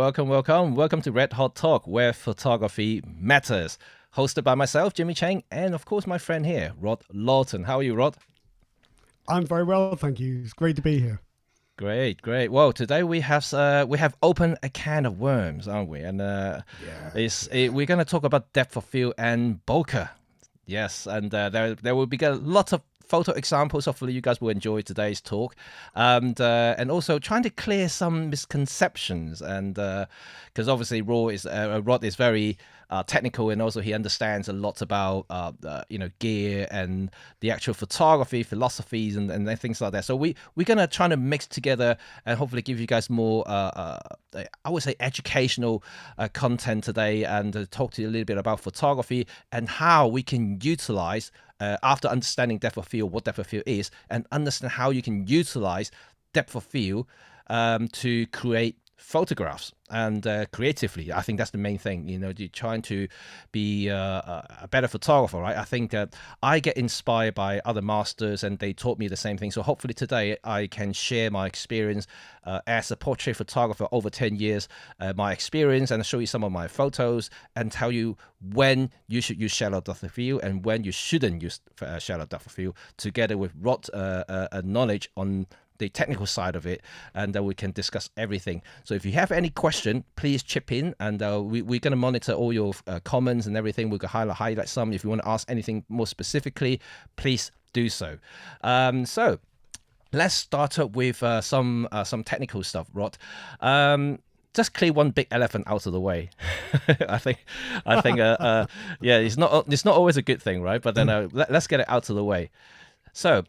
Welcome to Red Hot Talk, where photography matters. Hosted by myself, Jimmy Chang, and of course my friend here, Rod Lawton. How are you, Rod? I'm very well, thank you. It's great to be here. Great. Well, today we have opened a can of worms, aren't we? And we're going to talk about depth of field and bokeh. Yes, and there will be a lot of photo examples. Hopefully you guys will enjoy today's talk, and also trying to clear some misconceptions, and because obviously Rod is very technical, and also he understands a lot about gear and the actual photography philosophies and things like that. So we're gonna try to mix together and hopefully give you guys more I would say educational content today, and talk to you a little bit about photography and how we can utilize after understanding depth of field, what depth of field is, and understand how you can utilize depth of field to create photographs and creatively. I think that's the main thing. You're trying to be a better photographer, right? I think I get inspired by other masters, and they taught me the same thing. So hopefully today I can share my experience as a portrait photographer over 10 years, my experience, and show you some of my photos and tell you when you should use shallow depth of field and when you shouldn't use shallow depth of field, together with Rod's knowledge on the technical side of it, and we can discuss everything. So if you have any question, please chip in, and we're going to monitor all your comments and everything. We can highlight some. If you want to ask anything more specifically, please do so. So let's start up with some technical stuff, Rod. Just clear one big elephant out of the way. I think, it's not always a good thing, right? But then let's get it out of the way. So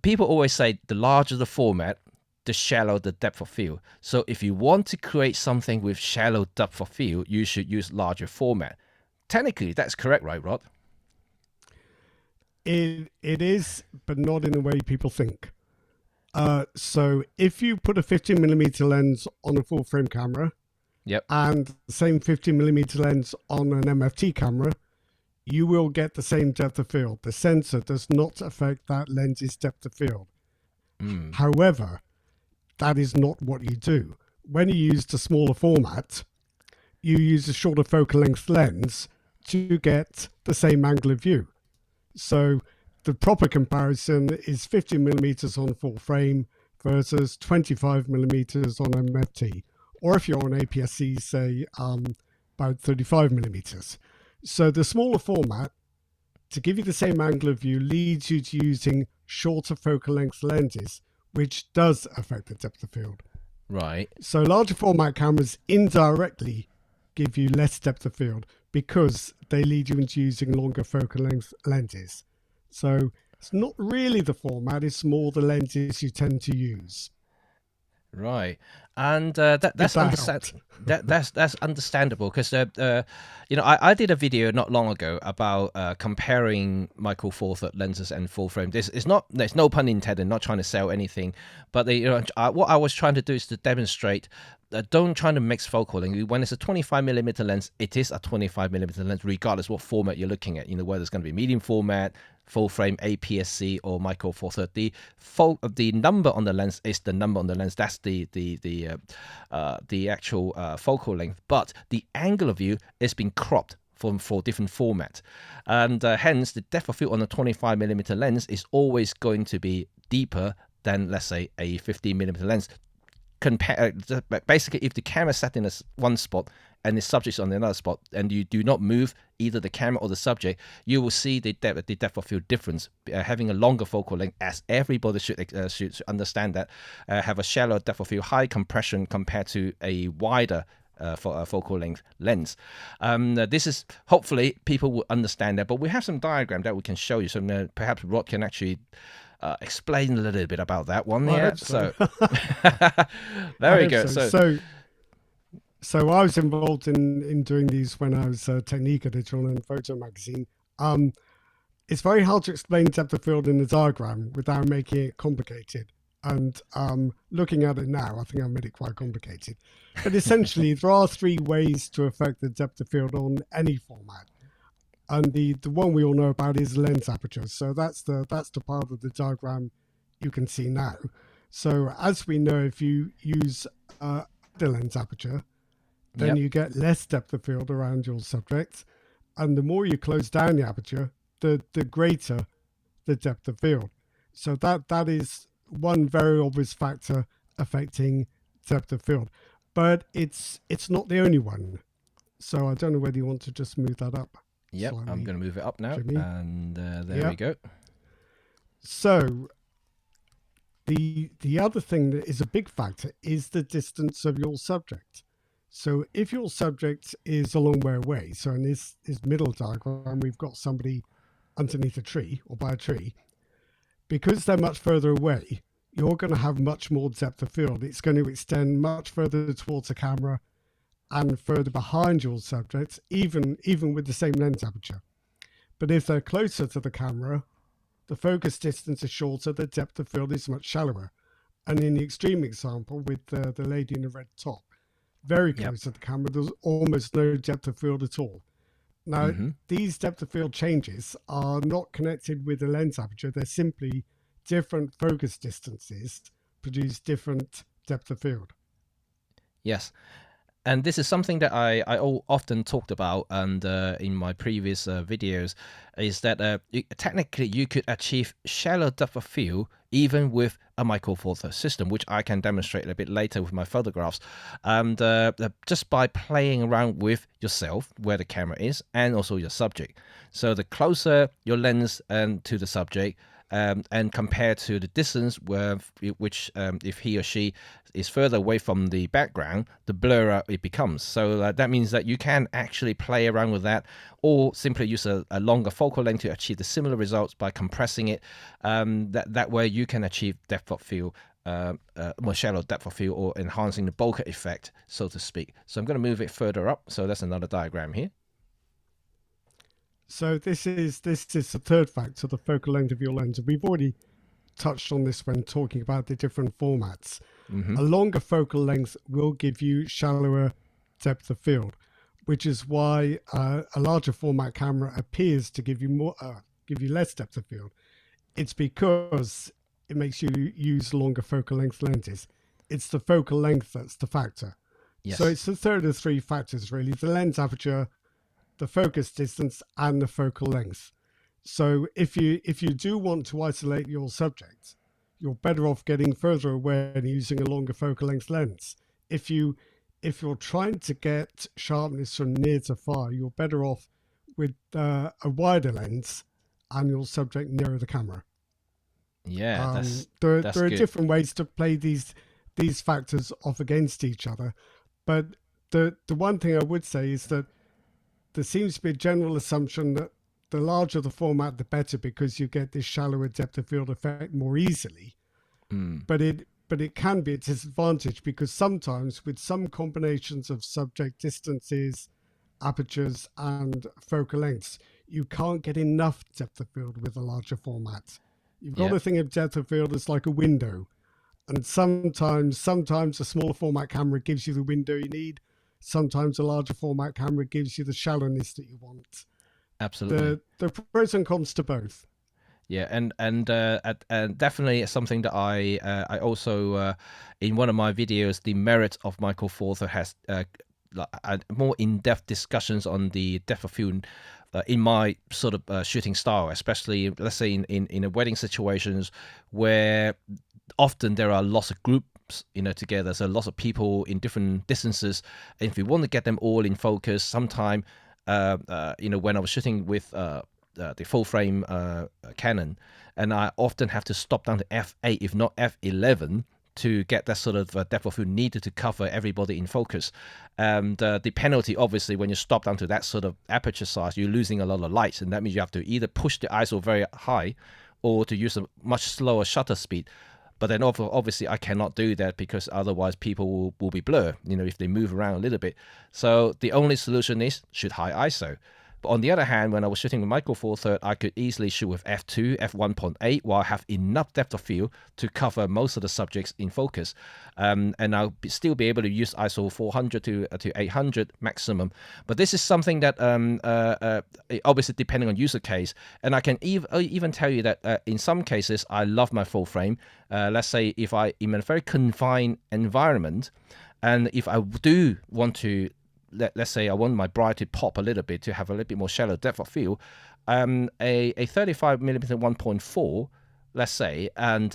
people always say the larger the format, the shallower the depth of field. So if you want to create something with shallow depth of field, you should use larger format. Technically, that's correct, right, Rod? It is, but not in the way people think. So if you put a 50mm lens on a full frame camera, and the same 50mm lens on an MFT camera, you will get the same depth of field. The sensor does not affect that lens's depth of field. However, that is not what you do. When you use the smaller format, you use a shorter focal length lens to get the same angle of view. So the proper comparison is 50mm on full frame versus 25mm on MFT. Or if you're on APS-C, say about 35mm. So the smaller format, to give you the same angle of view, leads you to using shorter focal length lenses, which does affect the depth of field. Right. So larger format cameras indirectly give you less depth of field because they lead you into using longer focal length lenses. So it's not really the format, it's more the lenses you tend to use. Right, and that's understandable, because I did a video not long ago about comparing micro four third lenses and full frame. There's no pun intended, not trying to sell anything, but what I was trying to do is to demonstrate. Don't try to mix focal length. When it's a 25mm lens, it is a 25mm lens, regardless what format you're looking at. Whether it's going to be medium format, full frame, APS-C, or micro four third. The number on the lens is the number on the lens. That's the actual focal length. But the angle of view is being cropped for different formats, and hence the depth of field on a 25mm lens is always going to be deeper than, let's say, a 15mm lens. Basically, if the camera is set in one spot and the subject's on another spot, and you do not move either the camera or the subject, you will see the depth of field difference. Having a longer focal length, as everybody should understand that, have a shallow depth of field, high compression compared to a wider focal length lens. This is, hopefully people will understand that, but we have some diagram that we can show you. So perhaps Rod can actually explain a little bit about that one. So very good. So I was involved in doing these when I was a technique editor on a photo magazine. It's very hard to explain depth of field in the diagram without making it complicated. And looking at it now, I think I made it quite complicated. But essentially, there are three ways to affect the depth of field on any format. And the one we all know about is lens aperture. So that's the part of the diagram you can see now. So as we know, if you use the lens aperture, then you get less depth of field around your subject. And the more you close down the aperture, the greater the depth of field. So that is one very obvious factor affecting depth of field. But it's not the only one. So I don't know whether you want to just move that up. Yep, slightly, I'm going to move it up now. Jimmy. And there we go. So the other thing that is a big factor is the distance of your subject. So if your subject is a long way away, so in this middle diagram, we've got somebody underneath a tree or by a tree, because they're much further away, you're going to have much more depth of field. It's going to extend much further towards the camera and further behind your subject, even with the same lens aperture. But if they're closer to the camera, the focus distance is shorter, the depth of field is much shallower. And in the extreme example with the lady in the red top, very close to the camera, there's almost no depth of field at all. Now, these depth of field changes are not connected with the lens aperture. They're simply different focus distances produce different depth of field. Yes. And this is something that I often talked about, and in my previous videos, is that technically you could achieve shallow depth of field even with a Micro Four Thirds system, which I can demonstrate a bit later with my photographs, and just by playing around with yourself, where the camera is, and also your subject. So the closer your lens to the subject, and compared to the distance which if he or she is further away from the background, the blurrer it becomes. So that means that you can actually play around with that, or simply use a longer focal length to achieve the similar results by compressing it. That way you can achieve depth of field, more shallow depth of field, or enhancing the bokeh effect, so to speak. So I'm going to move it further up. So that's another diagram here. So this is the third factor, the focal length of your lens. We've already touched on this when talking about the different formats. A longer focal length will give you shallower depth of field, which is why a larger format camera appears to give you less depth of field. It's because it makes you use longer focal length lenses. It's the focal length that's the factor. Yes. So it's the third of three factors, really: the lens aperture, the focus distance, and the focal length. So if you do want to isolate your subject, you're better off getting further away and using a longer focal length lens. If you're trying to get sharpness from near to far, you're better off with a wider lens and your subject nearer the camera. Yeah, there are different ways to play these factors off against each other, but the one thing I would say is that there seems to be a general assumption that the larger the format, the better, because you get this shallower depth of field effect more easily. But it can be a disadvantage, because sometimes with some combinations of subject distances, apertures, and focal lengths, you can't get enough depth of field with a larger format. You've got to think of depth of field as like a window. And sometimes a smaller format camera gives you the window you need. Sometimes a larger format camera gives you the shallowness that you want. Absolutely. The pros and cons to both. Yeah, and definitely something that I also in one of my videos, the merit of Micro Four Thirds has more in-depth discussions on the depth of field in my sort of shooting style, especially let's say in a wedding situations where often there are lots of groups together, so lots of people in different distances, and if we want to get them all in focus, sometime when I was shooting with the full frame Canon, and I often have to stop down to f8 if not f11 to get that sort of depth of field needed to cover everybody in focus. And the penalty, obviously, when you stop down to that sort of aperture size, you're losing a lot of light, and that means you have to either push the ISO very high or to use a much slower shutter speed. But then obviously I cannot do that, because otherwise people will be blurred, if they move around a little bit. So the only solution is shoot high ISO. But on the other hand, when I was shooting with Micro Four Thirds, I could easily shoot with f2, f1.8, while I have enough depth of field to cover most of the subjects in focus. And I'll still be able to use ISO 400 to 800 maximum. But this is something that obviously depending on user case. And I can even tell you that in some cases, I love my full frame. Let's say if I'm in a very confined environment, and if I do want to let's say I want my bright to pop a little bit to have a little bit more shallow depth of field, a 35 millimeter 1.4, let's say, and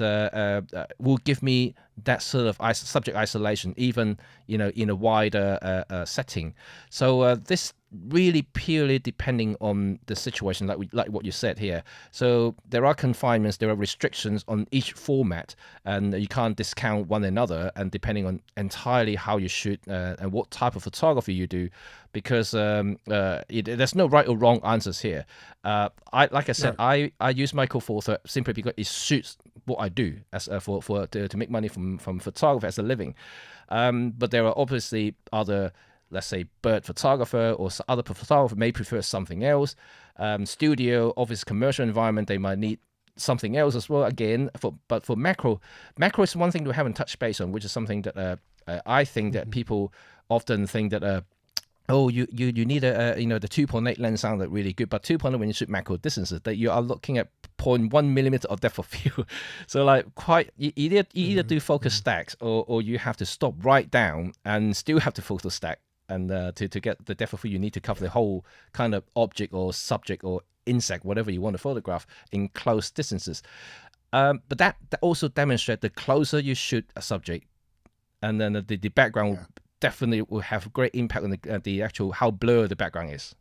will give me that sort of subject isolation, even in a wider setting. So this really purely depending on the situation, like what you said here. So there are confinements, there are restrictions on each format, and you can't discount one another. And depending on entirely how you shoot and what type of photography you do, because there's no right or wrong answers here. Like I said, no. I use Micro Four Thirds simply because it suits what I do as to make money from photography as a living. But there are obviously other, let's say, bird photographer or other photographer may prefer something else. Studio, office, commercial environment, they might need something else as well. Again, but for macro is one thing we haven't touched base on, which is something that I think that people often think that. Oh, you need a the 2.8 lens sounded really good, but 2.8 when you shoot macro distances, that you are looking at 0.1 millimeter of depth of field. So like you either do focus stacks or you have to stop right down and still have to focus stack. And to get the depth of field, you need to cover the whole kind of object or subject or insect, whatever you want to photograph, in close distances. But that also demonstrates the closer you shoot a subject, and then the background definitely will have great impact on the actual how blurred the background is.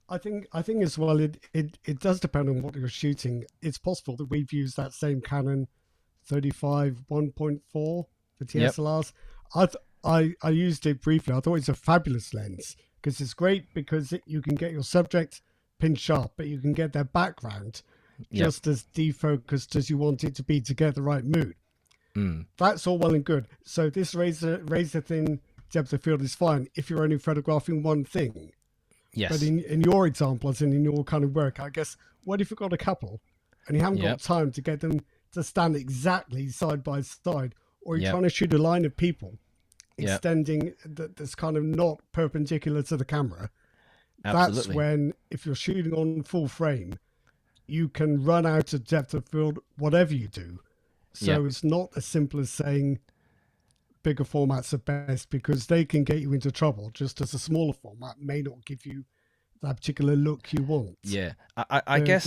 I think as well it does depend on what you're shooting. It's possible that we've used that same Canon 35 1.4 for DSLRs. I used it briefly. I thought it's a fabulous lens because it's great because you can get your subject pin sharp, but you can get their background just as defocused as you want it to be to get the right mood. That's all well and good. So this razor thin depth of field is fine if you're only photographing one thing. Yes. But in your example, as in your kind of work, I guess, what if you've got a couple and you haven't got time to get them to stand exactly side by side, or you're trying to shoot a line of people extending that's kind of not perpendicular to the camera. Absolutely. That's when, if you're shooting on full frame, you can run out of depth of field, whatever you do. So it's not as simple as saying bigger formats are best, because they can get you into trouble, just as a smaller format may not give you that particular look you want. Yeah, I guess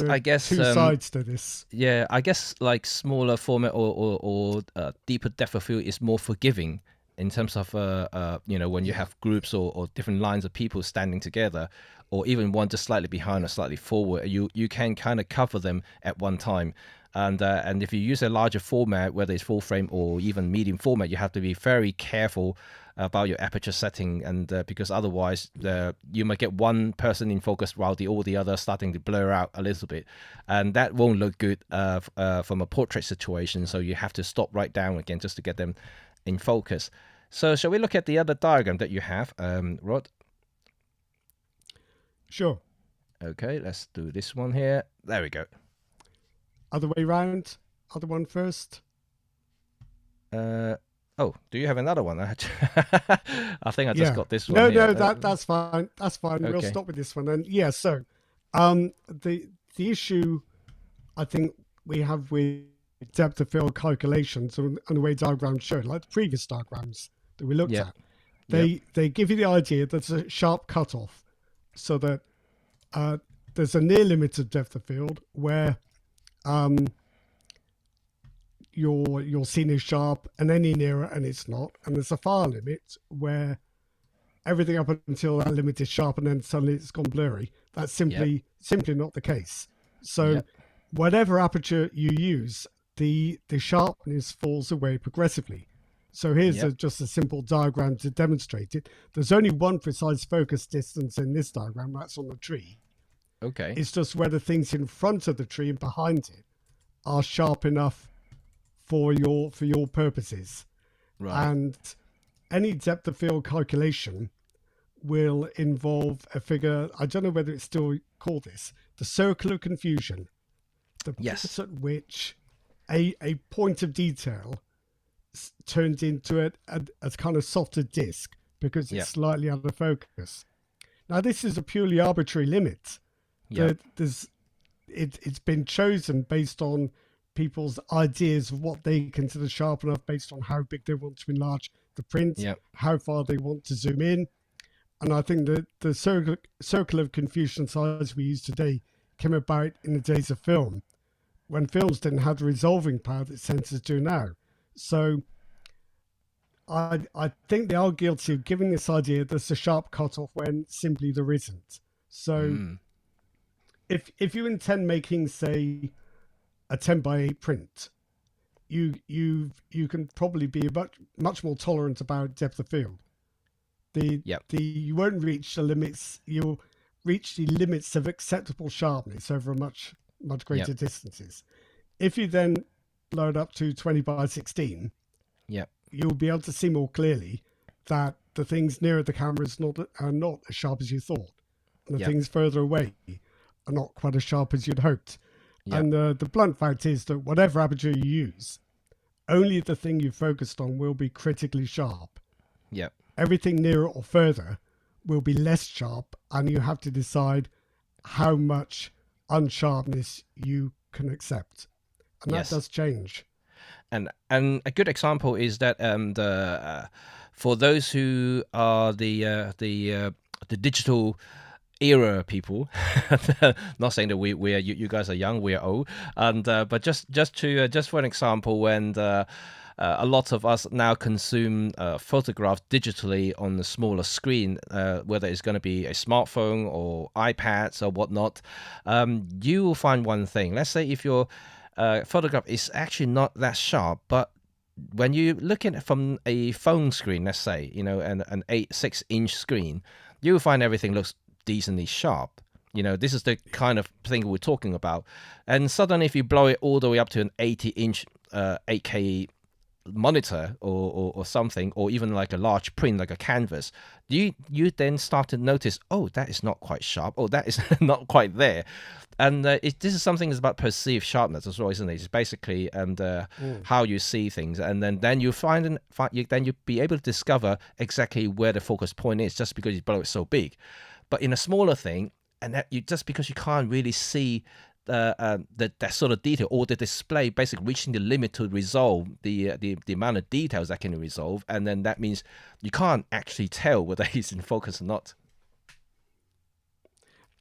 two sides to this. Yeah, I guess like smaller format or deeper depth of field is more forgiving in terms of when you have groups or different lines of people standing together, or even one just slightly behind or slightly forward. You can kind of cover them at one time. And if you use a larger format, whether it's full frame or even medium format, you have to be very careful about your aperture setting, and because otherwise you might get one person in focus while all the others starting to blur out a little bit, and that won't look good from a portrait situation. So you have to stop right down again just to get them in focus. So shall we look at the other diagram that you have, Rod? Sure. Okay, let's do this one here. There we go. Other way round? Other one first? Oh, do you have another one? I think I just got this one. No, that's fine. That's fine. Okay. We'll stop with this one. And so the issue I think we have with depth of field calculations and the way diagrams show, like the previous diagrams that we looked at, they give you the idea that there's a sharp cutoff, so that there's a near limit of depth of field where your scene is sharp and any nearer and it's not, and there's a far limit where everything up until that limit is sharp and then suddenly it's gone blurry. That's simply not the case. So whatever aperture you use, the sharpness falls away progressively. So here's just a simple diagram to demonstrate it. There's only one precise focus distance in this diagram, that's on the tree. Okay. It's just whether things in front of the tree and behind it are sharp enough for your purposes. Right. And any depth of field calculation will involve a figure, I don't know whether it's still called this, the circle of confusion. The point at which a point of detail turns into a kind of softer disc because it's slightly out of focus. Now, this is a purely arbitrary limit. It's been chosen based on people's ideas of what they consider sharp enough based on how big they want to enlarge the print, how far they want to zoom in. And I think that the circle of Confucian size we use today came about in the days of film, when films didn't have the resolving power that sensors do now. So I think they are guilty of giving this idea there's a sharp cutoff when simply there isn't. So if you intend making, say, a 10 by 8 print, you can probably be much more tolerant about depth of field. You won't reach the limits. You'll reach the limits of acceptable sharpness over much greater distances. If you then blow it up to 20 by 16, you'll be able to see more clearly that the things nearer the camera are not as sharp as you thought, and the things further away are not quite as sharp as you'd hoped. And the blunt fact is that whatever aperture you use, only the thing you focused on will be critically sharp. Everything nearer or further will be less sharp, and you have to decide how much unsharpness you can accept. And that does change. And a good example is that for those who are the digital era people, not saying that we are you guys are young, we are old, and but just for an example, when a lot of us now consume photographs digitally on the smaller screen, whether it's going to be a smartphone or iPads or whatnot, you will find one thing. Let's say if your photograph is actually not that sharp, but when you look at it from a phone screen, let's say, an 6-inch screen, you will find everything looks decently sharp. This is the kind of thing we're talking about. And suddenly, if you blow it all the way up to an 80-inch 8K monitor or something, or even like a large print, like a canvas, you then start to notice, oh, that is not quite sharp, oh, that is not quite there. And this is something that's about perceived sharpness as well, isn't it? It's basically how you see things, and then you you'll be able to discover exactly where the focus point is, just because you blow it so big. But in a smaller thing, and that just because you can't really see that sort of detail, or the display basically reaching the limit to resolve the amount of details that can resolve, and then that means you can't actually tell whether he's in focus or not.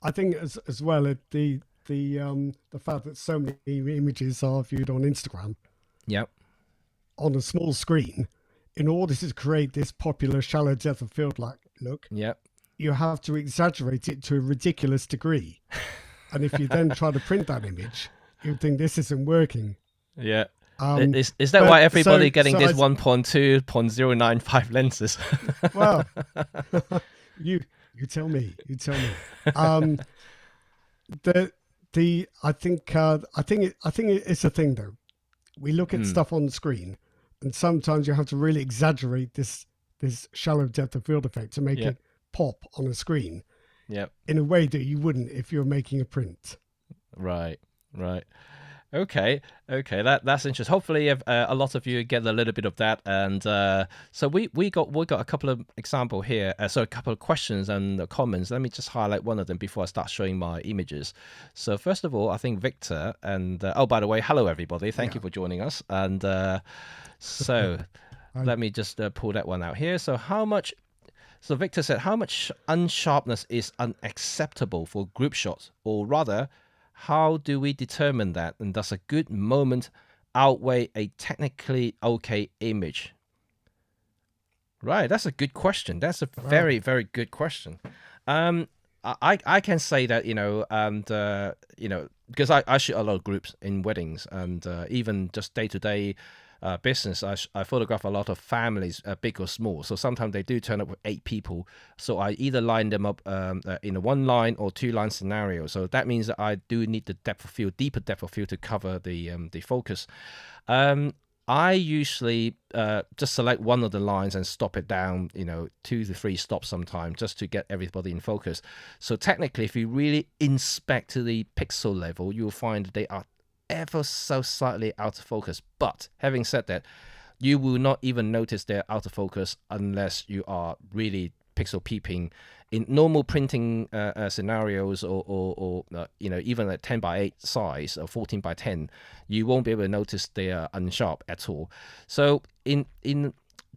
I think as well the fact that so many images are viewed on Instagram, on a small screen, in order to create this popular shallow depth of field look, you have to exaggerate it to a ridiculous degree. And if you then try to print that image, you think this isn't working. Is that why everybody getting this 1.2, 0.095 lenses? Well, you tell me. I think it's a thing though. We look at stuff on the screen, and sometimes you have to really exaggerate this shallow depth of field effect to make it pop on a screen. In a way that you wouldn't if you're making a print. Right. Okay, that's interesting. Hopefully, a lot of you get a little bit of that, and so we got a couple of examples here. So a couple of questions and comments. Let me just highlight one of them before I start showing my images. So first of all, I think Victor, and oh, by the way, hello everybody. Thank you for joining us. And so let me just pull that one out here. So Victor said, how much unsharpness is unacceptable for group shots? Or rather, how do we determine that? And does a good moment outweigh a technically okay image? Right, that's a good question. That's a very, very good question. I can say that, because I shoot a lot of groups in weddings, and even just day-to-day business, I photograph a lot of families, big or small. So sometimes they do turn up with 8 people. So I either line them up in a 1-line or 2-line scenario. So that means that I do need the depth of field, deeper depth of field to cover the focus. I usually just select one of the lines and stop it down, 2 to 3 stops sometimes, just to get everybody in focus. So technically, if you really inspect to the pixel level, you'll find that they are ever so slightly out of focus. But having said that, you will not even notice they're out of focus unless you are really pixel peeping. In normal printing scenarios, or even at 10 by 8 size or 14 by 10, you won't be able to notice they are unsharp at all. So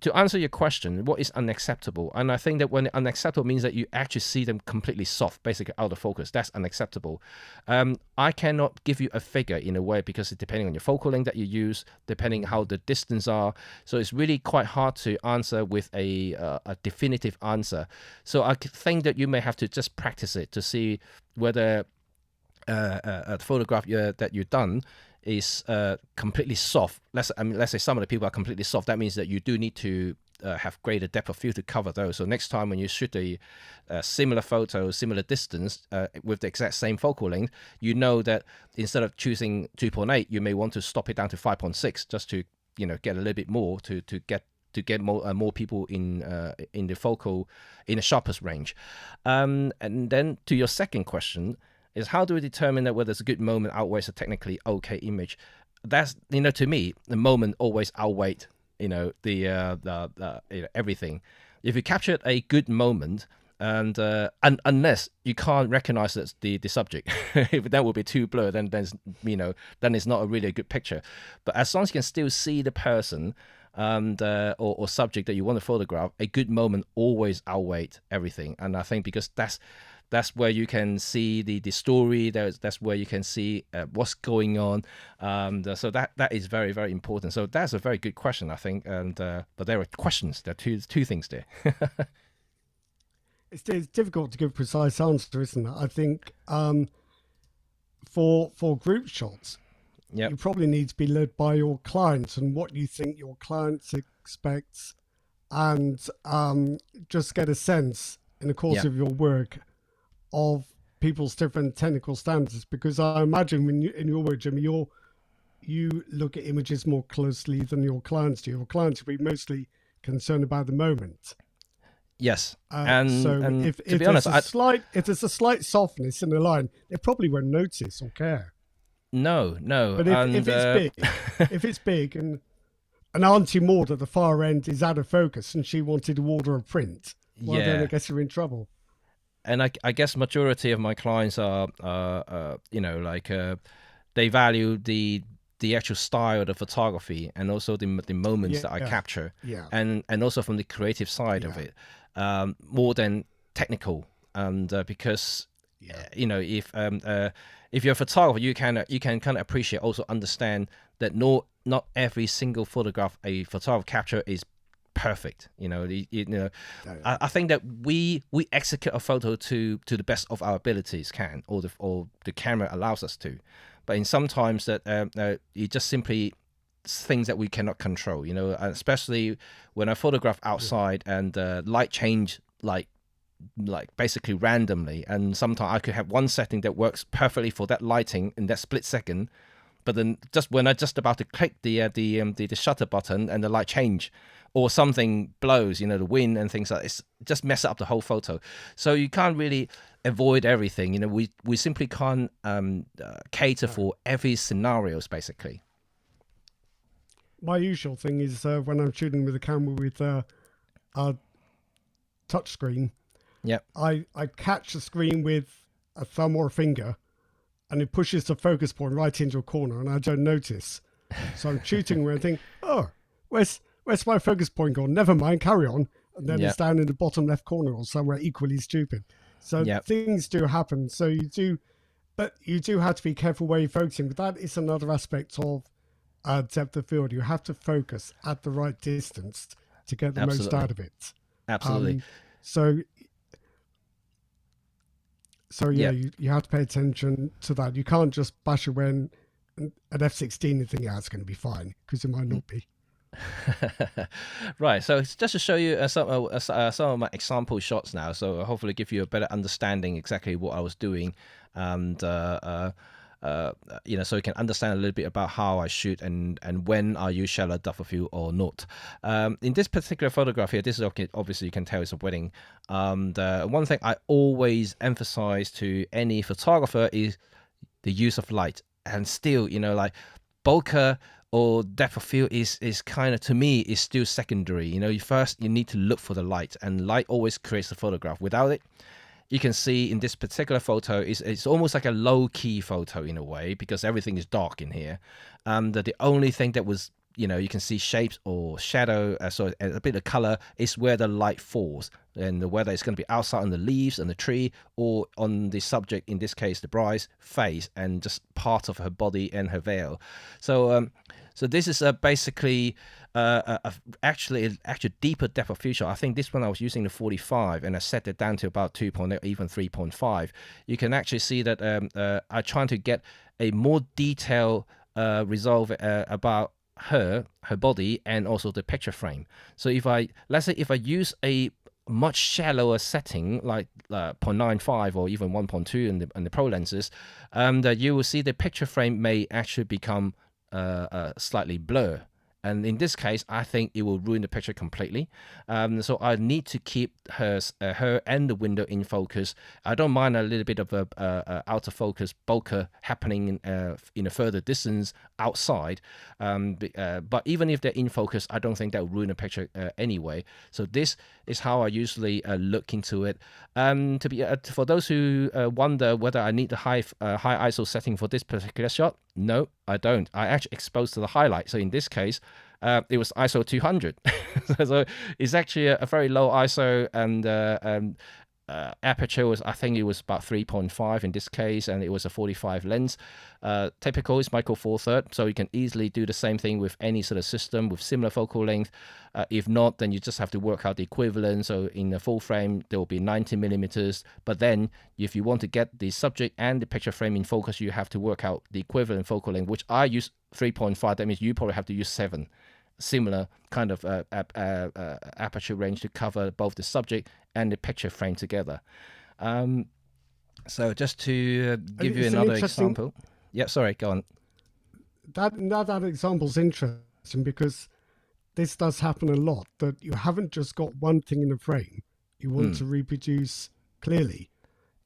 to answer your question, what is unacceptable? And I think that when unacceptable means that you actually see them completely soft, basically out of focus. That's unacceptable. I cannot give you a figure in a way, because it's depending on your focal length that you use, depending how the distance are. So it's really quite hard to answer with a definitive answer. So I think that you may have to just practice it to see whether a photograph that you've done is completely soft. Let's say some of the people are completely soft. That means that you do need to have greater depth of field to cover those. So next time when you shoot a similar photo, similar distance with the exact same focal length, you know that instead of choosing 2.8, you may want to stop it down to 5.6 just to get a little bit more to get more people in the focal, in the sharpest range. And then to your second question is, how do we determine that whether it's a good moment outweighs a technically okay image? That's, to me, the moment always outweighed everything. If you captured a good moment, and unless you can't recognize that the subject, if that would be too blurred, then it's not a really good picture. But as long as you can still see the person and or subject that you want to photograph, a good moment always outweighed everything. And I think because that's where you can see the story. That's where you can see what's going on. So that is very, very important. So that's a very good question, I think. And but there are questions. There are two things there. It's difficult to give a precise answer, isn't it? I think for group shots, you probably need to be led by your clients and what you think your clients expects, and just get a sense in the course of your work of people's different technical standards. Because I imagine when in your work, Jimmy, you look at images more closely than your clients do. Your clients will be mostly concerned about the moment. Yes, so if to be honest, if there's a slight softness in the line, they probably won't notice or care. No. But if it's big, and Auntie Maud at the far end is out of focus and she wanted to order a print, well, then I guess you're in trouble. And I guess majority of my clients are, they value the actual style of the photography, and also the moments that I capture, and also from the creative side of it, more than technical. And because if you're a photographer, you can kind of appreciate, also understand that not every single photograph a photographer capture is perfect. I think that we execute a photo to the best of our abilities or the camera allows us to. But in sometimes that it just simply things that we cannot control, especially when I photograph outside and light change like basically randomly, and sometimes I could have one setting that works perfectly for that lighting in that split second, but then just when I just about to click the shutter button and the light change, or something blows, the wind and things like this, just mess up the whole photo. So you can't really avoid everything. We simply can't cater for every scenarios, basically. My usual thing is when I'm shooting with a camera with a touch screen, I catch the screen with a thumb or a finger, and it pushes the focus point right into a corner, and I don't notice. So I'm shooting where I think, oh, where's my focus point gone? Never mind, carry on. And then it's down in the bottom left corner or somewhere equally stupid. So things do happen. So you do have to be careful where you're focusing. But that is another aspect of depth of field. You have to focus at the right distance to get the most out of it. Absolutely. You have to pay attention to that. You can't just bash away an F16 and think, it's going to be fine, because it might not be. Right, so just to show you some of my example shots now, so hopefully give you a better understanding exactly what I was doing, and so you can understand a little bit about how I shoot and when I use shallow depth of field or not. In this particular photograph here, this is obviously you can tell it's a wedding. One thing I always emphasize to any photographer is the use of light, and still, like bokeh or depth of field is kind of, to me, is still secondary. You know, you need to look for the light, and light always creates a photograph. Without it, you can see in this particular photo, it's almost like a low-key photo in a way, because everything is dark in here. That the only thing that was, you know, you can see shapes or shadow, so a bit of color, is where the light falls, and whether it's going to be outside on the leaves and the tree, or on the subject, in this case the bride's face, and just part of her body and her veil. So so this is basically actually deeper depth of field shot. I think this one I was using the 45, and I set it down to about 2.8, even 3.5. You can actually see that I'm trying to get a more detailed resolve about her body, and also the picture frame. So let's say if I use a much shallower setting, like 0.95 or even 1.2 in the pro lenses, that you will see the picture frame may actually become slightly blur, and in this case I think it will ruin the picture completely. So I need to keep her and the window in focus. I don't mind a little bit of a out of focus bokeh happening in a further distance outside, but even if they're in focus, I don't think that will ruin the picture anyway. So this is how I usually look into it. For those who wonder whether I need the high ISO setting for this particular shot, no, I don't. I actually exposed to the highlight. So in this case, it was ISO 200. So it's actually a very low ISO, and aperture was, I think it was about 3.5 in this case, and it was a 45 lens. Typical is micro four third, so you can easily do the same thing with any sort of system with similar focal length. If not, then you just have to work out the equivalent. So in a full frame, there will be 90 millimeters. But then if you want to get the subject and the picture frame in focus, you have to work out the equivalent focal length, which I use 3.5. That means you probably have to use 7. Similar kind of aperture range to cover both the subject and the picture frame together. So just to give you another example. Yeah, sorry, go on. That example's interesting, because this does happen a lot, that you haven't just got one thing in the frame you want to reproduce clearly.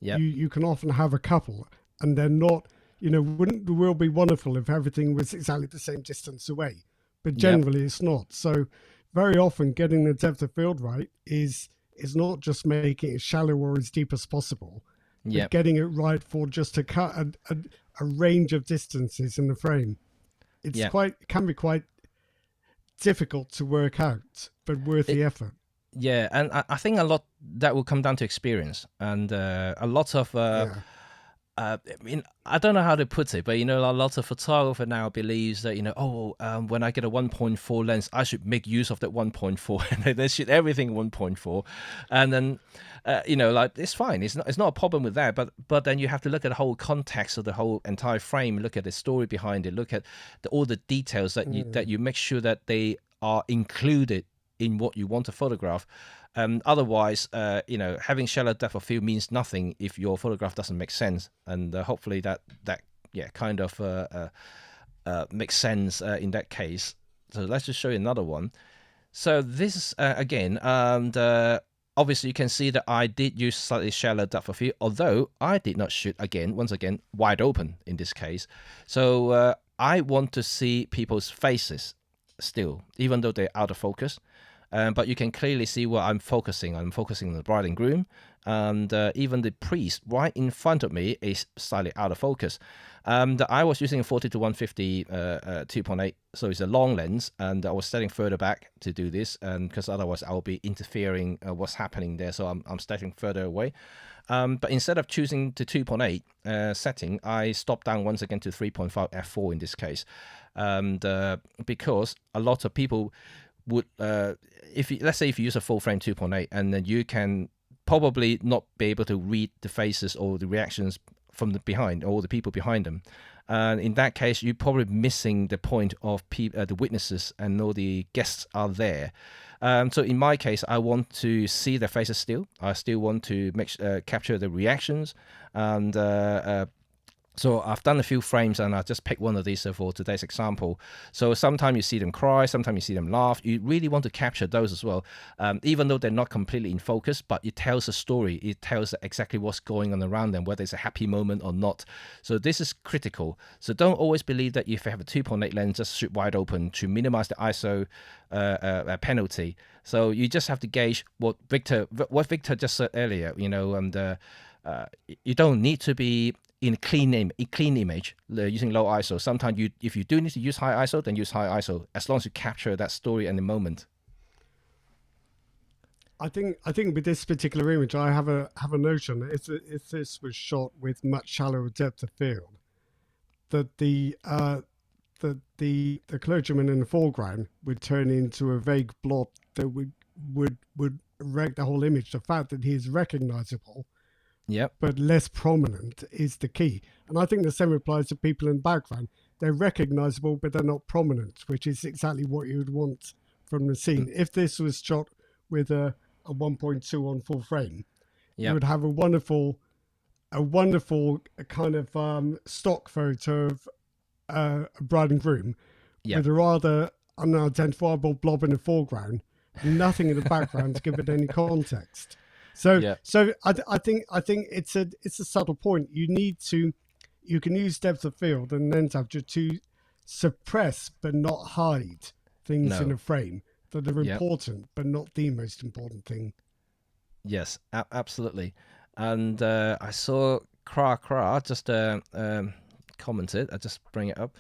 Yeah, you can often have a couple, and they're not, you know, wouldn't the world be wonderful if everything was exactly the same distance away? But generally it's not. So very often getting the depth of field right is not just making it as shallow or as deep as possible, but getting it right for just to cut a range of distances in the frame. It's can be quite difficult to work out, but worth the effort. Yeah, and I think a lot that will come down to experience, and a lot of I mean, I don't know how to put it, but you know, a lot of photographer now believes that, you know, when I get a 1.4 lens, I should make use of that 1.4, and they shoot everything 1.4, and then you know, like, it's fine, it's not a problem with that, but then you have to look at the whole context of the whole entire frame, look at the story behind it, look at all the details that you make sure that they are included in what you want to photograph. Otherwise, you know, having shallow depth of field means nothing if your photograph doesn't make sense. And hopefully that kind of makes sense in that case. So let's just show you another one. So this is again, and obviously you can see that I did use slightly shallow depth of field, although I did not shoot once again wide open in this case. So I want to see people's faces still, even though they're out of focus. But you can clearly see where I'm focusing. I'm focusing on the bride and groom, and even the priest right in front of me is slightly out of focus. I was using a 40 to 150 2.8, so it's a long lens, and I was setting further back to do this, because otherwise I'll be interfering what's happening there. So I'm setting further away. But instead of choosing the 2.8 setting, I stopped down once again to 3.5 f4 in this case, and because a lot of people would let's say if you use a full frame 2.8, and then you can probably not be able to read the faces or the reactions from the behind, or the people behind them, and in that case you're probably missing the point of the witnesses and all the guests are there. So in my case, I want to see their faces still. I still want to capture the reactions, and So I've done a few frames and I just picked one of these for today's example. So sometimes you see them cry, sometimes you see them laugh. You really want to capture those as well, even though they're not completely in focus, but it tells a story. It tells exactly what's going on around them, whether it's a happy moment or not. So this is critical. So don't always believe that if you have a 2.8 lens, just shoot wide open to minimize the ISO penalty. So you just have to gauge what Victor just said earlier, and you don't need to be in clean image using low ISO. Sometimes if you do need to use high ISO, then use high ISO as long as you capture that story and the moment. I think with this particular image, I have a notion that if this was shot with much shallower depth of field, that the clergyman in the foreground would turn into a vague blob that would wreck the whole image. The fact that he is recognizable, but less prominent, is the key. And I think the same applies to people in the background. They're recognizable, but they're not prominent, which is exactly what you would want from the scene. If this was shot with a 1.2 on full frame, you would have a wonderful kind of stock photo of a bride and groom with a rather unidentifiable blob in the foreground, nothing in the background to give it any context. So I think it's a subtle point. You can use depth of field and lens aperture to suppress but not hide things in a frame that are important, but not the most important thing. Yes, absolutely. And I saw Kra just commented. I just bring it up.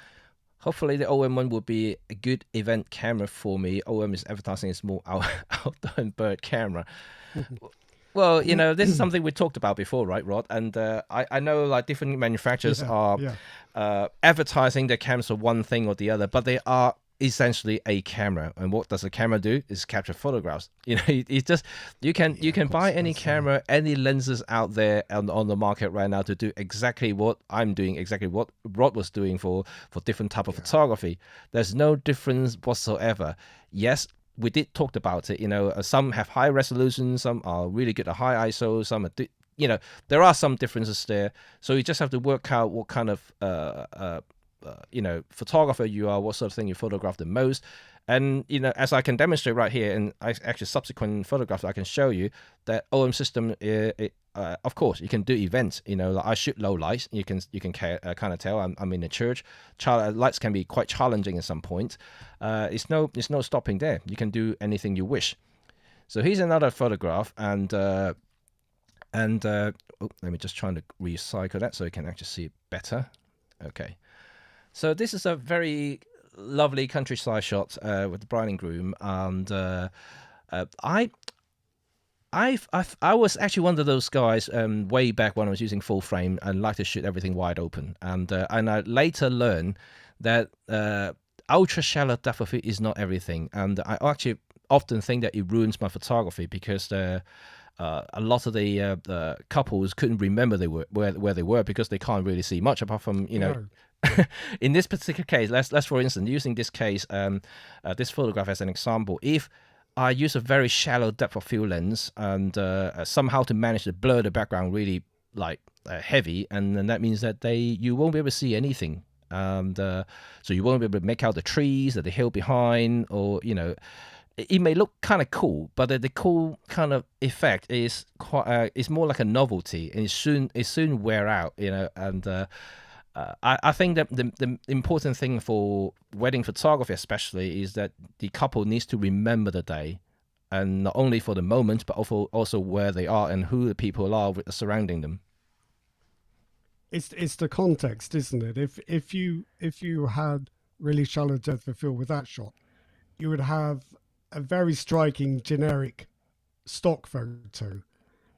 Hopefully the OM1 will be a good event camera for me. OM is advertising a small outdoor and bird camera. Well, this is something we talked about before, right, Rod? And I know like different manufacturers are advertising their cameras for one thing or the other, but they are essentially a camera. And what does a camera do? Is capture photographs. It's just you can buy any camera, any lenses out there on the market right now to do exactly what I'm doing, exactly what Rod was doing for different type of photography. There's no difference whatsoever. Yes, we did talk about it. Some have high resolution, some are really good at high ISO, some are, there are some differences there. So you just have to work out what kind of, photographer you are, what sort of thing you photograph the most. And, as I can demonstrate right here, and actually subsequent photographs, I can show you that OM system, of course, you can do events. Like I shoot low lights. You can kind of tell I'm in a church. Lights can be quite challenging at some point. It's no stopping there. You can do anything you wish. So here's another photograph, and let me just try to recycle that so you can actually see it better. Okay. So this is a very lovely countryside shot with the bride and groom, and I was actually one of those guys way back when I was using full frame and like to shoot everything wide open, and I later learned that ultra shallow depth of field is not everything, and I actually often think that it ruins my photography because a lot of the couples couldn't remember where they were because they can't really see much apart from in this particular case, let's for instance, using this case, this photograph as an example, if I use a very shallow depth of field lens and somehow to manage to blur the background really like heavy, and then that means that you won't be able to see anything, and so you won't be able to make out the trees or the hill behind, or it may look kind of cool, but the cool kind of effect is quite it's more like a novelty, and it soon wear out, and I think that the important thing for wedding photography especially is that the couple needs to remember the day, and not only for the moment, but also where they are and who the people are surrounding them. It's the context, isn't it? If you had really shallow depth of field with that shot, you would have a very striking generic stock photo.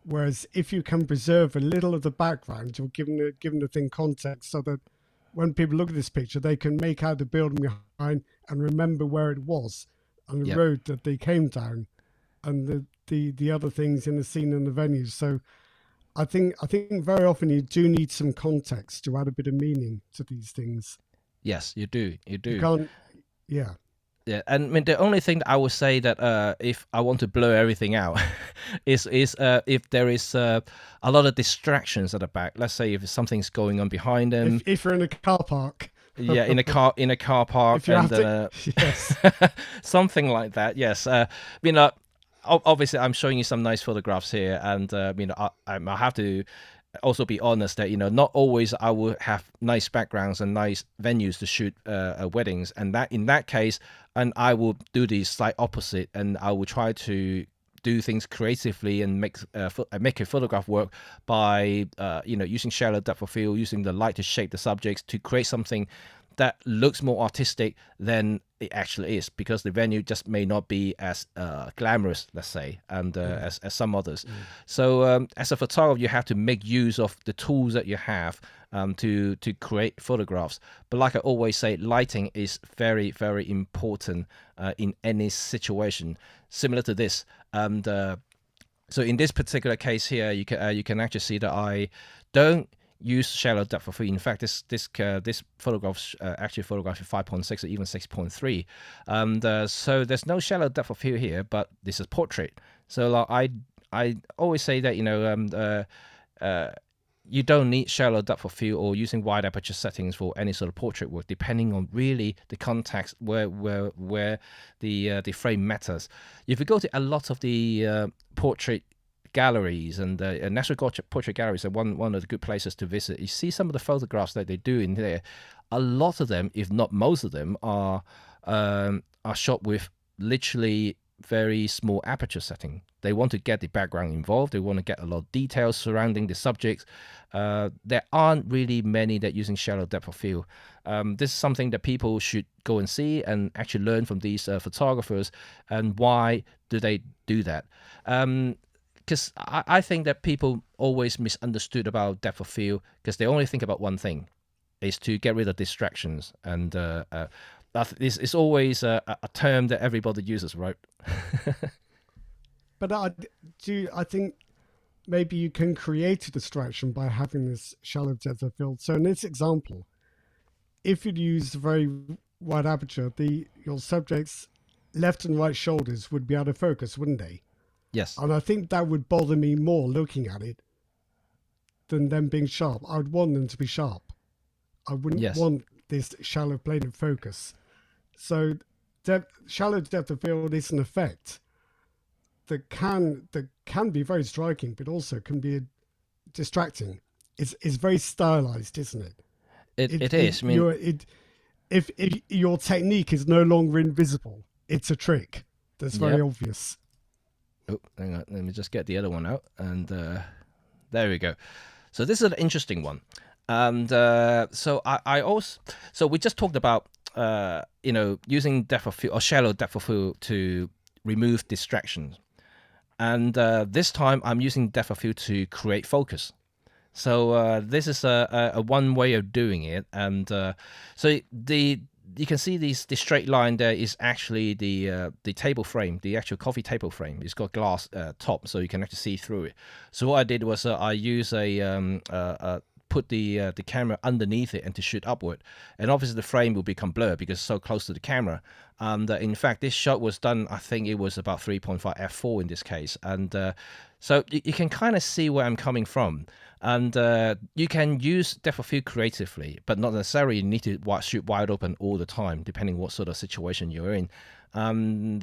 Whereas if you can preserve a little of the background, you're giving the thing context, so that when people look at this picture, they can make out the building behind and remember where it was and the road that they came down, and the other things in the scene and the venues. So I think very often you do need some context to add a bit of meaning to these things. Yes, you do. You can't, yeah. Yeah, and I mean the only thing that I would say that if I want to blur everything out is if there is a lot of distractions at the back. Let's say if something's going on behind them. If you're in a car park. Yeah, in a car park, if you and have to, yes, something like that. Yes, you know, obviously I'm showing you some nice photographs here, and you know, I have to also be honest that, you know, not always I will have nice backgrounds and nice venues to shoot weddings, and that in that case, and I will do the slight opposite, and I will try to do things creatively and make a photograph work by you know, using shallow depth of field, using the light to shape the subjects to create something that looks more artistic than it actually is, because the venue just may not be as glamorous, let's say, and as some others. So as a photographer, you have to make use of the tools that you have to create photographs. But like I always say, lighting is very, very important in any situation. Similar to this, and so in this particular case here, you can actually see that I don't use shallow depth of field. In fact, this photograph actually photographed 5.6 or even 6.3, and so there's no shallow depth of field here, but this is portrait. So like, I always say that, you know, you don't need shallow depth of field or using wide aperture settings for any sort of portrait work, depending on really the context where the frame matters. If you go to a lot of the portrait galleries, and National Portrait Galleries are one of the good places to visit, you see some of the photographs that they do in there. A lot of them, if not most of them, are shot with literally very small aperture setting. They want to get the background involved. They want to get a lot of details surrounding the subjects. There aren't really many that using shallow depth of field. This is something that people should go and see and actually learn from these photographers. And why do they do that? Because I think that people always misunderstood about depth of field, because they only think about one thing, is to get rid of distractions. And it's always a term that everybody uses, right? But I think maybe you can create a distraction by having this shallow depth of field. So in this example, if you'd use very wide aperture, your subject's left and right shoulders would be out of focus, wouldn't they? Yes. And I think that would bother me more looking at it than them being sharp. I would want them to be sharp. I wouldn't want this shallow plane of focus. So shallow depth of field is an effect that can be very striking, but also can be distracting. It's very stylized, isn't it? It is. I mean, if your technique is no longer invisible, it's a trick that's very obvious. Oh, hang on. Let me just get the other one out, and there we go. So this is an interesting one, and so I also, so we just talked about you know, using depth of field or shallow depth of field to remove distractions, and this time I'm using depth of field to create focus. So this is a one way of doing it, and so you can see the straight line there is actually the table frame, the actual coffee table frame. It's got glass top, so you can actually see through it. So what I did was I use put the camera underneath it and to shoot upward, and obviously the frame will become blurred because it's so close to the camera. And in fact, this shot was done, I think it was about 3.5 f4 in this case, and so you can kind of see where I'm coming from. And you can use depth of field creatively, but not necessarily need to shoot wide open all the time, depending what sort of situation you're in. And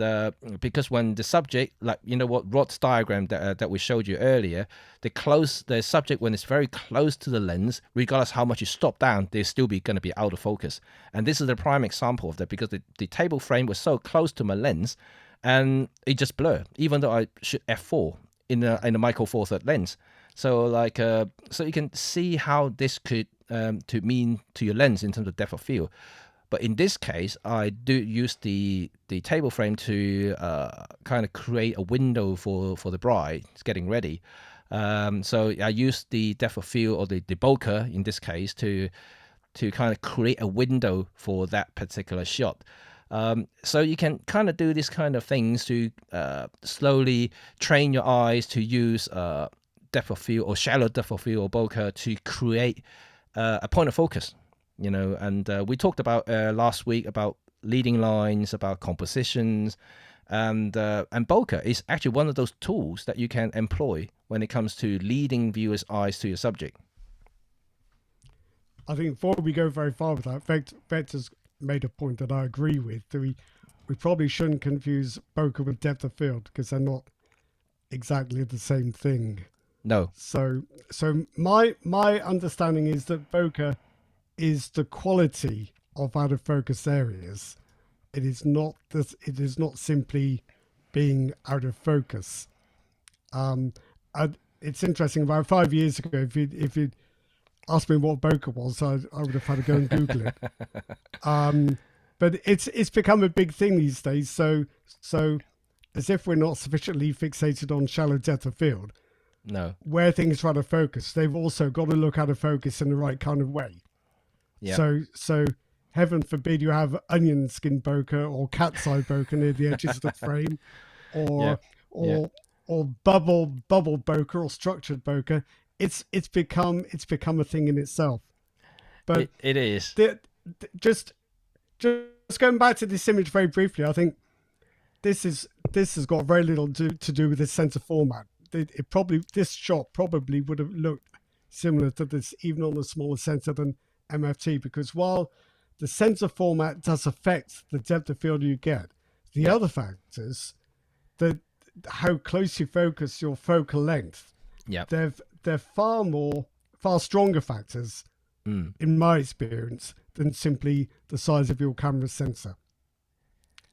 because when the subject, like, you know what, Rod's diagram that we showed you earlier, the subject, when it's very close to the lens, regardless how much you stop down, they're still going to be out of focus. And this is the prime example of that, because the table frame was so close to my lens, and it just blurred, even though I shoot f4 in a micro four third lens. So like so you can see how this could to mean to your lens in terms of depth of field. But in this case, I do use the table frame to kind of create a window for the bride getting ready. So I use the depth of field, or the bokeh in this case, to kind of create a window for that particular shot. So you can kind of do this kind of things to slowly train your eyes to use depth of field or shallow depth of field or bokeh to create a point of focus, you know. And we talked about last week about leading lines, about compositions, and bokeh is actually one of those tools that you can employ when it comes to leading viewers' eyes to your subject. I think before we go very far with that, Vector's made a point that I agree with. We probably shouldn't confuse bokeh with depth of field, because they're not exactly the same thing. No. So my understanding is that bokeh is the quality of out of focus areas. It is not this. It is not simply being out of focus. It's interesting. About 5 years ago, if you asked me what bokeh was, I would have had to go and Google it. But it's become a big thing these days. So as if we're not sufficiently fixated on shallow depth of field. No. Where things are out of focus, they've also got to look out of focus in the right kind of way. Yeah. So heaven forbid you have onion skin bokeh or cat's eye bokeh near the edges of the frame, or bubble bokeh or structured bokeh. It's become a thing in itself. But it is. Just going back to this image very briefly, I think this has got very little to do with the sensor format. This shot probably would have looked similar to this, even on a smaller sensor than MFT, because while the sensor format does affect the depth of field you get, the other factors, how close you focus your focal length, they're far stronger factors, in my experience, than simply the size of your camera sensor.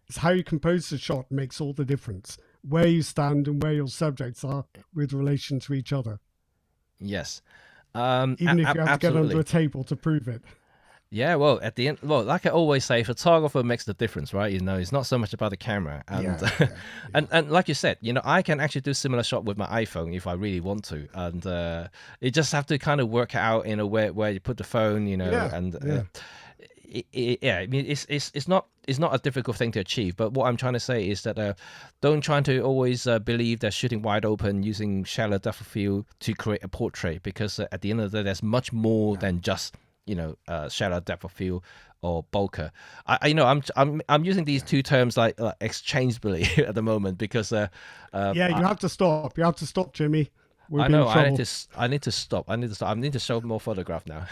It's how you compose the shot makes all the difference. Where you stand and where your subjects are with relation to each other. Yes. Even if you have absolutely. to get under a table to prove it. Yeah, well, at the end, like I always say, photographer makes the difference, right? It's not so much about the camera. And and like you said, I can actually do similar shot with my iPhone if I really want to. And you just have to kind of work out, where you put the phone, I mean, it's not a difficult thing to achieve, but what I'm trying to say is that don't try to always believe that shooting wide open using shallow depth of field to create a portrait, because at the end of the day, there's much more than just shallow depth of field or bokeh. I'm using these two terms like exchangeably at the moment, because you have to stop. You have to stop, Jimmy. I know. I need to stop. I need to show more photograph now.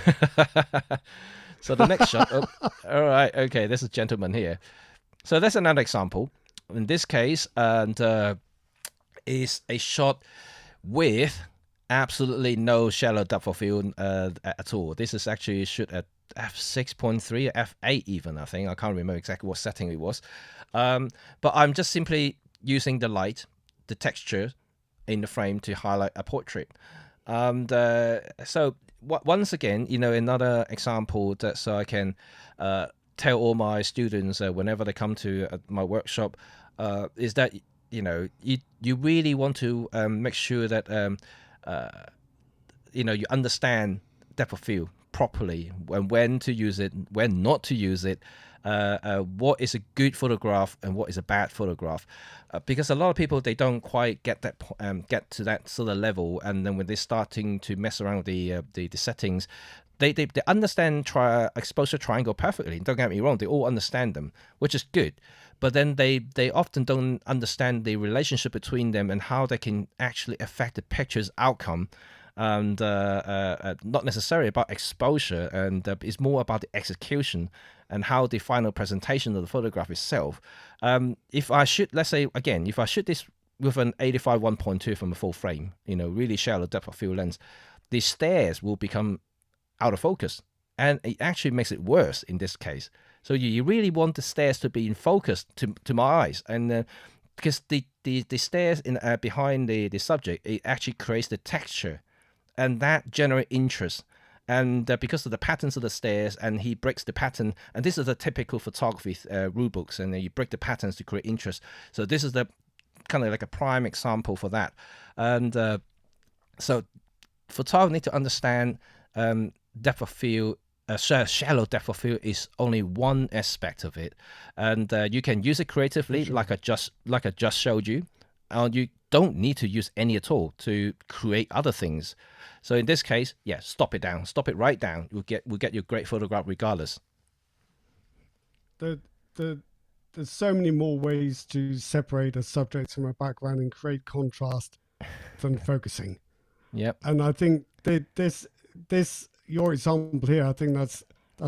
So the next shot. Oh, all right. Okay. There's a gentleman here. So that's another example. In this case, and is a shot with absolutely no shallow depth of field at all. This is actually shoot at f6.3 or f8 even, I think. I can't remember exactly what setting it was. But I'm just simply using the light, the texture in the frame to highlight a portrait. And so once again, another example that so I can tell all my students whenever they come to my workshop is that you really want to make sure that you understand depth of field properly, and when to use it, when not to use it, what is a good photograph and what is a bad photograph, because a lot of people, they don't quite get to that sort of level, and then when they're starting to mess around with the settings, they understand exposure triangle perfectly. Don't get me wrong, they all understand them, which is good, but then they often don't understand the relationship between them and how they can actually affect the picture's outcome. And not necessarily about exposure, and it's more about the execution and how the final presentation of the photograph itself. If I shoot, let's say again, if I shoot this with an 85 1.2 from a full frame, really shallow depth of field lens, the stairs will become out of focus, and it actually makes it worse in this case. So you really want the stairs to be in focus to my eyes, and because the stairs in behind the subject, it actually creates the texture, and that generates interest. And because of the patterns of the stairs, and he breaks the pattern, and this is a typical photography rule books, and you break the patterns to create interest. So this is the kind of like a prime example for that. And so photographers need to understand depth of field. Shallow depth of field is only one aspect of it, and you can use it creatively, sure, like I just showed you. You don't need to use any at all to create other things. So in this case, stop it down, stop it right down. We'll get your great photograph regardless. The there's so many more ways to separate a subject from a background and create contrast than focusing. Yep. And I think that this your example here, I think that's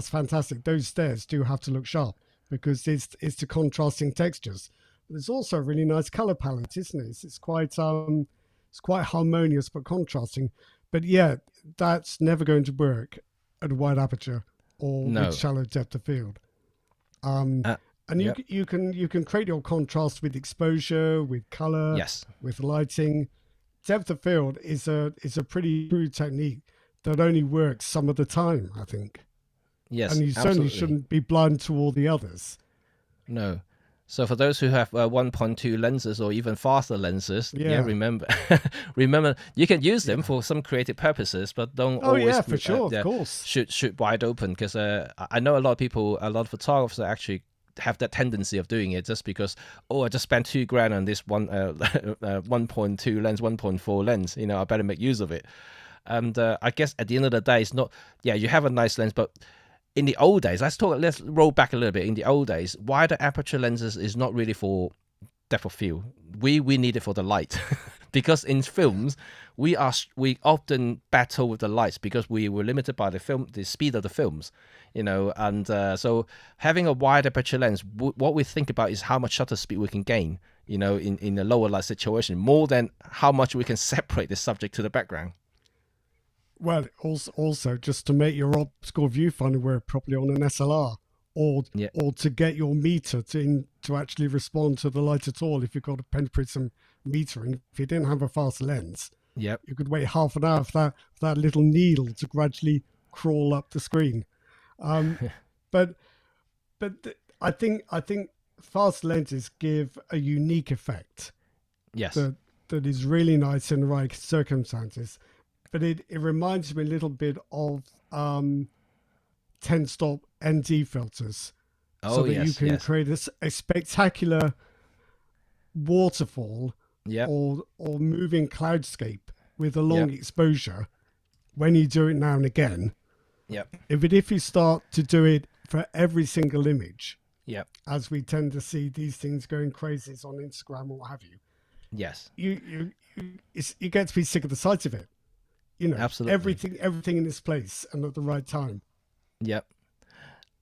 fantastic. Those stairs do have to look sharp because it's the contrasting textures. But there's also a really nice color palette, isn't it? It's quite harmonious but contrasting. But yeah, that's never going to work at a wide aperture or with shallow depth of field. And you can create your contrast with exposure, with color, yes, with lighting. Depth of field is a pretty crude technique that only works some of the time, I think. Yes, and you certainly shouldn't be blind to all the others. No. So for those who have 1.2 lenses or even faster lenses, remember you can use them for some creative purposes, but don't always. For sure, of course. Shoot wide open, because I know a lot of people, a lot of photographers actually have that tendency of doing it just because, I just spent $2,000 on this 1.2 lens, 1.4 lens. I better make use of it. And I guess at the end of the day, it's not. Yeah, you have a nice lens, but in the old days, let's roll back a little bit. In the old days, wider aperture lenses is not really for depth of field. We need it for the light, because in films we often battle with the lights because we were limited by the speed of the films, and so having a wide aperture lens, what we think about is how much shutter speed we can gain, in a lower light situation, more than how much we can separate the subject to the background. Well, also just to make your optical viewfinder work properly on an SLR, or to get your meter to actually respond to the light at all. If you've got a pentaprism meter, and if you didn't have a fast lens, you could wait half an hour for that little needle to gradually crawl up the screen. But I think fast lenses give a unique effect. Yes, that is really nice in the right circumstances. But it reminds me a little bit of 10-stop ND filters, so that you can create a spectacular waterfall or moving cloudscape with a long exposure when you do it now and again. If you start to do it for every single image, as we tend to see these things going crazy on Instagram or what have you, you get to be sick of the sight of it. Absolutely. Everything in its place and at the right time. Yep.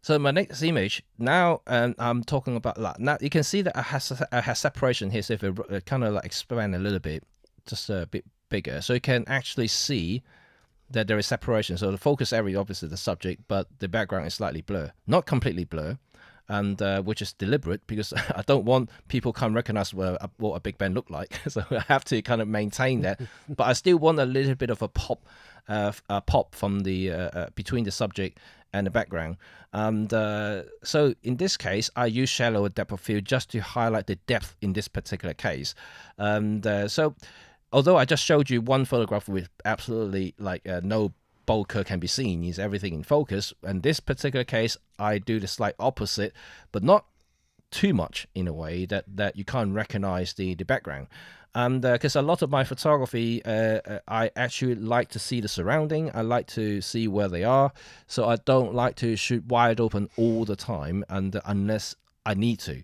So my next image now, I'm talking about that. Now you can see that I have separation here. So if it kind of like expand a little bit, just a bit bigger, so you can actually see that there is separation. So the focus area, obviously the subject, but the background is slightly blur, not completely blur. And which is deliberate, because I don't want people come recognize what a Big Ben looked like. So I have to kind of maintain that, but I still want a little bit of a pop from the between the subject and the background. And so in this case, I use shallow depth of field just to highlight the depth in this particular case. And so although I just showed you one photograph with absolutely no bokeh can be seen, is everything in focus, and this particular case I do the slight opposite, but not too much in a way that you can't recognize the background. And because a lot of my photography, I actually like to see the surrounding, I like to see where they are, so I don't like to shoot wide open all the time, and unless I need to.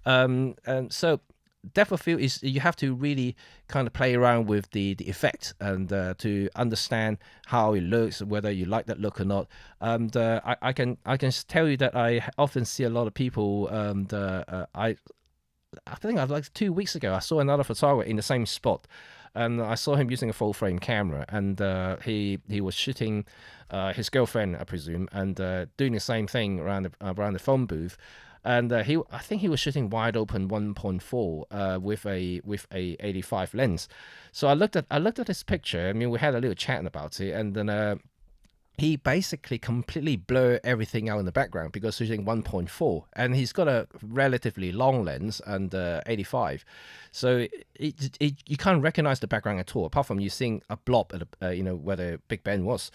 And so depth of field is, you have to really kind of play around with the effect, and to understand how it looks, whether you like that look or not. And I can tell you that I often see a lot of people, and I think like 2 weeks ago I saw another photographer in the same spot, and I saw him using a full frame camera, and he was shooting his girlfriend, I presume, and doing the same thing around the phone booth. And I think he was shooting wide open 1.4 with a 85 lens. So I looked at this picture. I mean, we had a little chat about it, and then he basically completely blurred everything out in the background because he's shooting 1.4, and he's got a relatively long lens and 85. So you can't recognize the background at all, apart from you seeing a blob at where the Big Ben was.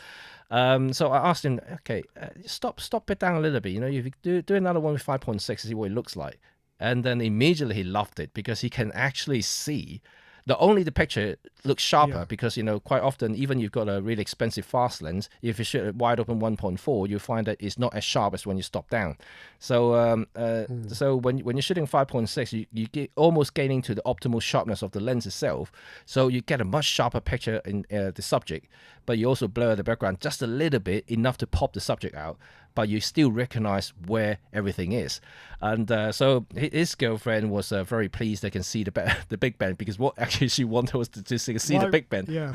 So I asked him, okay, stop it down a little bit. If you do another one with 5.6, see what it looks like. And then immediately he loved it, because he can actually see the only the picture looks sharper because, you know, quite often, even you've got a really expensive fast lens, if you shoot at wide open 1.4, you find that it's not as sharp as when you stop down. So so when you're shooting 5.6, you get almost gaining to the optimal sharpness of the lens itself. So you get a much sharper picture in the subject, but you also blur the background just a little bit, enough to pop the subject out, but you still recognize where everything is. And so his girlfriend was very pleased they can see the Big Ben, because what actually she wanted was to see the Big Ben. Yeah.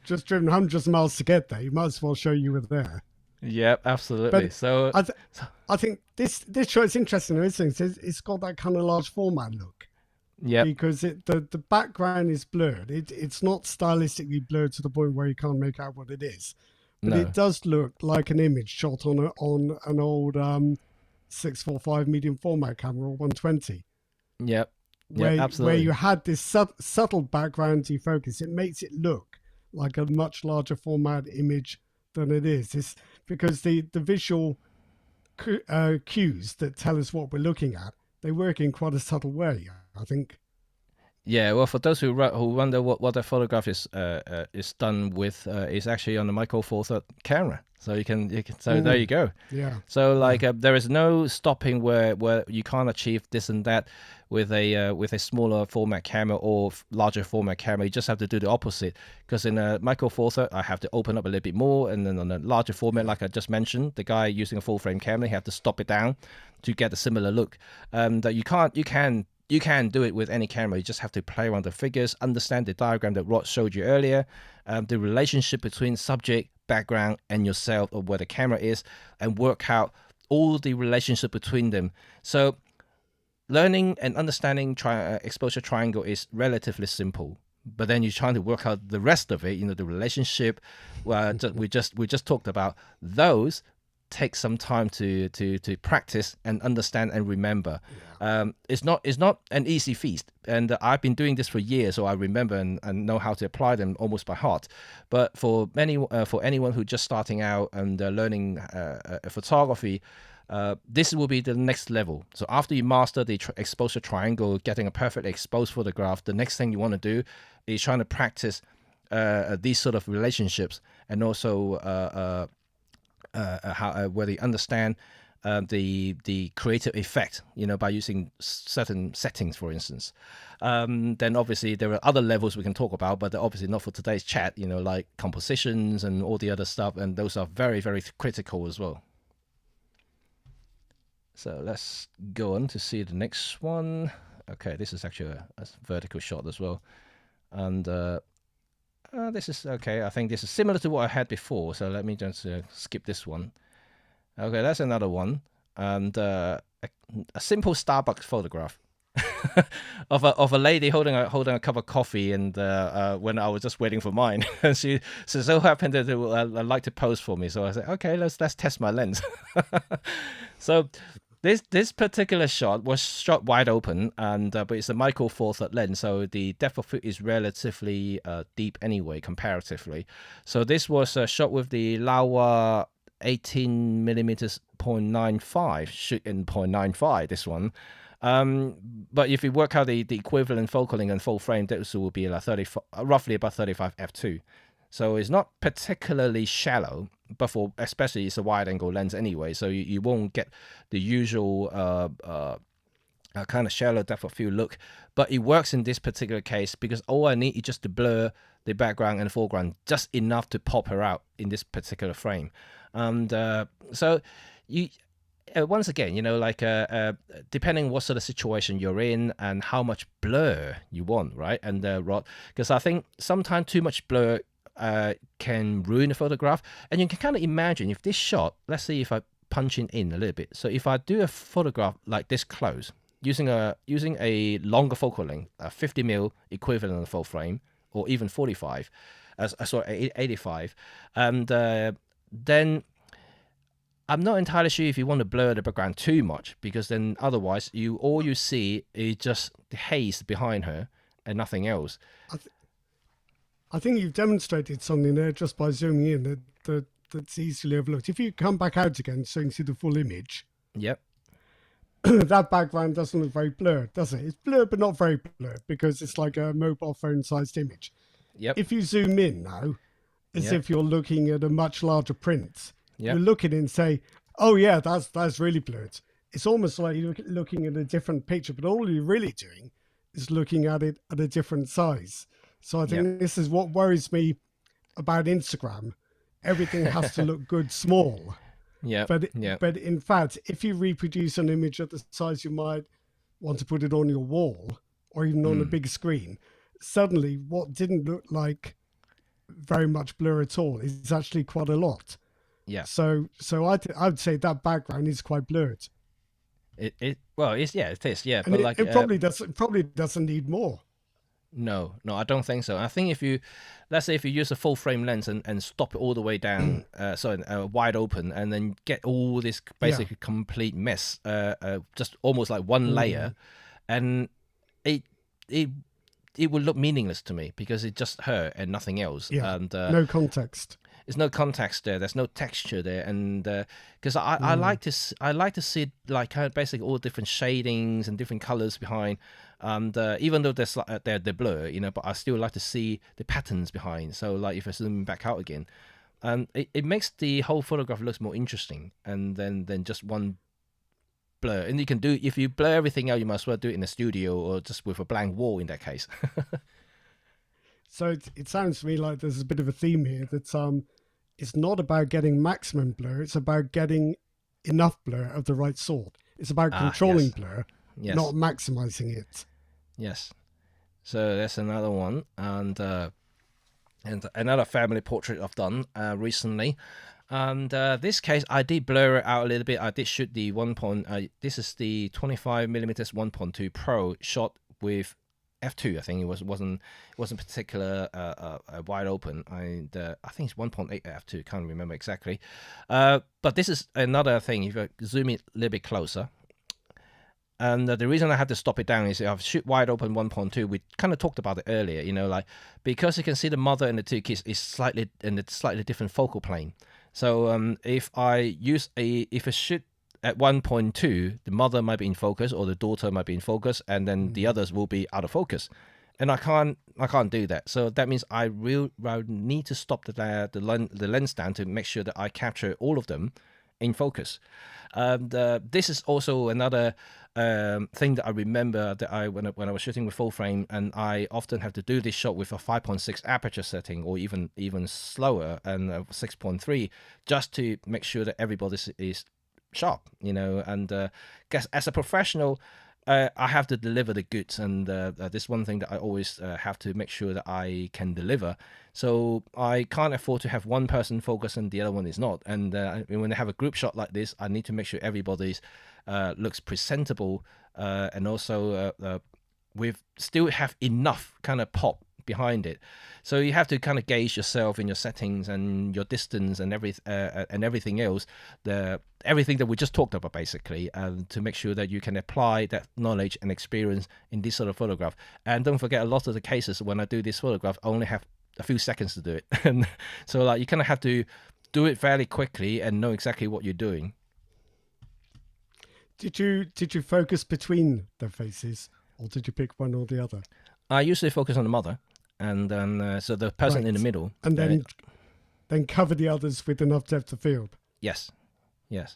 Just driven hundreds of miles to get there. You might as well show you were there. Yeah, absolutely. But so I think this shot is interesting. It's got that kind of large format look. Yeah. Because the background is blurred. It's not stylistically blurred to the point where you can't make out what it is. But it does look like an image shot on an old 645 medium format camera or 120. Yep. Absolutely. Where you had this subtle background defocus, it makes it look like a much larger format image than it is. It's because the visual cues that tell us what we're looking at, they work in quite a subtle way, I think. Yeah, well, for those who wonder what the photograph is done with, is actually on the Micro Four Thirds camera. So you can there you go. Yeah. So like there is no stopping where you can't achieve this and that with a smaller format camera or larger format camera. You just have to do the opposite, because in a Micro Four Thirds I have to open up a little bit more, and then on a larger format, like I just mentioned, the guy using a full frame camera, he have to stop it down to get a similar look. That you can do it with any camera. You just have to play around the figures, understand the diagram that Rod showed you earlier, the relationship between subject, background, and yourself, or where the camera is, and work out all the relationship between them. So learning and understanding exposure triangle is relatively simple, but then you're trying to work out the rest of it, you know, the relationship we just talked about. Those take some time to practice and understand and remember. It's not an easy feast, and I've been doing this for years, so I remember and know how to apply them almost by heart. But for anyone who's just starting out and learning photography, this will be the next level. So after you master the exposure triangle, getting a perfectly exposed photograph, the next thing you want to do is trying to practice these sort of relationships, and also where they understand the creative effect, you know, by using certain settings, for instance. Then obviously there are other levels we can talk about, but they're obviously not for today's chat, you know, like compositions and all the other stuff, and those are very, very critical as well. So let's go on to see the next one. Okay, this is actually a vertical shot as well, and this is okay. I think this is similar to what I had before, so let me just skip this one. Okay, that's another one, and a simple Starbucks photograph of a lady holding a cup of coffee, and when I was just waiting for mine, and she so happened to like to pose for me, so I said, okay, let's test my lens. So this particular shot was shot wide open, and but it's a Micro Four Thirds lens, so the depth of field is relatively deep anyway, comparatively. So this was shot with the Laowa 18mm 0.95, shoot in 0.95, this one. But if you work out the equivalent focal length and full frame, this will be like roughly about 35 f2. So it's not particularly shallow, but especially it's a wide angle lens anyway, so you won't get the usual kind of shallow depth of field look. But it works in this particular case because all I need is just to blur the background and the foreground just enough to pop her out in this particular frame. And so you once again, you know, like depending what sort of situation you're in and how much blur you want, right? And Rod, because I think sometimes too much blur can ruin the photograph. And you can kind of imagine if this shot, let's see if I punch in a little bit. So if I do a photograph like this close, using a longer focal length, a 50mm equivalent of full frame, or even 45, sorry, 85, and then I'm not entirely sure if you want to blur the background too much, because then otherwise all you see is just the haze behind her and nothing else. I think you've demonstrated something there just by zooming in that's easily overlooked. If you come back out again so you can see the full image. Yep. that background doesn't look very blurred, does it? It's blurred, but not very blurred because it's like a mobile phone sized image. Yep. If you zoom in now, as if you're looking at a much larger print, you look at it and say, oh yeah, that's really blurred. It's almost like you're looking at a different picture, but all you're really doing is looking at it at a different size. So I think this is what worries me about Instagram. Everything has to look good small. Yeah. But in fact, if you reproduce an image at the size you might want to put it on your wall or even on a big screen, suddenly what didn't look like very much blur at all is actually quite a lot. Yeah. So I'd say that background is quite blurred. It is. Yeah. And but it probably doesn't need more. No, I don't think so. I think let's say if you use a full frame lens and stop it all the way down, wide open, and then get all this basically complete mess, just almost like one layer, and it would look meaningless to me because it's just her and nothing else. Yeah, and no context. There's no context there. There's no texture there, and because I like to see like basically all different shadings and different colors behind, and even though they're blur, but I still like to see the patterns behind. So like if I zoom back out again, and it makes the whole photograph looks more interesting, and than just one blur. And you can do if you blur everything out, you might as well do it in a studio or just with a blank wall in that case. So it sounds to me like there's a bit of a theme here that it's not about getting maximum blur, it's about getting enough blur of the right sort. It's about controlling blur, not maximizing it. Yes. So that's another one. And another family portrait I've done recently. And this case, I did blur it out a little bit. I did shoot the this is the 25mm 1.2 Pro shot with f2. I think it wasn't particular wide open. I think it's 1.8 f2. Can't remember exactly. But this is another thing. If I zoom it a little bit closer, and the reason I had to stop it down is I've shoot wide open 1.2. We kind of talked about it earlier. Like because you can see the mother and the two kids is slightly in a slightly different focal plane. So if I shoot at 1.2, the mother might be in focus or the daughter might be in focus, and then the others will be out of focus, and I can't do that. So that means I need to stop the lens down to make sure that I capture all of them in focus. This is also another thing that I remember that when I was shooting with full frame, and I often have to do this shot with a 5.6 aperture setting or even slower and 6.3 just to make sure that everybody is sharp, and guess as a professional, I have to deliver the goods, and this one thing that I always have to make sure that I can deliver. So I can't afford to have one person focus and the other one is not. And when I have a group shot like this, I need to make sure everybody's looks presentable, and also still have enough kind of pop behind it. So you have to kind of gauge yourself in your settings and your distance and everything else, everything that we just talked about basically, to make sure that you can apply that knowledge and experience in this sort of photograph. And don't forget, a lot of the cases when I do this photograph, I only have a few seconds to do it, and so like you kind of have to do it fairly quickly and know exactly what you're doing. Did you focus between their faces, or did you pick one or the other? I usually focus on the mother, and then so the person in the middle, and then cover the others with enough depth of field. Yes. Yeah.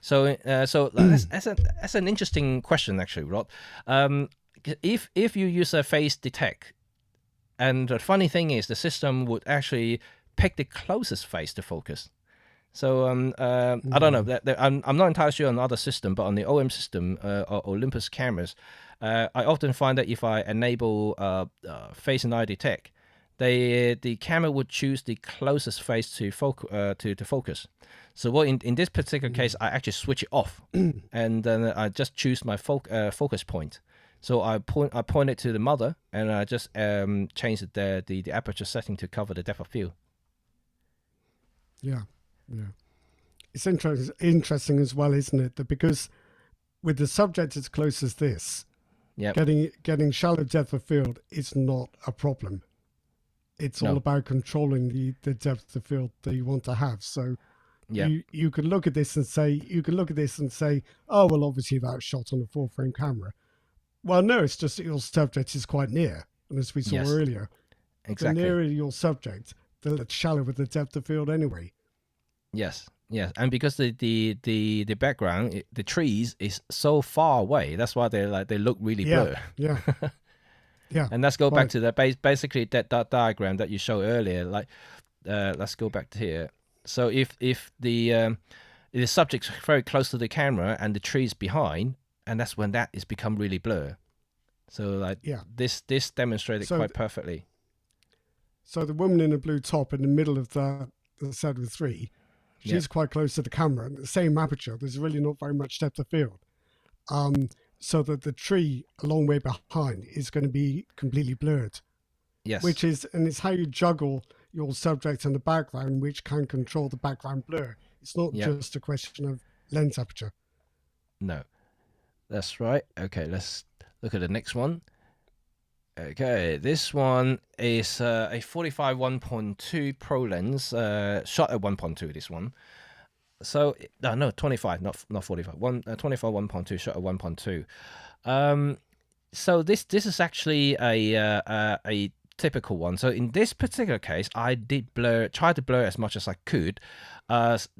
So that's an interesting question actually, Rod. If you use a face detect, and the funny thing is the system would actually pick the closest face to focus. So I don't know. I'm not entirely sure on the other system, but on the OM system or Olympus cameras, I often find that if I enable face and eye detect, the camera would choose the closest face to focus. So what in this particular case, I actually switch it off, and then I just choose my focus point. So I point it to the mother, and I just change the aperture setting to cover the depth of field. Yeah. It's interesting as well, isn't it? That because with the subject as close as this, getting shallow depth of field is not a problem. It's all about controlling the depth of field that you want to have. So Yeah. You could look at this and say, oh well, obviously that's shot on a full frame camera. Well, no, it's just that your subject is quite near, and as we saw Yes. earlier, the Exactly. nearer your subject, the shallower the depth of field anyway. Yes. Yes, and because the background, the trees is so far away, that's why they look really blurred. Yeah. Yeah. And let's go back to that basically that diagram that you showed earlier. Like, let's go back to here. So if the subject's very close to the camera and the trees behind, and that's when that is become really blur. So like this demonstrated quite perfectly. So the woman in the blue top in the middle of the set of three, she's quite close to the camera, and the same aperture. There's really not very much depth of field. So that the tree a long way behind is going to be completely blurred. Yes. It's how you juggle your subject and the background, which can control the background blur. It's not just a question of lens aperture. No, that's right. Okay, let's look at the next one. Okay, this one is a 45 1.2 Pro lens, shot at 1.2. This one. So no, 25, not 45. 25 1.2 shot at 1.2. So this is actually a typical one. So in this particular case, I did try to blur as much as I could,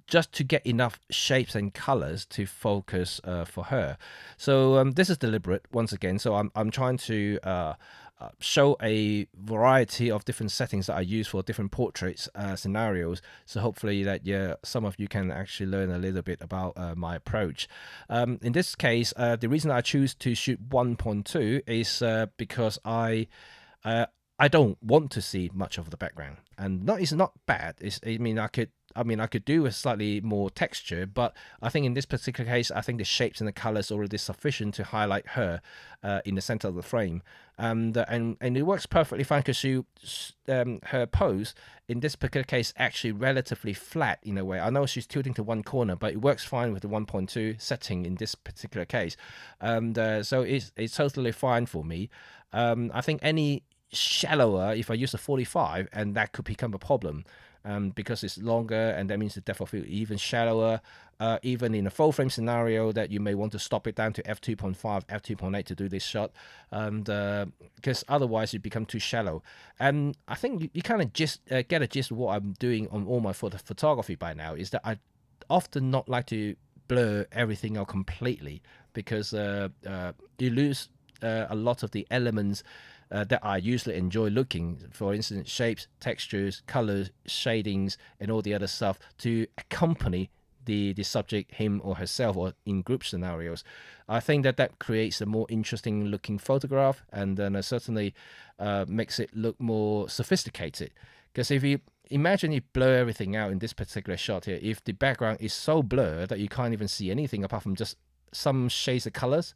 just to get enough shapes and colors to focus for her. So this is deliberate once again. So I'm trying to show a variety of different settings that I use for different portraits scenarios. So hopefully that some of you can actually learn a little bit about my approach. In this case, the reason I choose to shoot 1.2 is because I don't want to see much of the background, and it's not bad. I could do a slightly more texture, but I think in this particular case, I think the shapes and the colors are already sufficient to highlight her in the center of the frame, and it works perfectly fine because her pose in this particular case actually relatively flat in a way. I know she's tilting to one corner, but it works fine with the 1.2 setting in this particular case, and so it's totally fine for me. I think any shallower, if I use a 45, and that could become a problem. Because it's longer, and that means the depth of field even shallower. Even in a full frame scenario, that you may want to stop it down to f2.5, f2.8 to do this shot, and because otherwise it become too shallow. And I think you kind of just get a gist of what I'm doing on all my photography by now. Is that I often not like to blur everything out completely, because you lose a lot of the elements that I usually enjoy looking, for instance, shapes, textures, colors, shadings, and all the other stuff to accompany the subject, him or herself, or in group scenarios. I think that creates a more interesting looking photograph, and then certainly makes it look more sophisticated. Because if you imagine you blur everything out in this particular shot here, if the background is so blurred that you can't even see anything apart from just some shades of colors,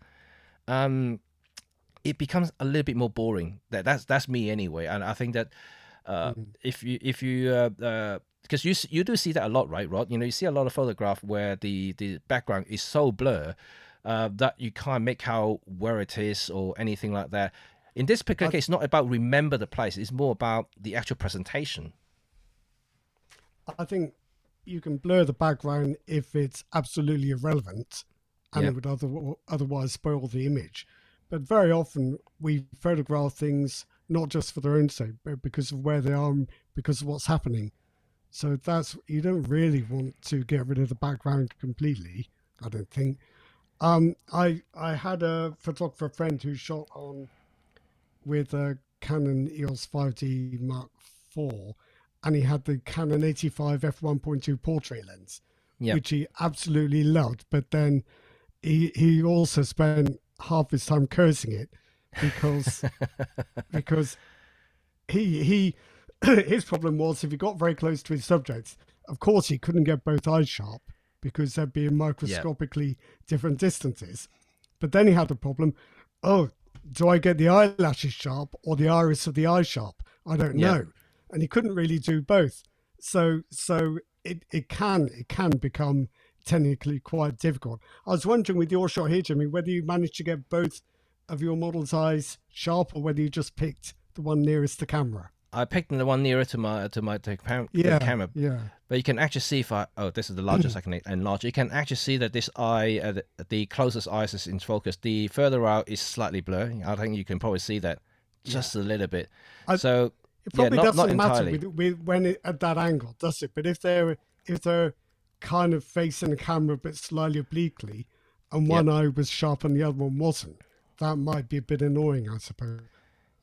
it becomes a little bit more boring. That's me anyway, and I think that if you because you do see that a lot, right, Rod? You see a lot of photograph where the background is so blur that you can't make out where it is or anything like that. In this particular case, it's not about remember the place; it's more about the actual presentation. I think you can blur the background if it's absolutely irrelevant, and it would otherwise spoil the image. But very often we photograph things not just for their own sake, but because of where they are, because of what's happening. So you don't really want to get rid of the background completely, I don't think. I had a photographer friend who shot with a Canon EOS 5D Mark IV, and he had the Canon 85 f1.2 portrait lens, which he absolutely loved. But then he also spent half his time cursing it because he his problem was, if he got very close to his subjects, of course he couldn't get both eyes sharp because they'd be in microscopically different distances. But then he had the problem, do I get the eyelashes sharp or the iris of the eye sharp? I don't know. And he couldn't really do both. So it can become technically quite difficult. I was wondering with your shot here, Jimmy, whether you managed to get both of your model's eyes sharp or whether you just picked the one nearest the camera. I picked the one nearer to the Yeah, camera, yeah. but you can actually see if this is the largest I can enlarge. You can actually see that this eye, the closest eye is in focus. The further out is slightly blurry. I think you can probably see that just a little bit. I, So it yeah, probably not doesn't matter entirely. with when at that angle, does it? But if they're kind of facing the camera but slightly obliquely, and Yep. one eye was sharp and the other one wasn't, that might be a bit annoying, I suppose.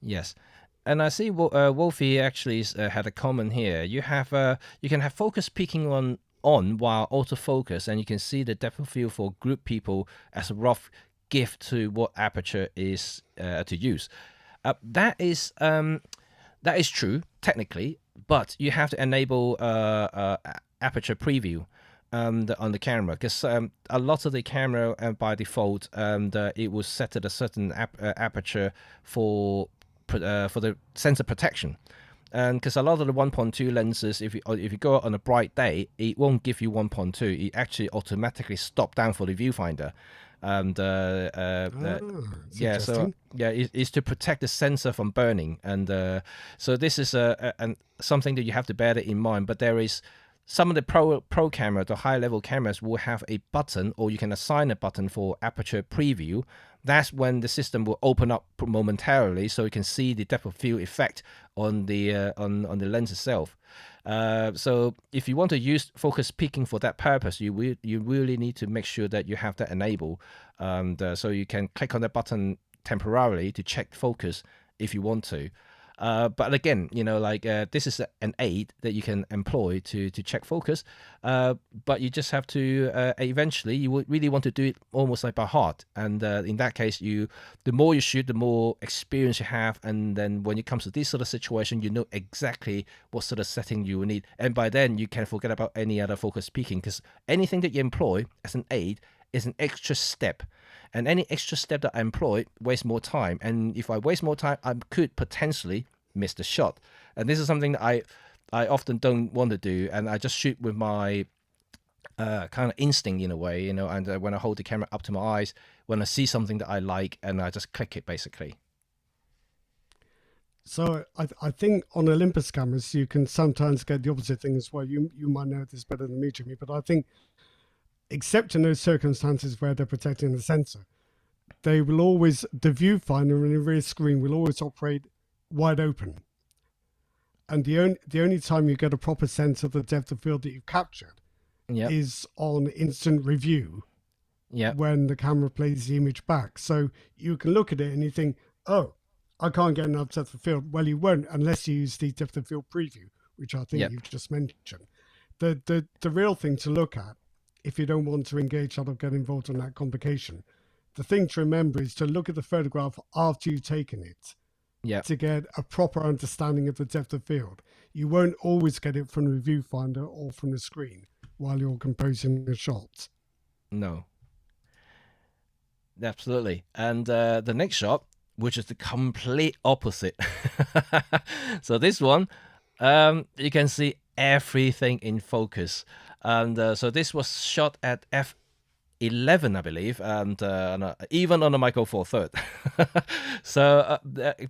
Yes. And I see Wolfie actually had a comment here. You can have focus peaking on while autofocus, and you can see the depth of field for group people as a rough gift to what aperture is to use. That is true technically, but you have to enable aperture preview on the camera, because a lot of the camera by default it was set at a certain aperture for the sensor protection. And because a lot of the 1.2 lenses, if you go out on a bright day, it won't give you 1.2. It actually automatically stop down for the viewfinder. And yeah, so yeah, it's to protect the sensor from burning. And so this is something that you have to bear in mind. But there is some of the pro camera, the high level cameras, will have a button, or you can assign a button for aperture preview. That's when the system will open up momentarily, so you can see the depth of field effect on the lens itself. So if you want to use focus peaking for that purpose, you really need to make sure that you have that enabled, so you can click on the button temporarily to check focus if you want to. But again, this is an aid that you can employ to check focus. But you just have to eventually, you would really want to do it almost like by heart. And in that case, the more you shoot, the more experience you have. And then when it comes to this sort of situation, you know exactly what sort of setting you will need. And by then, you can forget about any other focus peaking, because anything that you employ as an aid is an extra step. And any extra step that I employ wastes more time. And if I waste more time, I could potentially miss the shot. And this is something that I often don't want to do. And I just shoot with my kind of instinct in a way, and when I hold the camera up to my eyes, when I see something that I like, and I just click it basically. So I think on Olympus cameras, you can sometimes get the opposite thing as well. You might know this better than me, Jimmy, but I think, except in those circumstances where they're protecting the sensor, the viewfinder and the rear screen will always operate wide open. And the only time you get a proper sense of the depth of field that you've captured is on instant review, when the camera plays the image back. So you can look at it and you think, oh, I can't get enough depth of field. Well, you won't unless you use the depth of field preview, which I think you've just mentioned. The real thing to look at, if you don't want to engage or get involved in that complication, the thing to remember is to look at the photograph after you've taken it, to get a proper understanding of the depth of field. You won't always get it from the viewfinder or from the screen while you're composing the shots. No. Absolutely. And the next shot, which is the complete opposite. So this one, you can see everything in focus. And so this was shot at f11, I believe, and even on the Micro Four Third. So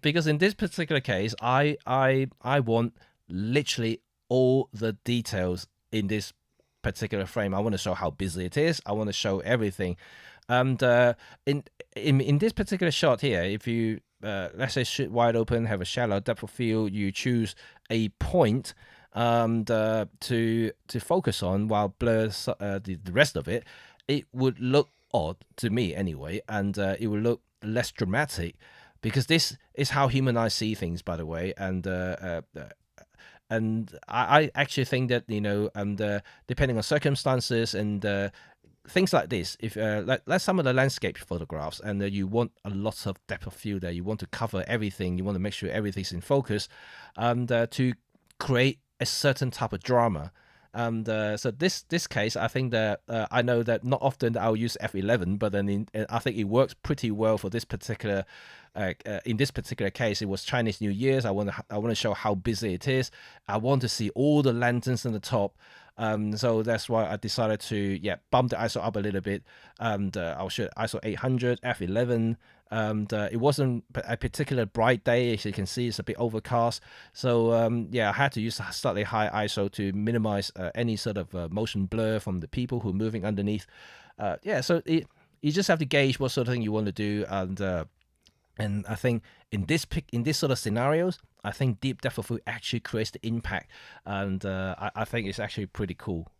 because in this particular case, I want literally all the details in this particular frame. I want to show how busy it is. I want to show everything. And in this particular shot here, if you let's say shoot wide open, have a shallow depth of field, you choose a point to focus on while blur the rest of it, it would look odd to me anyway, and it would look less dramatic, because this is how human eyes see things, by the way. And I actually think that depending on circumstances and things like this, if like some of the landscape photographs, and you want a lot of depth of field there, you want to cover everything, you want to make sure everything's in focus, and to create a certain type of drama. And so this case, I think that I know that not often I'll use f11, but then I think it works pretty well for this particular. In this particular case, it was Chinese New Year's. I want to show how busy it is. I want to see all the lanterns on the top. So that's why I decided to bump the ISO up a little bit. And I'll shoot ISO 800 f11, and it wasn't a particular bright day. As you can see, it's a bit overcast. So yeah, I had to use a slightly high ISO to minimize any sort of motion blur from the people who are moving underneath. Yeah, so you just have to gauge what sort of thing you want to do, and I think in this sort of scenarios, I think deep depth of field actually creates the impact, and I think it's actually pretty cool.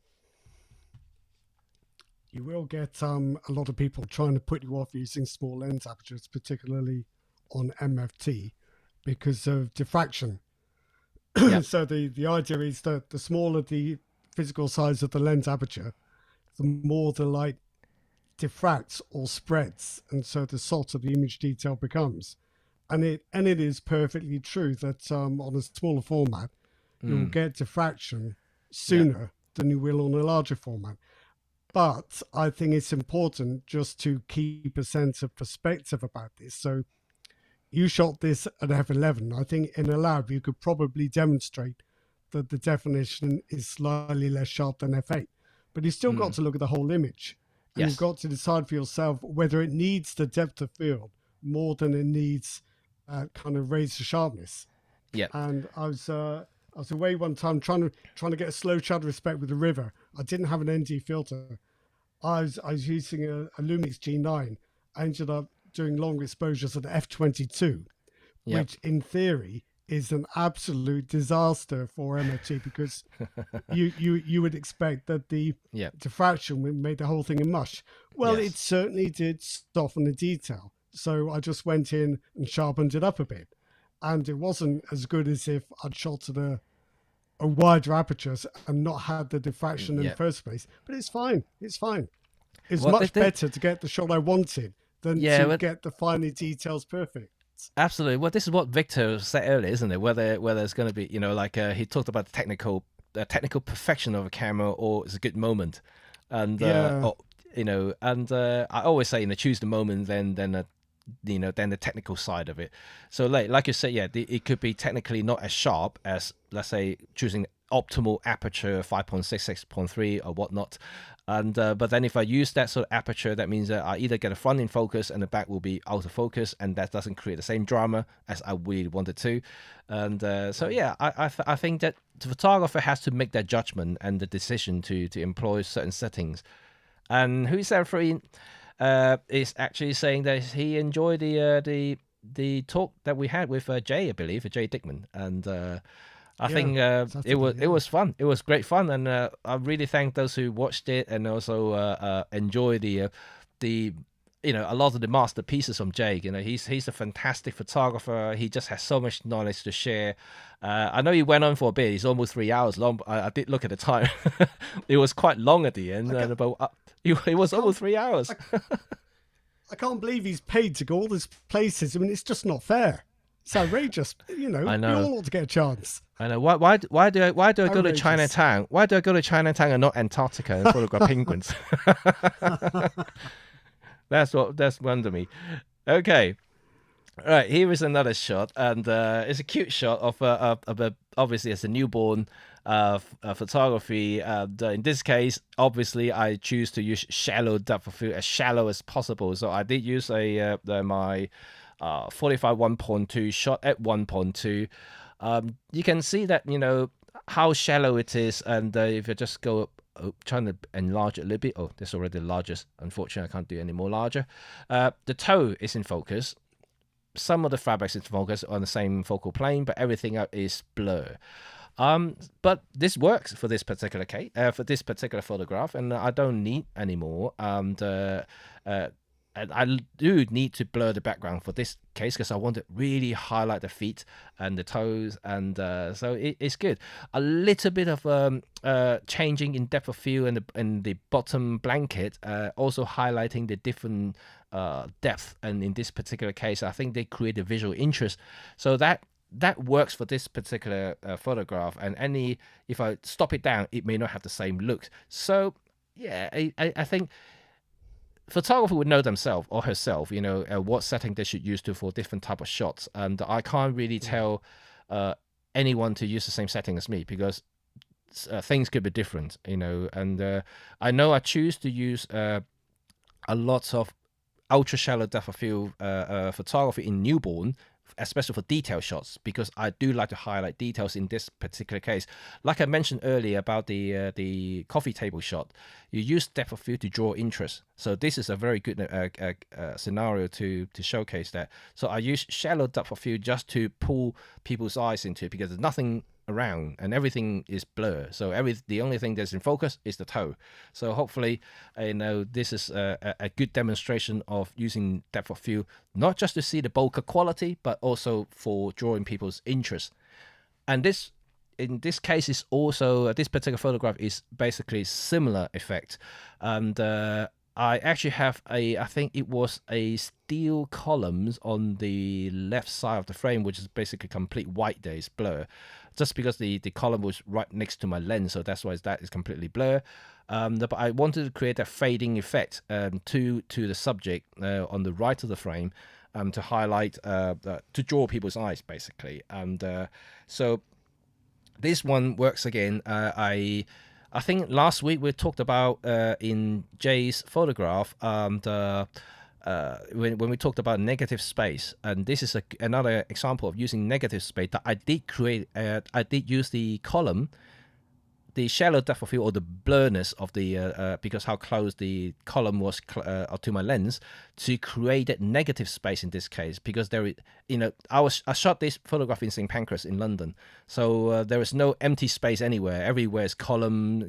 You will get a lot of people trying to put you off using small lens apertures, particularly on MFT, because of diffraction. Yep. So the idea is that the smaller the physical size of the lens aperture, the more the light diffracts or spreads, and so the softer the image detail becomes. And it is perfectly true that on a smaller format, you'll get diffraction sooner than you will on a larger format. But I think it's important just to keep a sense of perspective about this. So you shot this at f11. I think in a lab, you could probably demonstrate that the definition is slightly less sharp than f8. But you've still got to look at the whole image. And you've got to decide for yourself whether it needs the depth of field more than it needs kind of raise the sharpness. Yeah. And I was away one time trying to get a slow shutter respect with the river. I didn't have an ND filter. I was using a Lumix G9. I ended up doing long exposures at f22, which in theory is an absolute disaster for MFT, because you would expect that the diffraction would make the whole thing a mush. Well, it certainly did soften the detail. So I just went in and sharpened it up a bit. And it wasn't as good as if I'd shot at a wider aperture and not had the diffraction in the first place. But it's fine. It's fine. It's much better to get the shot I wanted than to get the finer details perfect. Absolutely. Well, this is what Victor said earlier, isn't it? Whether it's going to be, like he talked about the technical perfection of a camera, or it's a good moment, and I always say, choose the moment, then the technical side of it. So like you said, it could be technically not as sharp as, let's say, choosing optimal aperture 5.6, 6.3 or whatnot. And but then if I use that sort of aperture, that means that I either get a front in focus and the back will be out of focus, and that doesn't create the same drama as I really wanted to. And I think that the photographer has to make that judgment and the decision to employ certain settings. And Huisafreen is actually saying that he enjoyed the talk that we had with Jay, I believe, Jay Dickman, and I think it was fun. It was great fun, and I really thank those who watched it and also enjoy the a lot of the masterpieces from Jake. He's a fantastic photographer. He just has so much knowledge to share. I know he went on for a bit. He's almost 3 hours long. I did look at the time. It was quite long at the end, it was almost 3 hours. I can't believe he's paid to go all these places. I mean, it's just not fair. It's outrageous. I know. We all ought to get a chance. I know. Why do I go to Chinatown? Why do I go to Chinatown and not Antarctica and photograph penguins? That's wonder me. Okay. All right. Here is another shot, and it's a cute shot of obviously it's a newborn photography. In this case, obviously, I choose to use shallow depth of field, as shallow as possible. So I did use my 45 1.2 shot at 1.2. You can see that how shallow it is, and if you just go trying to enlarge it a little bit, this is already the largest. Unfortunately, I can't do any more larger. The toe is in focus. Some of the fabrics is in focus on the same focal plane, but everything else is blur. But this works for this particular case, for this particular photograph, and I don't need any more. And I do need to blur the background for this case because I want to really highlight the feet and the toes, and so it's good. A little bit of changing in depth of field and the bottom blanket, also highlighting the different depth. And in this particular case, I think they create a visual interest. So that works for this particular photograph. And if I stop it down, it may not have the same look. So yeah, I think photographer would know themselves or herself, what setting they should use for different type of shots. And I can't really tell anyone to use the same setting as me, because things could be different, And I know I choose to use a lot of ultra shallow depth of field photography in newborn, especially for detail shots, because I do like to highlight details in this particular case. Like I mentioned earlier about the coffee table shot, you use depth of field to draw interest. So this is a very good scenario to showcase that. So I use shallow depth of field just to pull people's eyes into it, because there's nothing around and everything is blur. So the only thing that's in focus is the toe. So hopefully, this is a good demonstration of using depth of field, not just to see the bokeh quality, but also for drawing people's interest. And this, in this case, is also this particular photograph is basically similar effect. And I actually have I think it was a steel columns on the left side of the frame, which is basically complete white. There is blur, just because the column was right next to my lens, so that's why that is completely blur. But I wanted to create a fading effect to the subject on the right of the frame, to highlight, to draw people's eyes basically. And so this one works again. I think last week we talked about in Jay's photograph, when we talked about negative space, and this is another example of using negative space that I did create. I did use the column, the shallow depth of field, or the blurriness of the because how close the column was to my lens, to create that negative space in this case, because there, I shot this photograph in St Pancras in London, so there is no empty space anywhere. Everywhere is column,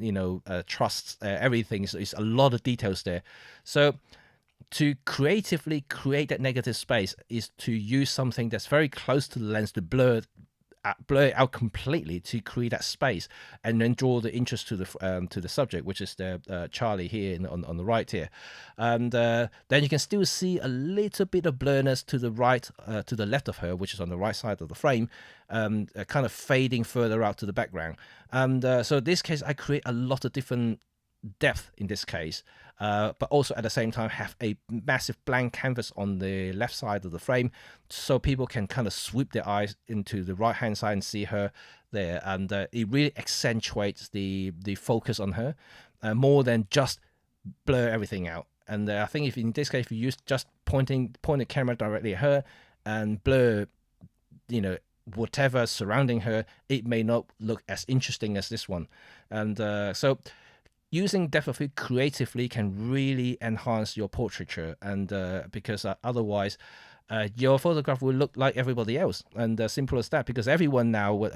truss, everything is a lot of details there. So to creatively create that negative space is to use something that's very close to the lens to blur it out completely, to create that space and then draw the interest to the subject, which is the Charlie here on the right here. And then you can still see a little bit of blurriness to the right, to the left of her, which is on the right side of the frame, kind of fading further out to the background. And so in this case, I create a lot of different depth in this case, but also at the same time have a massive blank canvas on the left side of the frame, so people can kind of sweep their eyes into the right hand side and see her there. And it really accentuates the focus on her, more than just blur everything out. And I think if in this case, if you use just point the camera directly at her and blur whatever surrounding her, it may not look as interesting as this one. And so using depth of field creatively can really enhance your portraiture, and because otherwise your photograph will look like everybody else. And simple as that, because everyone now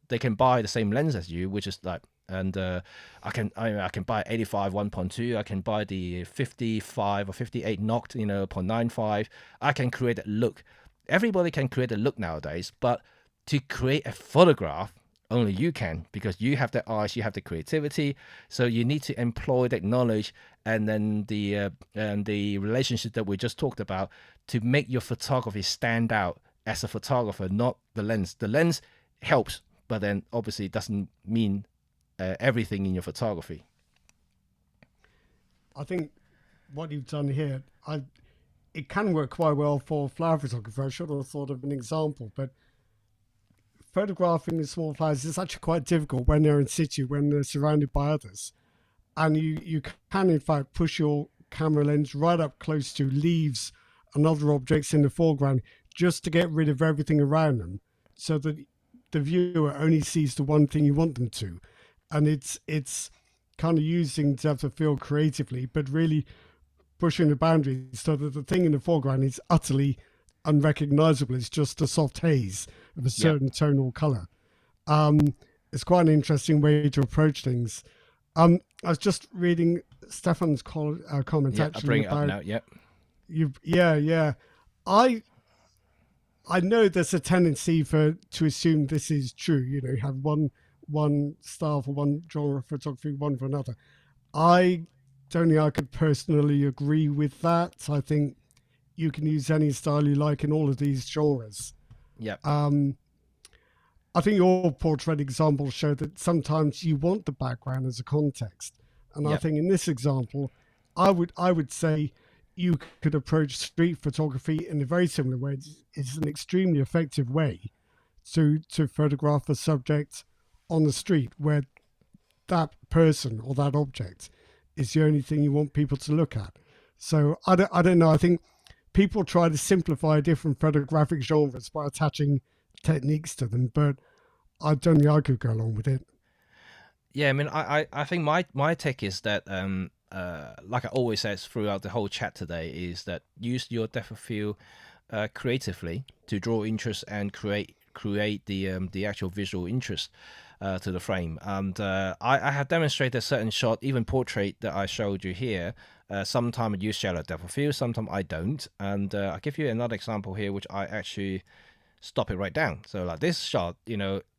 they can buy the same lens as you, which is like, and I can buy 85 1.2, I can buy the 55 or 58 knocked 0.95. I can create a look. Everybody can create a look nowadays, but to create a photograph, only you can, because you have the eyes, you have the creativity. So you need to employ that knowledge, and then the relationship that we just talked about, to make your photography stand out as a photographer, not the lens. The lens helps, but then obviously it doesn't mean everything in your photography. I think what you've done here, it can work quite well for flower photography. I should have thought of an example, but photographing the small flowers is actually quite difficult when they're in situ, when they're surrounded by others. And you can, in fact, push your camera lens right up close to leaves and other objects in the foreground, just to get rid of everything around them, so that the viewer only sees the one thing you want them to. And it's kind of using depth of field creatively, but really pushing the boundaries so that the thing in the foreground is utterly unrecognizable. It's just a soft haze of a certain tonal color. It's quite an interesting way to approach things. I was just reading Stefan's comment actually. I'll bring it up now. I know there's a tendency to assume this is true. You have one style for one genre of photography, one for another. I don't think I could personally agree with that. I think you can use any style you like in all of these genres. Yeah. I think your portrait examples show that sometimes you want the background as a context. And I think in this example, I would say you could approach street photography in a very similar way. It's an extremely effective way to photograph a subject on the street, where that person or that object is the only thing you want people to look at. So I don't know. I think people try to simplify different photographic genres by attaching techniques to them, but I don't think I could go along with it. Yeah, I mean, I think my take is that like I always said throughout the whole chat today, is that use your depth of field creatively to draw interest and create the actual visual interest to the frame. And I have demonstrated a certain shot, even portrait that I showed you here. Sometimes I use shallow depth of field, sometimes I don't. And I'll give you another example here, which I actually stop it right down. So like this shot,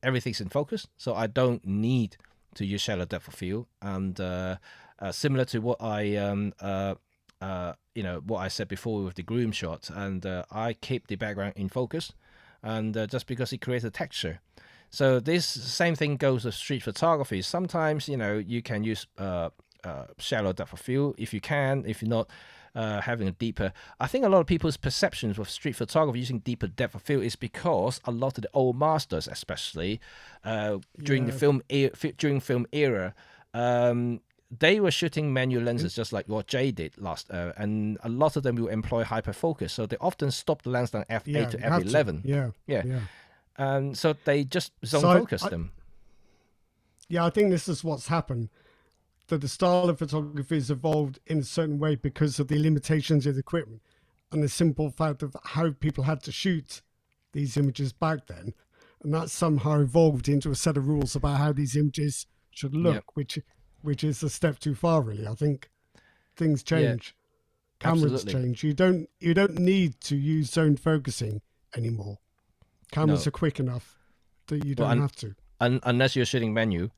everything's in focus, so I don't need to use shallow depth of field. And similar to what what I said before with the groom shot, and I keep the background in focus, and just because it creates a texture. So this same thing goes with street photography. Sometimes you can use shallow depth of field if you can. If you're not having a deeper, I think a lot of people's perceptions of street photography using deeper depth of field is because a lot of the old masters, especially during the film era, they were shooting manual lenses just like what Jay did last, and a lot of them will employ hyperfocus, so they often stop the lens down f8 to f11. Yeah. And so they just zone focus them. Yeah, I think this is what's happened. That the style of photography has evolved in a certain way because of the limitations of the equipment and the simple fact of how people had to shoot these images back then. And that somehow evolved into a set of rules about how these images should look, which is a step too far, really. I think things change. Cameras change. You don't need to use zone focusing anymore. Cameras are quick enough that you don't have to. Unless you're shooting menu.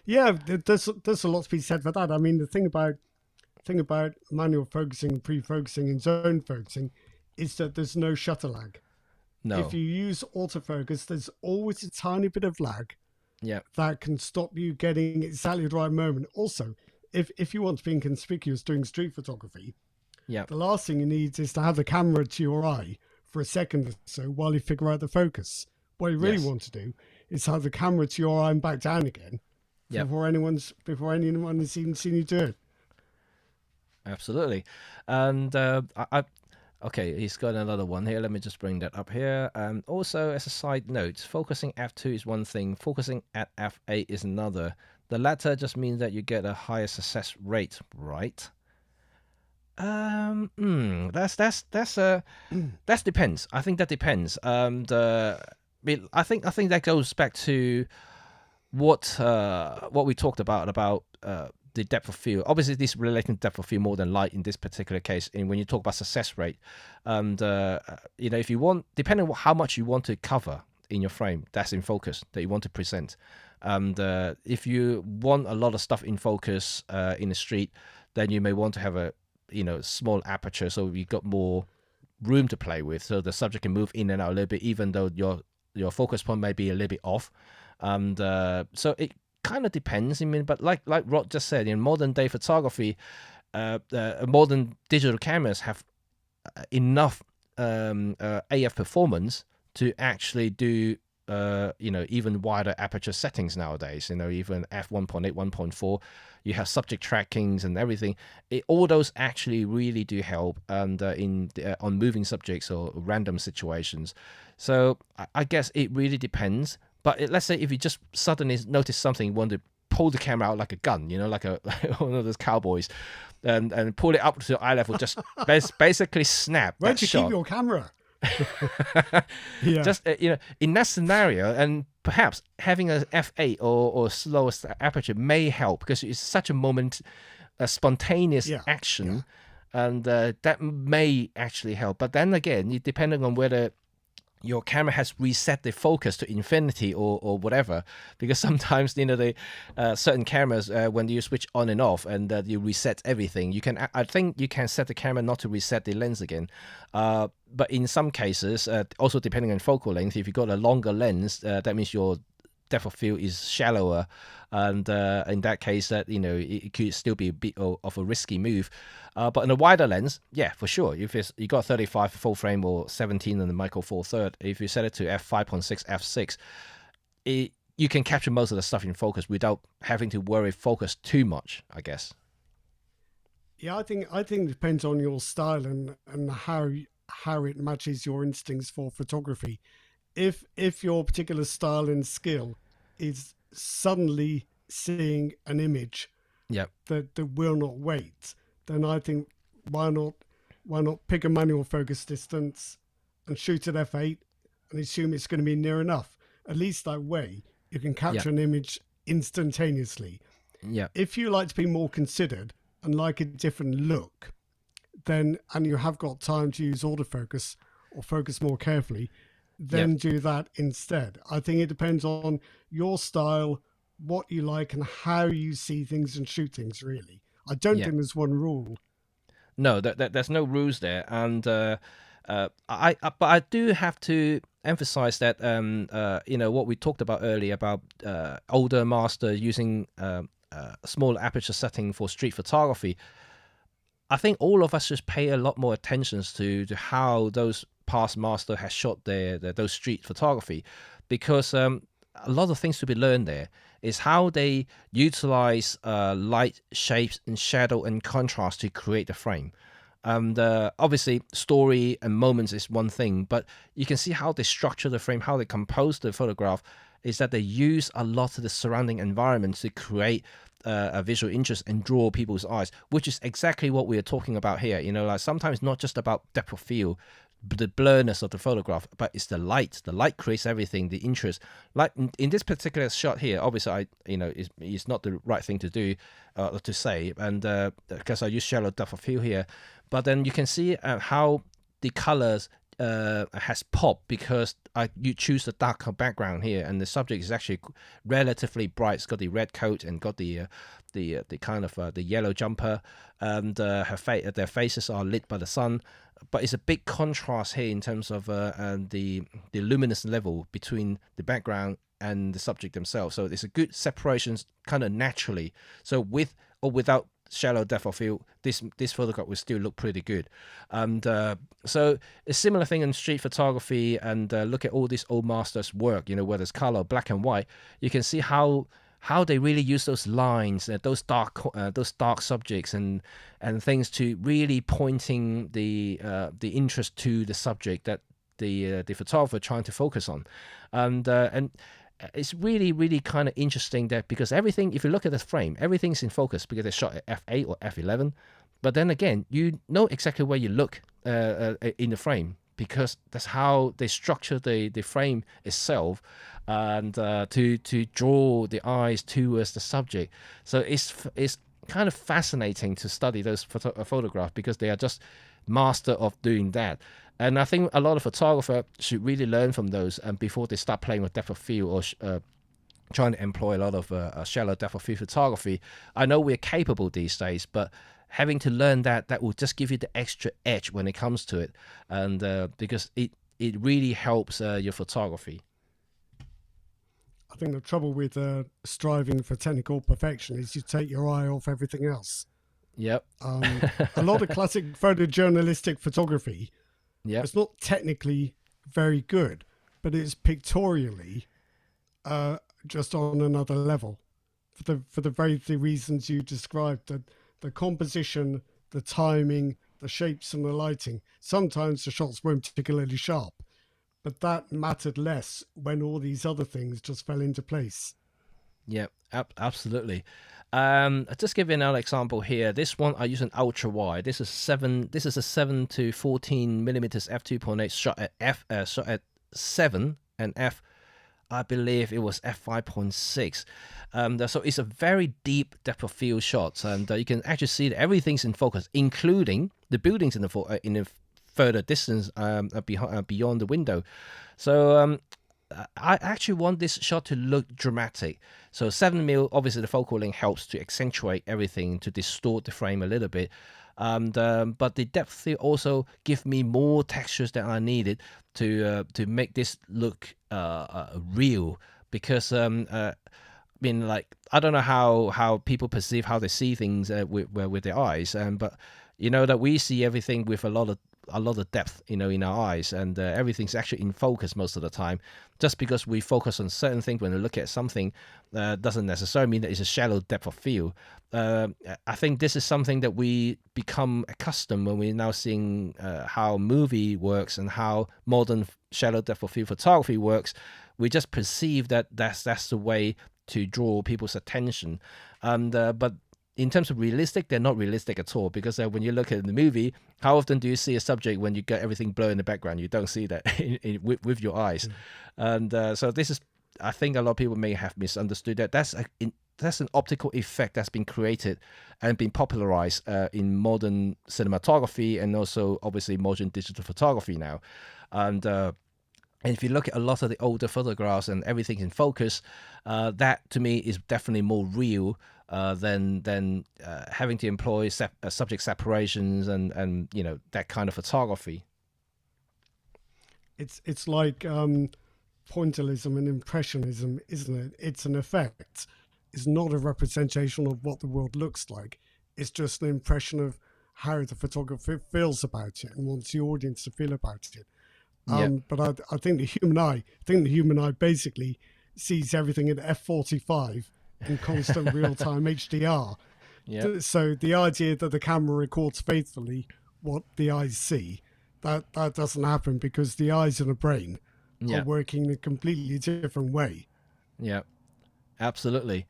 Yeah, there's a lot to be said for that. I mean, the thing about manual focusing, pre-focusing, and zone focusing is that there's no shutter lag. No. If you use autofocus, there's always a tiny bit of lag. Yeah. That can stop you getting exactly the right moment. Also, if you want to be inconspicuous doing street photography, the last thing you need is to have the camera to your eye for a second or so while you figure out the focus. What you really want to do is have the camera to your eye and back down again before anyone has even seen you do it. Absolutely. And okay, he's got another one here. Let me just bring that up here. And also, as a side note, focusing f2 is one thing, focusing at f8 is another. The latter just means that you get a higher success rate, right? That depends. I think that depends. I think that goes back to what we talked about the depth of field. Obviously, this relating to depth of field more than light in this particular case. And when you talk about success rate, and if you want, depending on how much you want to cover in your frame, that's in focus that you want to present. And if you want a lot of stuff in focus in the street, then you may want to have a small aperture, so you got more room to play with, so the subject can move in and out a little bit, even though your focus point may be a little bit off. And so it kind of depends. I mean, but like Rod just said, in modern day photography, modern digital cameras have enough AF performance to actually do even wider aperture settings nowadays. Even f1.8, 1.4, you have subject trackings and everything. All those actually really do help, and on moving subjects or random situations. So I guess it really depends. But let's say if you just suddenly notice something, you want to pull the camera out like a gun, like one of those cowboys, and pull it up to eye level, just basically snap. Where'd you keep your camera? Just in that scenario, and perhaps having an f8 or slower aperture may help, because it's such a spontaneous action, and that may actually help. But then again, depending on whether your camera has reset the focus to infinity or whatever, because sometimes the certain cameras, when you switch on and off and you reset everything, I think you can set the camera not to reset the lens again, but in some cases, also depending on focal length, if you got a longer lens, that means your depth of field is shallower, and in that case, that it could still be a bit of a risky move. But in a wider lens, yeah, for sure. If you got 35 full frame or 17 in the micro four third, if you set it to f5.6, f6, you can capture most of the stuff in focus without having to worry focus too much, I guess. Yeah, I think it depends on your style and how it matches your instincts for photography. If your particular style and skill is suddenly seeing an image Yep. that will not wait, then I think why not why not pick a manual focus distance and shoot at f8 and assume it's going to be near enough. At least that way you can Yep. capture an image instantaneously. Yep. If you like to be more considered and like a different look, then and you have got time to use autofocus or focus more carefully, Yep. then do that instead. I think it depends on your style, what you like, and how you see things and shoot things. Really, I don't Yep. think there's one rule. No, there's no rules there, and but I do have to emphasize that what we talked about earlier about older master using a small aperture setting for street photography. I think all of us should pay a lot more attention to how those past master has shot those street photography, because a lot of things to be learned there is how they utilize light, shapes, and shadow and contrast to create the frame. And obviously, story and moments is one thing, but you can see how they structure the frame, how they compose the photograph, is that they use a lot of the surrounding environment to create a visual interest and draw people's eyes, which is exactly what we are talking about here. Like sometimes not just about depth of field, the blurriness of the photograph, but it's the light. The light creates everything, the interest. Like in this particular shot here, obviously, it's not the right thing to do, to say, and because I use shallow depth of field here, but then you can see how the colors has popped because you choose the darker background here, and the subject is actually relatively bright. It's got the red coat and got the kind of the yellow jumper, and their faces are lit by the sun. But it's a big contrast here in terms of the luminous level between the background and the subject themselves. So it's a good separation kind of naturally. So with or without shallow depth of field, this photograph will still look pretty good. And so a similar thing in street photography, and look at all these old masters work, whether it's color, black and white. You can see how they really use those lines, those dark subjects and things to really pointing the interest to the subject that the photographer trying to focus on. And it's really, really kind of interesting that, because everything, if you look at the frame, everything's in focus because they shot at f8 or f11. But then again, you know exactly where you look in the frame, because that's how they structure the frame itself, and to draw the eyes towards the subject. So it's kind of fascinating to study those photographs, because they are just master of doing that. And I think a lot of photographers should really learn from those, and before they start playing with depth of field or trying to employ a lot of shallow depth of field photography. I know we're capable these days, but having to learn that will just give you the extra edge when it comes to it, and because it really helps your photography. I think the trouble with striving for technical perfection is you take your eye off everything else. Yep. A lot of classic photojournalistic photography, yep, it's not technically very good, but it's pictorially just on another level, for the very reasons you described. The composition, the timing, the shapes and the lighting. Sometimes the shots weren't particularly sharp, but that mattered less when all these other things just fell into place. Yeah, absolutely. I'll just give you another example here. This one I use an ultra wide. This is a 7 to 14 millimeters f2.8 shot at 7 and f. I believe it was f5.6. So it's a very deep depth of field shot, and you can actually see that everything's in focus, including the buildings in the further distance beyond the window. So I actually want this shot to look dramatic. So 7mm, obviously the focal length helps to accentuate everything, to distort the frame a little bit. But the depth field also give me more textures that I needed to make this look real. Because I mean, like, I don't know how people perceive how they see things with their eyes, but that we see everything with a lot of a lot of depth, in our eyes, and everything's actually in focus most of the time. Just because we focus on certain things when we look at something doesn't necessarily mean that it's a shallow depth of field. I think this is something that we become accustomed when we're now seeing how movie works and how modern shallow depth of field photography works. We just perceive that that's the way to draw people's attention, and but in terms of realistic, they're not realistic at all, because when you look at the movie, how often do you see a subject when you get everything blurred in the background? You don't see that with your eyes. And so this is, I think a lot of people may have misunderstood that. That's an optical effect that's been created and been popularized in modern cinematography, and also obviously modern digital photography now. And if you look at a lot of the older photographs and everything in focus, that to me is definitely more real than having to employ subject separations and that kind of photography. It's like pointillism and impressionism, isn't it? It's an effect. It's not a representation of what the world looks like. It's just an impression of how the photographer feels about it and wants the audience to feel about it. But I think the human eye basically sees everything in f45 in constant real-time HDR. So the idea that the camera records faithfully what the eyes see, that doesn't happen, because the eyes and the brain are working in a completely different way. Yeah, absolutely.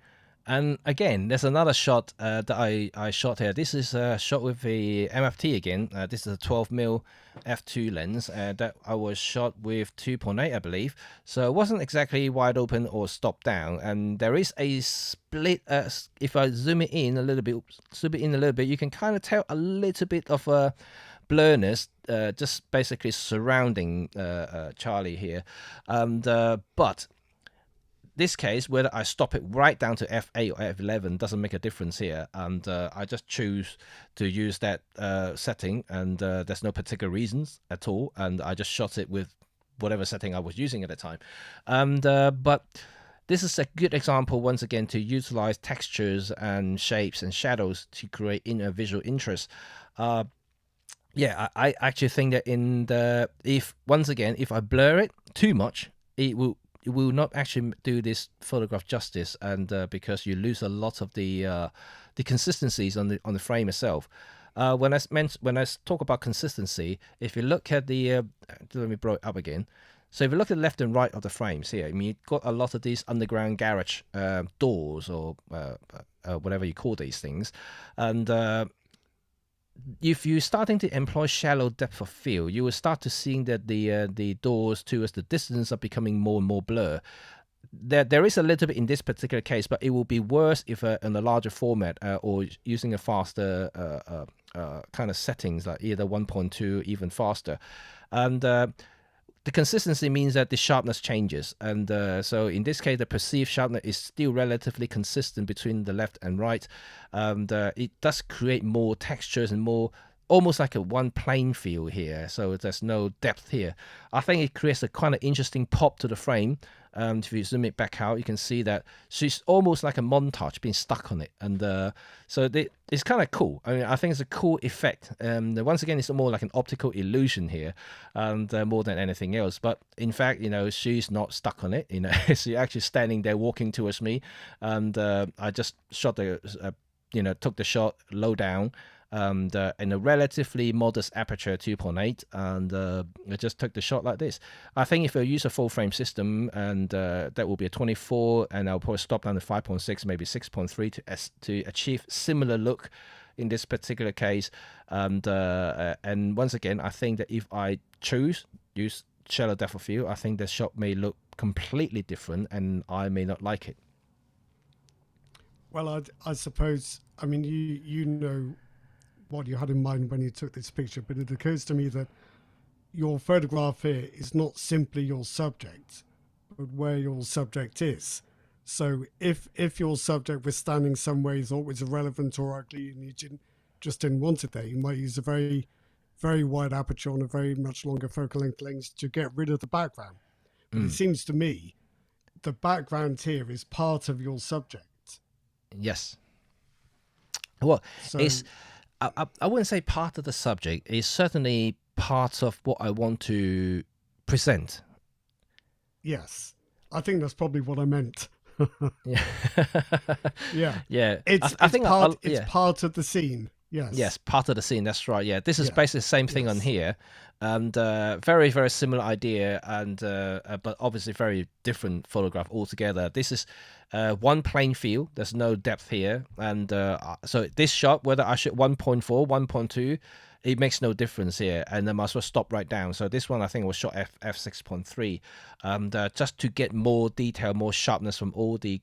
And again, there's another shot that I shot here. This is a shot with the MFT again. This is a 12mm f2 lens that I was shot with 2.8, I believe. So it wasn't exactly wide open or stop down. And there is a split. If I zoom it in a little bit, you can kind of tell a little bit of a blurriness, just basically surrounding Charlie here. And but this case, whether I stop it right down to f8 or f11 doesn't make a difference here, and I just choose to use that setting, and there's no particular reasons at all, and I just shot it with whatever setting I was using at the time. And but this is a good example, once again, to utilize textures and shapes and shadows to create inner visual interest. I actually think that if I blur it too much, it will not actually do this photograph justice, and because you lose a lot of the consistencies on the frame itself. When I talk about consistency, if you look at the let me blow it up again. So if you look at the left and right of the frames here, I mean, you've got a lot of these underground garage doors, or whatever you call these things, and if you're starting to employ shallow depth of field, you will start to seeing that the doors towards the distance are becoming more and more blur. There is a little bit in this particular case, but it will be worse if in a larger format or using a faster kind of settings, like either 1.2, even faster. And the consistency means that the sharpness changes, and so in this case the perceived sharpness is still relatively consistent between the left and right, and it does create more textures and more, almost like a one plane feel here, so there's no depth here. I think it creates a kind of interesting pop to the frame. If you zoom it back out, you can see that she's almost like a montage being stuck on it, and so it's kind of cool. I mean, I think it's a cool effect. Once again, it's more like an optical illusion here, and more than anything else. But in fact, she's not stuck on it. She's actually standing there walking towards me, and I just shot took the shot low down, and in a relatively modest aperture 2.8, and I just took the shot like this. I think if I use a full frame system, and that will be a 24, and I'll probably stop down to 5.6, maybe 6.3 to achieve similar look in this particular case. And once again, I think that if I use shallow depth of field, I think the shot may look completely different, and I may not like it. Well, I suppose, I mean, you know what you had in mind when you took this picture, but it occurs to me that your photograph here is not simply your subject, but where your subject is. So if your subject was standing somewhere you thought was irrelevant or ugly, and you didn't want it there, you might use a very, very wide aperture on a very much longer focal length lens to get rid of the background. But it seems to me the background here is part of your subject. Yes. Well, so, I wouldn't say part of the subject. It's certainly part of what I want to present. Yes, I think that's probably what I meant. Yeah. Yeah. Yeah. It's part of the scene. Yes. Yes, part of the scene. That's right. Yeah, this is basically the same thing on here, and very, very similar idea, and but obviously very different photograph altogether. This is one plain field. There's no depth here, and so this shot, whether I shoot 1.4, 1.2, it makes no difference here, and I might as well stop right down. So this one I think was shot f6.3, and just to get more detail, more sharpness from all the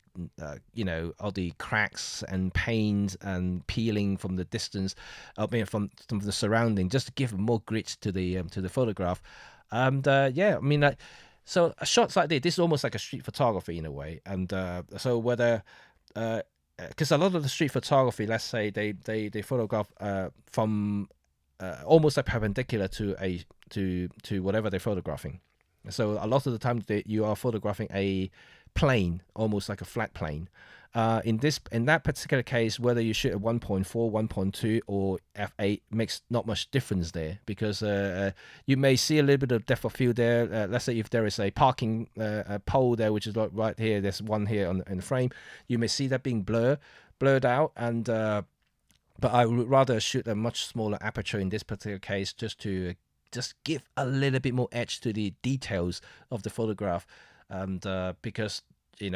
all the cracks and pains and peeling from the distance, I mean from the surrounding, just to give more grit to the photograph. And yeah, I mean so shots like this is almost like a street photography in a way, and so whether because a lot of the street photography, let's say they photograph from almost like perpendicular to whatever they're photographing. So a lot of the time you are photographing a plane, almost like a flat plane. In that particular case, whether you shoot at 1.4, 1.2, or f8 makes not much difference there, because you may see a little bit of depth of field there. Let's say if there is a parking pole there, which is right here, there's one here in the frame, you may see that being blurred out, and but I would rather shoot a much smaller aperture in this particular case, just to give a little bit more edge to the details of the photograph, and because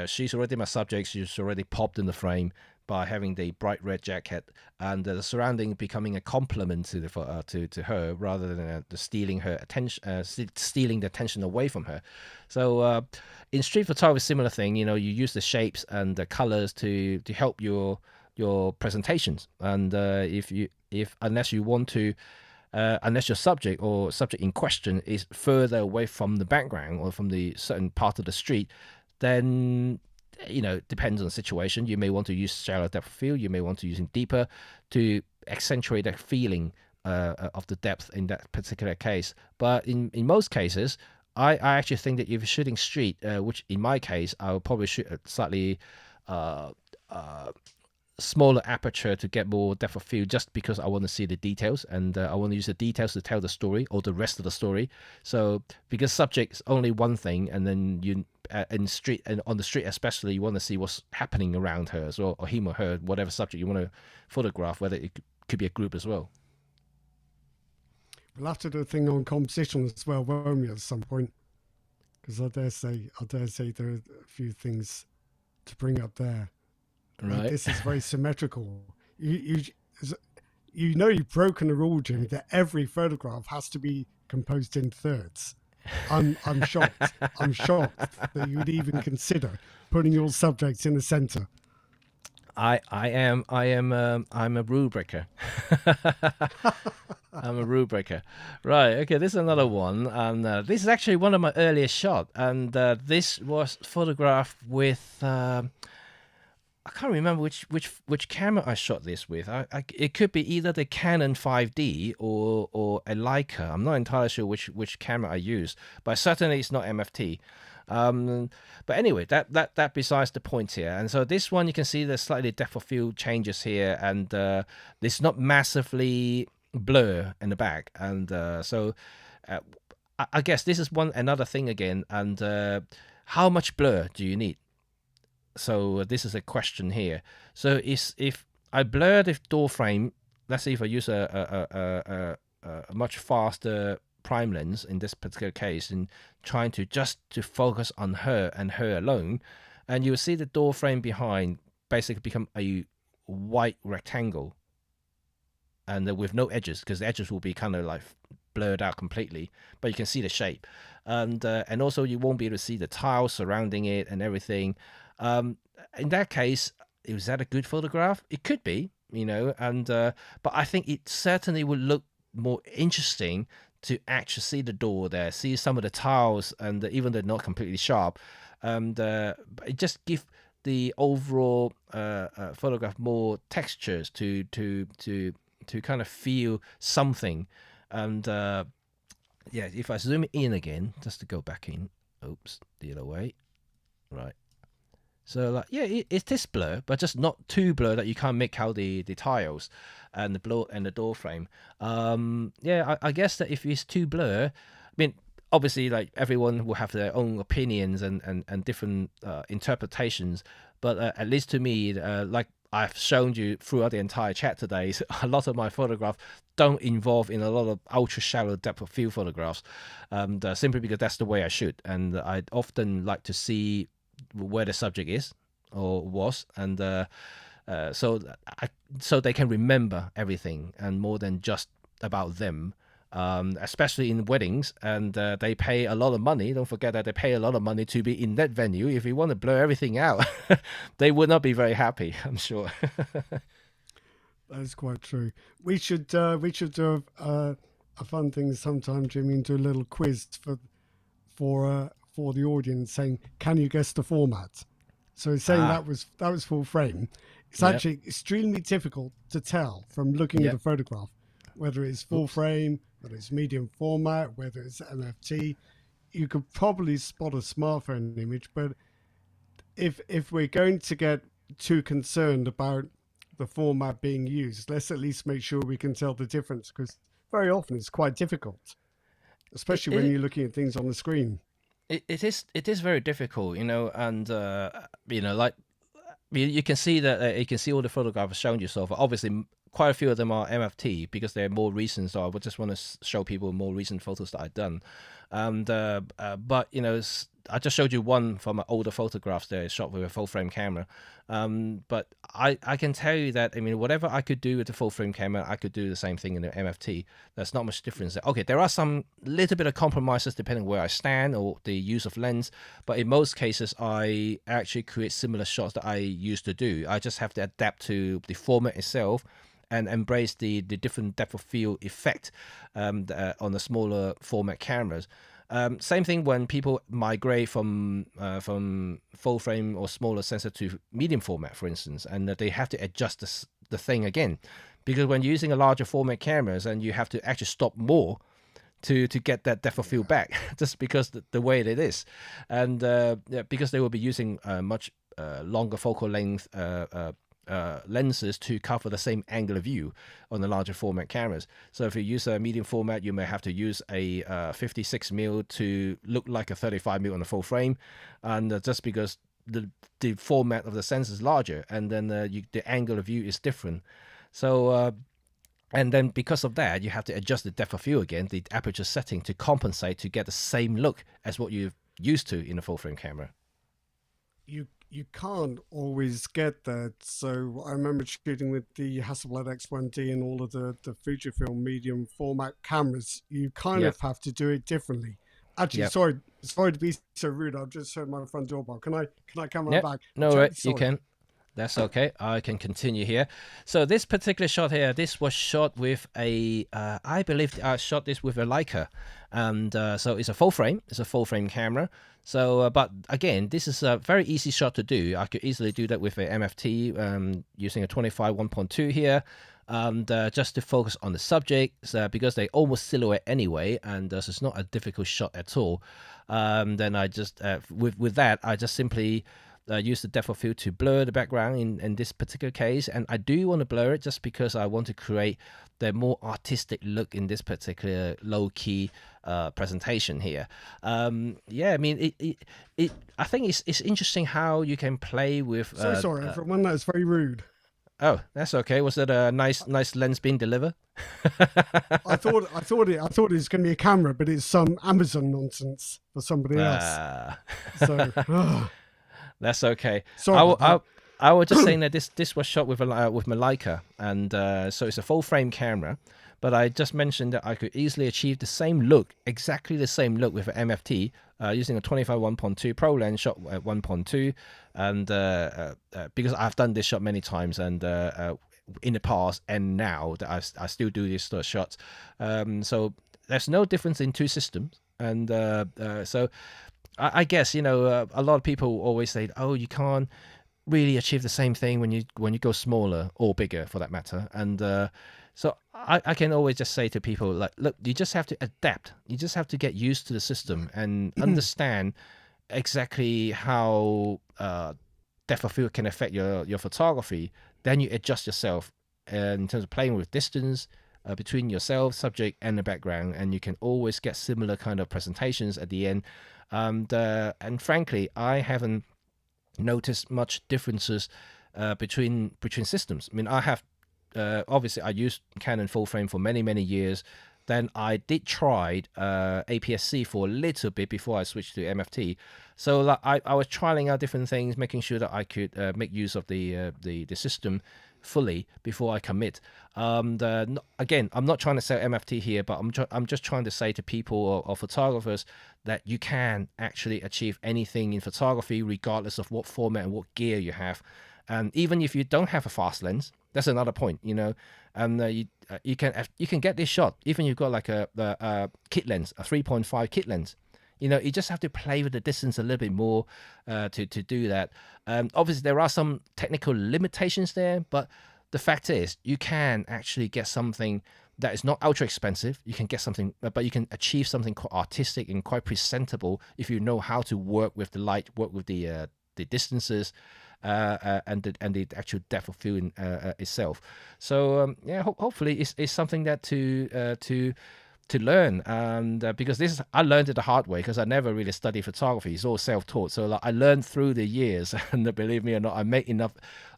she's already my subject, she's already popped in the frame by having the bright red jacket, and the surrounding becoming a complement to the to her, rather than stealing her attention, stealing the attention away from her. So in street photography, similar thing. You use the shapes and the colors to help your presentations, and unless you want to, unless your subject or subject in question is further away from the background or from the certain part of the street, then depends on the situation. You may want to use shallow depth of field, you may want to use it deeper to accentuate that feeling of the depth in that particular case. But in most cases, I actually think that if you're shooting street, which in my case I will probably shoot at slightly smaller aperture to get more depth of field, just because I want to see the details, and I want to use the details to tell the story or the rest of the story. So because subject is only one thing, and then you in street, and on the street especially, you want to see what's happening around her as well, or him or her, whatever subject you want to photograph, whether it could be a group as well. We'll have to do a thing on composition as well, won't we, at some point? Because I dare say there are a few things to bring up there. Right. This is very symmetrical. You've broken the rule, Jimmy, that every photograph has to be composed in thirds. I'm shocked. I'm shocked that you would even consider putting your subjects in the center. I'm a rule breaker. I'm a rule breaker. Right. Okay. This is another one, and this is actually one of my earliest shots, and this was photographed with. I can't remember which camera I shot this with. It could be either the Canon 5D or a Leica. I'm not entirely sure which camera I used, but certainly it's not MFT. But anyway, that besides the point here. And so this one, you can see there's slightly depth of field changes here, and it's not massively blur in the back. And so I guess this is another thing again. And how much blur do you need? So this is a question here. So if I blur the door frame, let's say if I use a much faster prime lens in this particular case, and trying to focus on her and her alone, and you will see the door frame behind basically become a white rectangle, and with no edges, because the edges will be kind of like blurred out completely, but you can see the shape, and also you won't be able to see the tiles surrounding it and everything. In that case, is that a good photograph? It could be, and but I think it certainly would look more interesting to actually see the door there, see some of the tiles, and even though they're not completely sharp, and it just give the overall photograph more textures to kind of feel something. And yeah, if I zoom in again, just to go back in, oops, the other way, right. So like, yeah, it is blur, but just not too blur that you can't make out the tiles and the door frame. Yeah, I guess that if it's too blur, I mean, obviously, like everyone will have their own opinions and different interpretations. But at least to me, like I've shown you throughout the entire chat today, a lot of my photographs don't involve in a lot of ultra shallow depth of field photographs, simply because that's the way I shoot, and I often like to see where the subject is or was, and so so they can remember everything and more than just about them. Especially in weddings, and they pay a lot of money. Don't forget that they pay a lot of money to be in that venue. If you want to blur everything out, they would not be very happy, I'm sure. That is quite true. We should do a fun thing sometime, Jimmy, and do a little quiz for the audience, saying, "Can you guess the format?" So it's saying that was full frame. It's actually extremely difficult to tell from looking at the photograph whether it's full frame, whether it's medium format, whether it's MFT. You could probably spot a smartphone image, but if we're going to get too concerned about the format being used, let's at least make sure we can tell the difference, because very often it's quite difficult, especially when you're looking at things on the screen. It is very difficult, you know, and like you can see that you can see all the photographs shown you so far. Obviously, quite a few of them are MFT because they're more recent. So I would just want to show people more recent photos that I've done. And but you know, I just showed you one from older photographs there, shot with a full frame camera. But I can tell you that, I mean, whatever I could do with the full frame camera, I could do the same thing in the MFT. There's not much difference. Okay, there are some little bit of compromises depending where I stand or the use of lens, but in most cases, I actually create similar shots that I used to do. I just have to adapt to the format itself and embrace the different depth of field effect on the smaller format cameras. Same thing when people migrate from full frame or smaller sensor to medium format, for instance, and they have to adjust the thing again, because when using a larger format cameras, and you have to actually stop more to get that depth of field back, just because the way it is, and because they will be using much longer focal length lenses to cover the same angle of view on the larger format cameras. So if you use a medium format, you may have to use a 56mm to look like a 35mm on the full frame, and just because the format of the sensor is larger, and then the angle of view is different. So and then because of that, you have to adjust the depth of field again, the aperture setting, to compensate to get the same look as what you're used to in a full frame camera. You can't always get that. So I remember shooting with the Hasselblad X1D and all of the Fujifilm medium format cameras. You kind of have to do it differently. Actually, sorry to be so rude. I've just heard my front doorbell. Can I come right back? No, right, you can. That's okay. I can continue here. So this particular shot here, this was shot with a, I believe I shot this with a Leica, and so it's a full frame. It's a full frame camera. So, but again, this is a very easy shot to do. I could easily do that with a MFT using a 25 1.2 here, and just to focus on the subject, because they almost silhouette anyway, and so it's not a difficult shot at all. Then I just with that, I just simply use the depth of field to blur the background in this particular case, and I do want to blur it just because I want to create the more artistic look in this particular low-key presentation here. Yeah, I mean, I think it's interesting how you can play with. Sorry, everyone, that is very rude. Oh, that's okay. Was it a nice lens being delivered? I thought it was going to be a camera, but it's some Amazon nonsense for somebody else. So. That's okay. Sorry. I was just saying that this was shot with my Leica, and so it's a full frame camera. But I just mentioned that I could easily achieve the same look, exactly the same look, with an MFT using a 25 1.2 Pro lens shot at 1.2, and because I've done this shot many times, and in the past and now that I still do these sort of shots, so there's no difference in two systems, and so. I guess, you know, a lot of people always say, oh, you can't really achieve the same thing when you go smaller or bigger, for that matter. And so I can always just say to people, like, look, you just have to adapt. You just have to get used to the system and understand exactly how depth of field can affect your photography, then you adjust yourself in terms of playing with distance between yourself, subject, and the background, and you can always get similar kind of presentations at the end. And frankly, I haven't noticed much differences between systems. I mean, I have obviously I used Canon full frame for many years. Then I did try APS-C for a little bit before I switched to MFT. So like, I was trialing out different things, making sure that I could make use of the system fully before I commit. Again, I'm not trying to sell MFT here, but I'm just trying to say to people or photographers that you can actually achieve anything in photography regardless of what format and what gear you have. And even if you don't have a fast lens, that's another point, you know. And you can get this shot even you've got like a kit lens, a 3.5 kit lens. You know, you just have to play with the distance a little bit more to do that. Obviously, there are some technical limitations there, but the fact is, you can actually get something that is not ultra expensive. You can get something, but you can achieve something quite artistic and quite presentable if you know how to work with the light, work with the distances, and the actual depth of field in, itself. So yeah, hopefully it's something that to learn, and because I learned it the hard way because I never really studied photography. It's all self-taught. So like, I learned through the years, and believe me or not, I made enough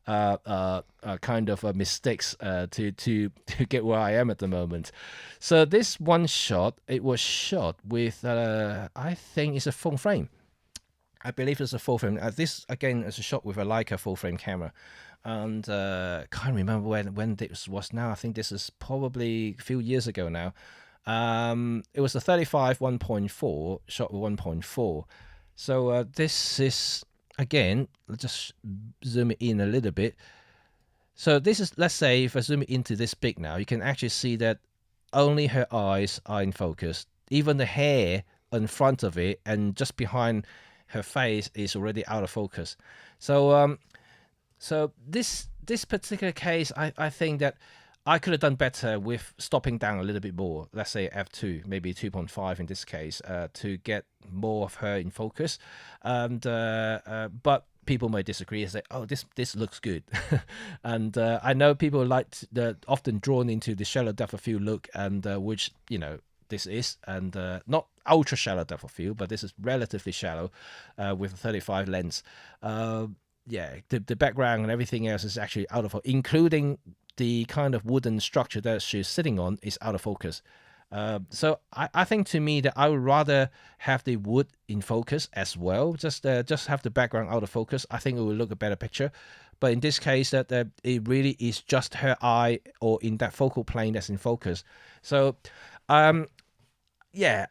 kind of mistakes to get where I am at the moment. So this one shot, it was shot with I think it's a full frame. I believe it's a full frame. This again is a shot with a Leica full frame camera, and can't remember when this was now. I think this is probably a few years ago now. It was a 35 1.4 shot with 1.4. So this is, again, let's just zoom it in a little bit. So this is, let's say if I zoom it into this big now, you can actually see that only her eyes are in focus. Even the hair in front of it and just behind her face is already out of focus. So so this particular case, I think that I could have done better with stopping down a little bit more. Let's say f2, maybe 2.5 in this case, to get more of her in focus. And but people may disagree and say, "Oh, this looks good," and I know people like often drawn into the shallow depth of field look, and which, you know, this is, and not ultra shallow depth of field, but this is relatively shallow with a 35 lens. Yeah, the background and everything else is actually out of, including the kind of wooden structure that she's sitting on is out of focus. So I think, to me, that I would rather have the wood in focus as well. Just have the background out of focus. I think it will look a better picture. But in this case, that it really is just her eye or in that focal plane that's in focus. So yeah,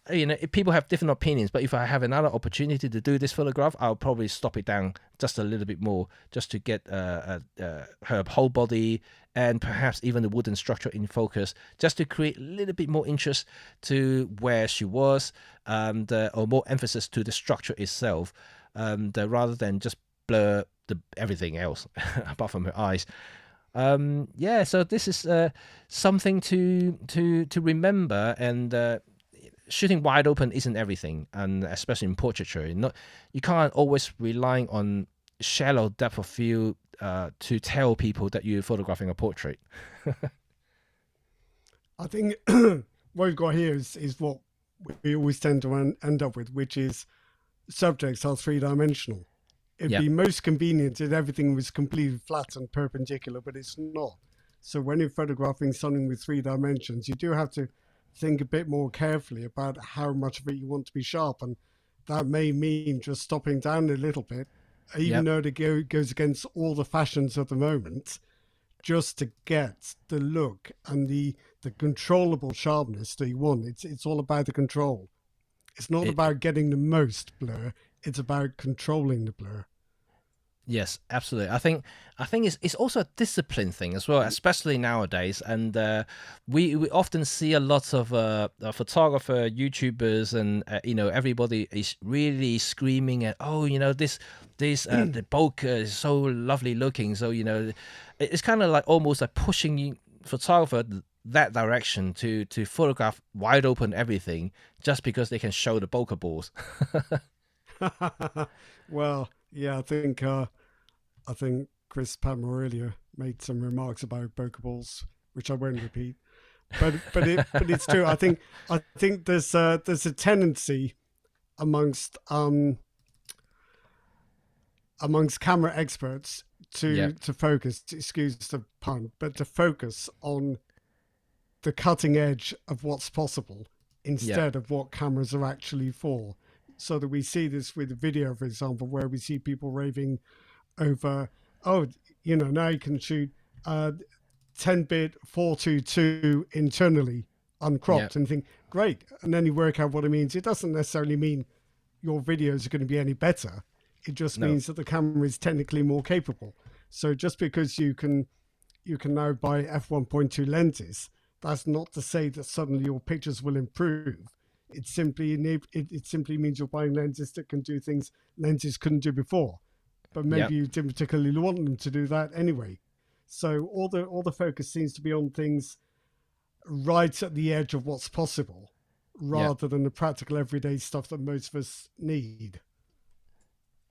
you know, people have different opinions, but if I have another opportunity to do this photograph, I'll probably stop it down just a little bit more, just to get her whole body and perhaps even the wooden structure in focus, just to create a little bit more interest to where she was, and or more emphasis to the structure itself, rather than just blur everything else apart from her eyes. Yeah, so this is something to remember, and shooting wide open isn't everything, and especially in portraiture, you can't always rely on shallow depth of field to tell people that you're photographing a portrait. I think what we've got here is what we always tend to end up with, which is subjects are three-dimensional. It'd be most convenient if everything was completely flat and perpendicular, but it's not. So when you're photographing something with 3 dimensions, you do have to think a bit more carefully about how much of it you want to be sharp, and that may mean just stopping down a little bit, even though it goes against all the fashions of the moment, just to get the look and the controllable sharpness that you want. It's all about the control. It's not about getting the most blur. It's about controlling the blur. Yes, absolutely. I think it's also a discipline thing as well, especially nowadays. And we often see a lot of photographer, YouTubers, and you know, everybody is really screaming at, oh, you know, this the bokeh is so lovely looking. So, you know, it's kind of like almost like pushing photographer that direction to photograph wide open everything just because they can show the bokeh balls. Well, yeah, I think I think Chris Palmer earlier made some remarks about bokeh balls, which I won't repeat. But it's true. I think there's a tendency amongst camera experts to focus, excuse the pun, but to focus on the cutting edge of what's possible instead of what cameras are actually for. So that we see this with video, for example, where we see people raving over, now you can shoot 10-bit 422 internally uncropped and think, great. And then you work out what it means. It doesn't necessarily mean your videos are going to be any better. It just means that the camera is technically more capable. So just because you can now buy f1.2 lenses, that's not to say that suddenly your pictures will improve. It simply means you're buying lenses that can do things lenses couldn't do before. But maybe you didn't particularly want them to do that anyway. So all the focus seems to be on things right at the edge of what's possible, rather than the practical everyday stuff that most of us need.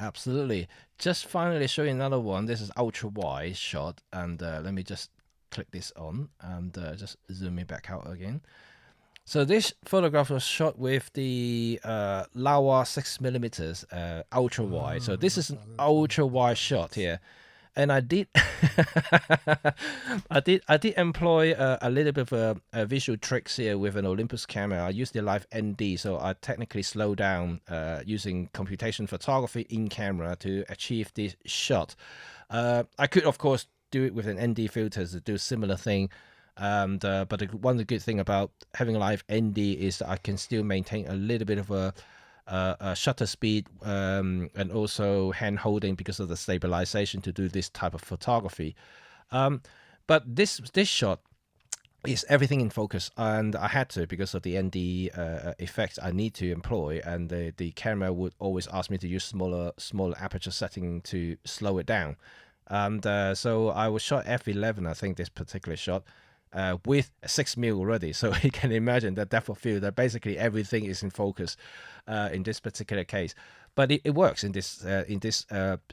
Absolutely. Just finally showing another one. This is ultra wide shot, and let me just click this on and just zoom it back out again. So this photograph was shot with the Laowa 6mm ultra wide. So this is an ultra wide shot here, and I did I did employ a little bit of a visual tricks here with an Olympus camera. I used the live ND, so I technically slow down using computation photography in camera to achieve this shot. I could of course do it with an ND filter to do a similar thing. And but one of the good thing about having a live ND is that I can still maintain a little bit of a shutter speed and also hand holding because of the stabilization to do this type of photography. But this shot is everything in focus, and I had to because of the ND effects I need to employ, and the camera would always ask me to use smaller aperture setting to slow it down. And so I was shot f11, I think, this particular shot. With a 6mm already, so you can imagine the depth of field that basically everything is in focus in this particular case. But it works in this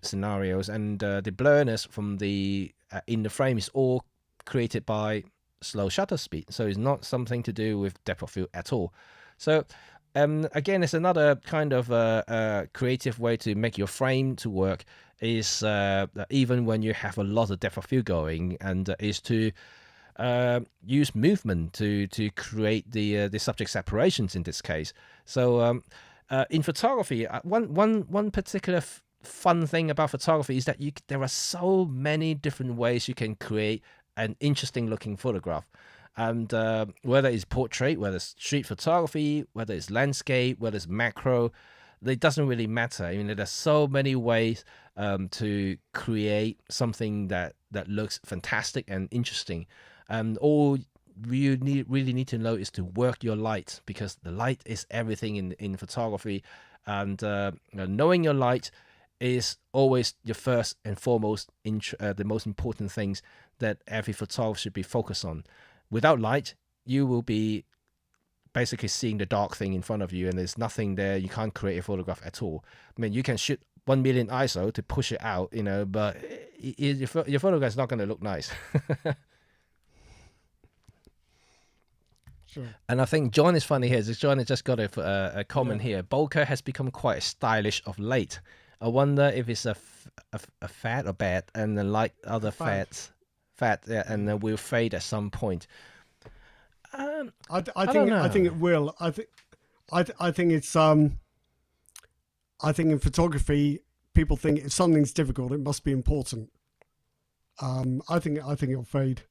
scenarios, and the blurriness from the in the frame is all created by slow shutter speed, so it's not something to do with depth of field at all. So again, it's another kind of creative way to make your frame to work, is even when you have a lot of depth of field going, and is to use movement to create the subject separations in this case. So in photography, one particular fun thing about photography is that there are so many different ways you can create an interesting looking photograph. And whether it's portrait, whether it's street photography, whether it's landscape, whether it's macro, it doesn't really matter. I mean, there's so many ways to create something that looks fantastic and interesting. And all you really need to know is to work your light, because the light is everything in photography. And knowing your light is always your first and foremost, the most important things that every photographer should be focused on. Without light, you will be basically seeing the dark thing in front of you, and there's nothing there. You can't create a photograph at all. I mean, you can shoot 1 million ISO to push it out, but your photograph is not going to look nice. Sure. And I think John is funny here. John has just got a comment here. Bokeh has become quite stylish of late. I wonder if it's a fad or bad, and then like other fads, and then will fade at some point. I think it will. I think it's I think in photography, people think if something's difficult, it must be important. I think it'll fade.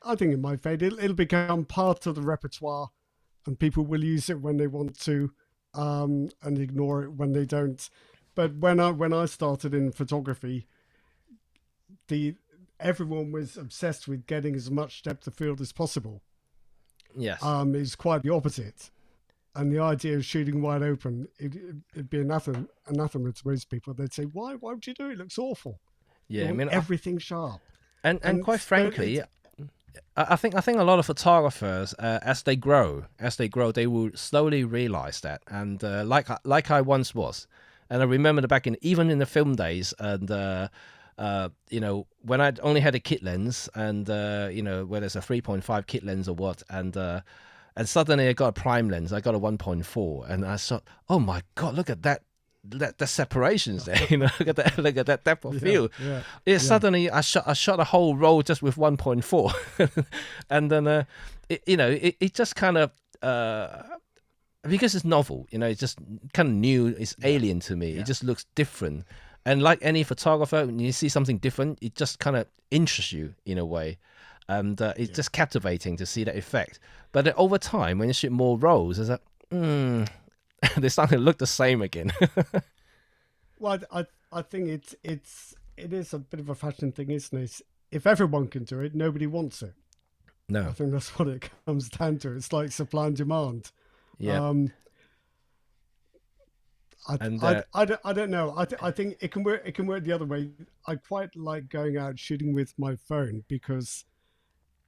I think it might fade. It'll become part of the repertoire, and people will use it when they want to, and ignore it when they don't. But when I started in photography, everyone was obsessed with getting as much depth of field as possible. Yes. It's quite the opposite. And the idea of shooting wide open, it'd be anathema to most people. They'd say, why would you do it? It looks awful. Yeah, I mean, everything sharp. And quite frankly, I think a lot of photographers, as they grow, they will slowly realize that. And like I once was, and I remember back even in the film days, and when I only had a kit lens, and whether it's a 3.5 kit lens or what, and suddenly I got a prime lens. I got a 1.4, and I thought, oh my god, look at that. The separations there, look at that depth of field. Suddenly I shot a whole roll just with 1.4, and then it just kind of because it's novel, it's just kind of new. It's alien to me. It just looks different, and like any photographer, when you see something different, it just kind of interests you in a way, and it's just captivating to see that effect. But then over time, when you shoot more rolls, it's like, they're starting to look the same again. Well, I think it is a bit of a fashion thing, isn't it? If everyone can do it, nobody wants it. No, I think that's what it comes down to. It's like supply and demand. Yeah. I don't know. I think it can work. It can work the other way. I quite like going out shooting with my phone because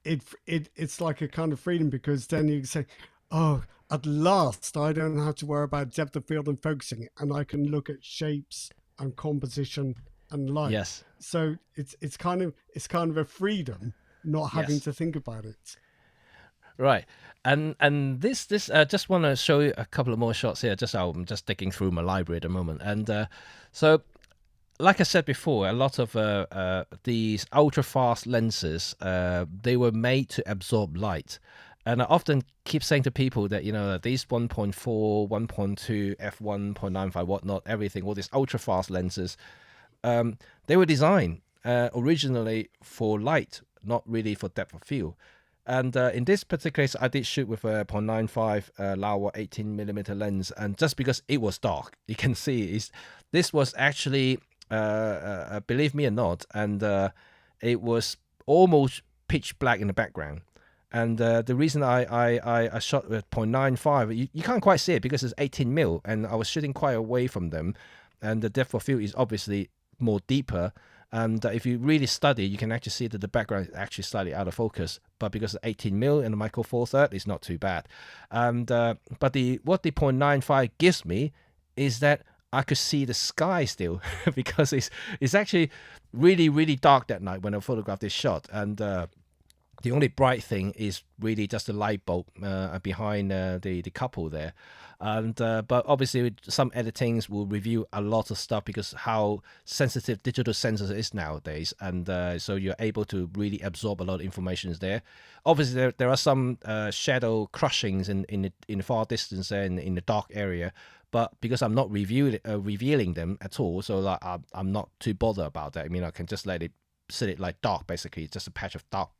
it's like a kind of freedom, because then you can say, oh, at last, I don't have to worry about depth of field and focusing, and I can look at shapes and composition and light. Yes. So it's kind of a freedom not having to think about it. Right. And this just want to show you a couple of more shots here. I'm just digging through my library at the moment, and so. Like I said before, a lot of these ultra-fast lenses, they were made to absorb light. And I often keep saying to people that, these 1.4, 1.2, f1.95, whatnot, everything, all these ultra-fast lenses, they were designed originally for light, not really for depth of field. And in this particular case, I did shoot with a 0.95 Laowa 18mm lens. And just because it was dark, you can see this was actually... believe me or not, and it was almost pitch black in the background. And the reason I shot with 0.95, you can't quite see it because it's 18mm, and I was shooting quite away from them, and the depth of field is obviously more deeper. And if you really study, you can actually see that the background is actually slightly out of focus. But because it's 18mm and the micro four third, it's not too bad. And but what the 0.95 gives me is that I could see the sky still because it's actually really, really dark that night when I photographed this shot. And the only bright thing is really just the light bulb behind the couple there. And but obviously some editings will reveal a lot of stuff because how sensitive digital sensors is nowadays, and so you're able to really absorb a lot of information there. Obviously there are some shadow crushings in the far distance there in the dark area, but because I'm not revealing them at all, so like I'm not too bothered about that. I mean, I can just let it sit like dark, basically. It's just a patch of dark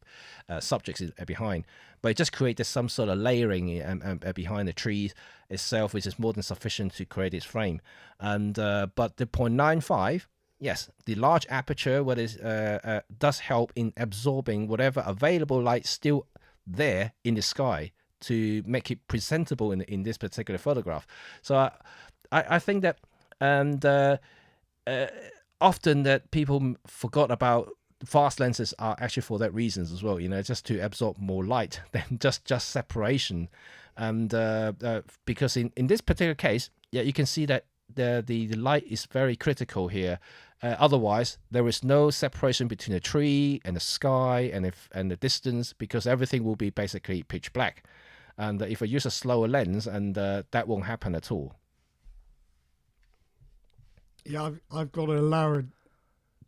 subjects behind, but it just creates some sort of layering behind the trees itself, which is more than sufficient to create its frame. And but the 0.95, yes, the large aperture does help in absorbing whatever available light still there in the sky to make it presentable in this particular photograph. So I think that, and often that people forgot about fast lenses are actually for that reasons as well, just to absorb more light than just separation. And because in this particular case, you can see that the light is very critical here. Otherwise, there is no separation between the tree and the sky and the distance, because everything will be basically pitch black. And if I use a slower lens, and that won't happen at all. Yeah, I've got a Laowa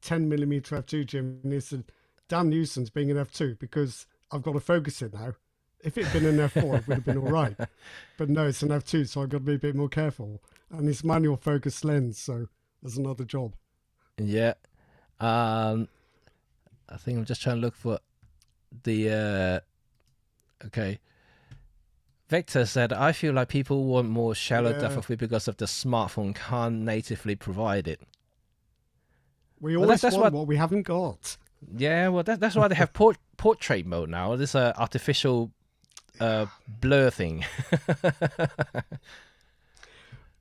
10mm f2, Jim, and it's a damn nuisance being an f2 because I've got to focus it now. If it had been an f4, it would have been all right. But no, it's an f2, so I've got to be a bit more careful. And it's manual focus lens, so there's another job. Yeah. I think I'm just trying to look for the... okay. Victor said, I feel like people want more shallow depth of field because of the smartphone can't natively provide it. We always want what we haven't got. Yeah, well, that's why they have portrait mode now. This artificial blur thing.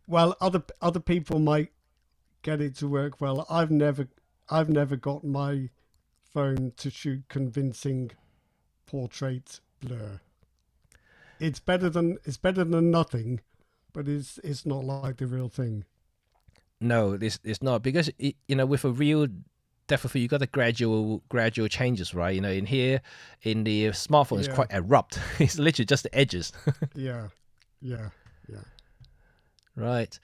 Well, other people might get it to work well. I've never got my phone to shoot convincing portrait blur. It's better than nothing, but it's not like the real thing. No, it's not, because with a real depth of field, you got the gradual changes, right? You know, in here, in the smartphone, it's quite abrupt. It's literally just the edges. Yeah. Right.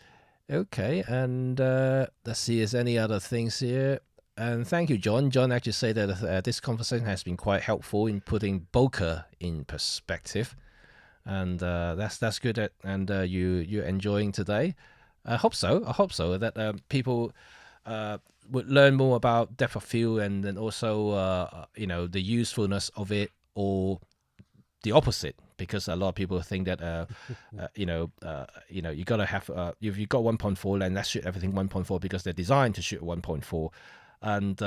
Okay. And let's see, is any other things here? And thank you, John. John actually said that this conversation has been quite helpful in putting bokeh in perspective, and that's good. And you're enjoying today. I hope so. That people would learn more about depth of field, and then also the usefulness of it, or the opposite, because a lot of people think that you gotta have if you got 1.4 lens, let's shoot everything 1.4 because they're designed to shoot 1.4. And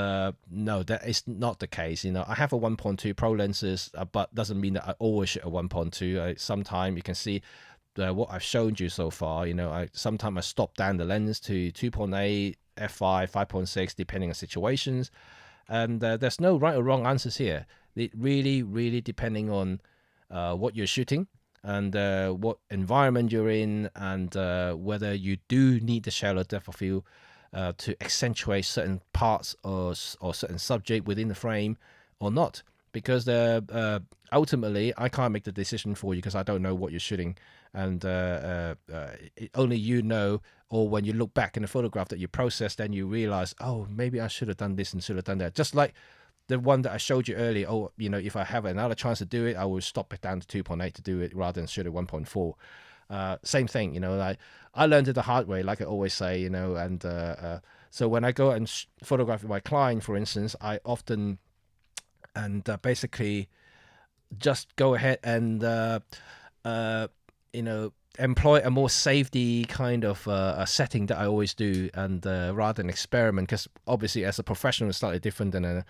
no, that is not the case. I have a 1.2 pro lenses, but doesn't mean that I always shoot a 1.2. Sometimes you can see what I've shown you so far. Sometimes I stop down the lens to 2.8, f5, 5.6, depending on situations. And there's no right or wrong answers here. It really depending on what you're shooting, and what environment you're in, and whether you do need the shallow depth of field to accentuate certain parts or certain subject within the frame or not. Because ultimately, I can't make the decision for you because I don't know what you're shooting, and only you know. Or when you look back in the photograph that you process, then you realize, oh, maybe I should have done this and should have done that. Just like the one that I showed you earlier. Oh, if I have another chance to do it, I will stop it down to 2.8 to do it rather than shoot at 1.4. Same thing, like I learned it the hard way, like I always say, and so when I go and photograph my client, for instance, I often basically just go ahead and employ a more safety kind of a setting that I always do, and rather than experiment, because obviously as a professional it's slightly different than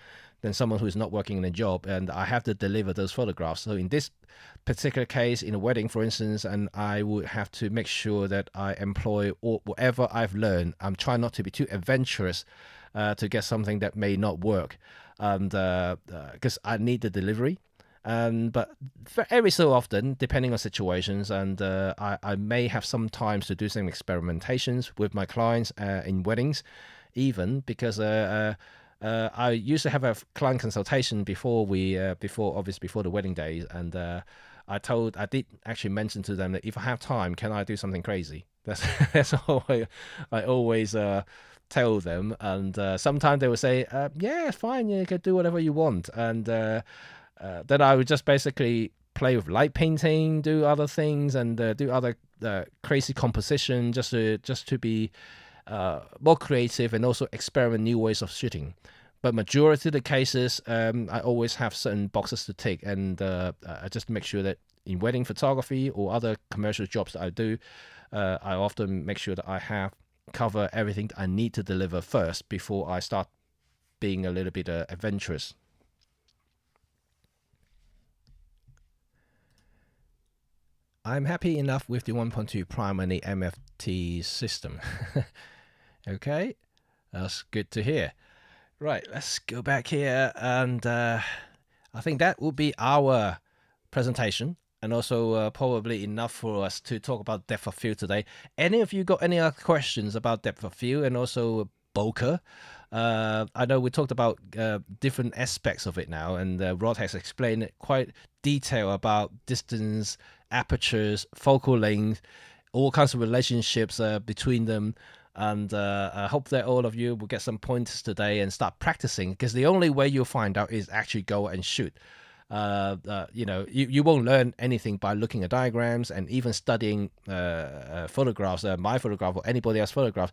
someone who's not working in a job, and I have to deliver those photographs. So in this particular case, in a wedding, for instance, and I would have to make sure that I employ whatever I've learned. I'm trying not to be too adventurous to get something that may not work, and because I need the delivery. But every so often, depending on situations, and I may have some times to do some experimentations with my clients in weddings, even because I used to have a client consultation before the wedding days, and I did actually mention to them that if I have time, can I do something crazy? That's all I always tell them, and sometimes they will say, yeah, fine, you can do whatever you want, and then I would just basically play with light painting, do other things, and do other crazy composition, just to be more creative, and also experiment new ways of shooting. But majority of the cases, I always have certain boxes to tick, and I just make sure that in wedding photography or other commercial jobs that I do, I often make sure that I cover everything that I need to deliver first before I start being a little bit adventurous. I'm happy enough with the 1.2 prime and the MFT system. Okay, that's good to hear. Right, let's go back here, and I think that will be our presentation, and also probably enough for us to talk about depth of field today. Any of you got any other questions about depth of field and also bokeh? I know we talked about different aspects of it now, and Rod has explained it quite detailed about distance, apertures, focal length, all kinds of relationships between them. And I hope that all of you will get some pointers today and start practicing, because the only way you'll find out is actually go and shoot. You won't learn anything by looking at diagrams and even studying photographs, my photograph or anybody else's photograph.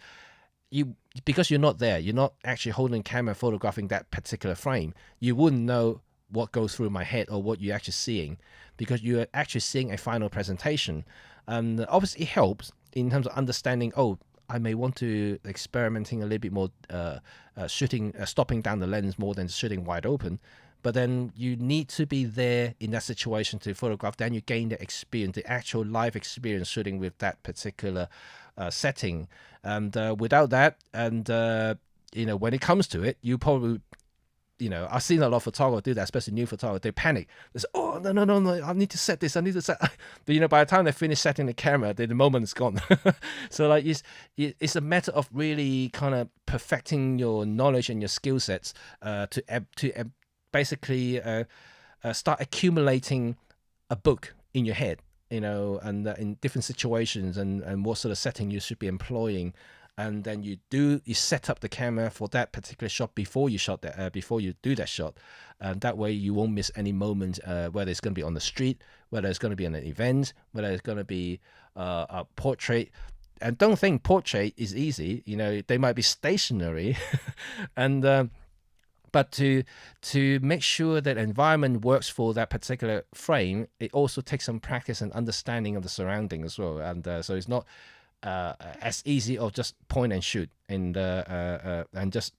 Because you're not there, you're not actually holding a camera photographing that particular frame, you wouldn't know what goes through my head or what you're actually seeing, because you're actually seeing a final presentation. And obviously it helps in terms of understanding, I may want to experimenting a little bit more, stopping down the lens more than shooting wide open. But then you need to be there in that situation to photograph. Then you gain the experience, the actual live experience shooting with that particular setting. And without that, and when it comes to it, you probably, I've seen a lot of photographers do that, especially new photographers. They panic. They say, "Oh, no, I need to set this. I need to set." But by the time they finish setting the camera, the moment is gone. So like it's a matter of really kind of perfecting your knowledge and your skill sets to basically start accumulating a book in your head, and in different situations and what sort of setting you should be employing. And then you set up the camera for that particular shot before you do that shot, and that way you won't miss any moment, whether it's going to be on the street, whether it's going to be an event, whether it's going to be a portrait. And don't think portrait is easy. They might be stationary, and but to make sure that environment works for that particular frame, it also takes some practice and understanding of the surrounding as well. And so it's not as easy of just point and shoot and just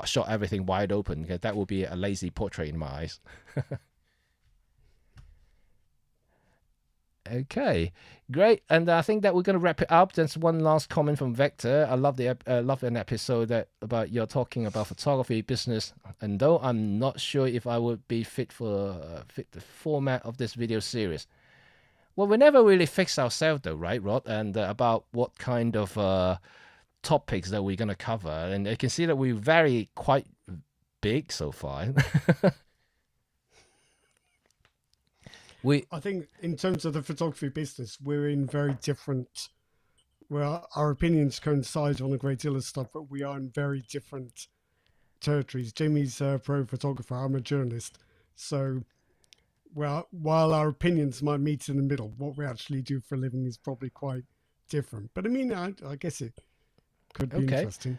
shot everything wide open. That would be a lazy portrait in my eyes. Okay, great. And I think that we're going to wrap it up. There's one last comment from Vector. I love an episode about you're talking about photography business, and though I'm not sure if I would be fit the format of this video series. Well, we never really fix ourselves though, right, Rod? And about what kind of topics that we're going to cover. And you can see that we vary quite big so far. I think in terms of the photography business, we're in very different, well, our opinions coincide on a great deal of stuff, but we are in very different territories. Jimmy's a pro photographer, I'm a journalist. So, well, while our opinions might meet in the middle, what we actually do for a living is probably quite different. But I mean, I guess it could be interesting.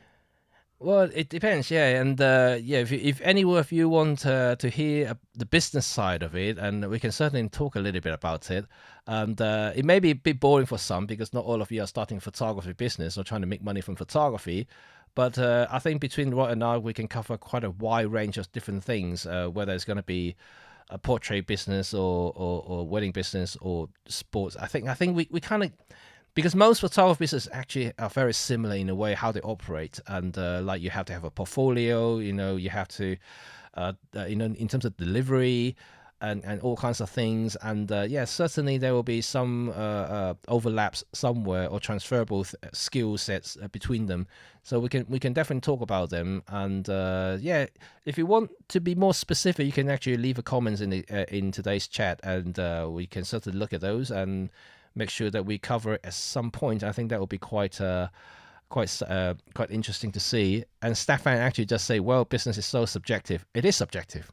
Well, it depends, yeah, and if any of you want to hear the business side of it, and we can certainly talk a little bit about it. And it may be a bit boring for some because not all of you are starting photography business or trying to make money from photography. But I think between Rod and I, we can cover quite a wide range of different things, whether it's going to be a portrait business or wedding business or sports. I think we kind of. Because most photography businesses actually are very similar in a way how they operate, and like you have to have a portfolio, you have to, in terms of delivery and all kinds of things, and certainly there will be some overlaps somewhere or transferable skill sets between them. So we can definitely talk about them, and if you want to be more specific, you can actually leave a comments in today's chat, and we can certainly look at those and make sure that we cover it at some point. I think that will be quite interesting to see. And Stefan actually just say, well, business is so subjective. It is subjective.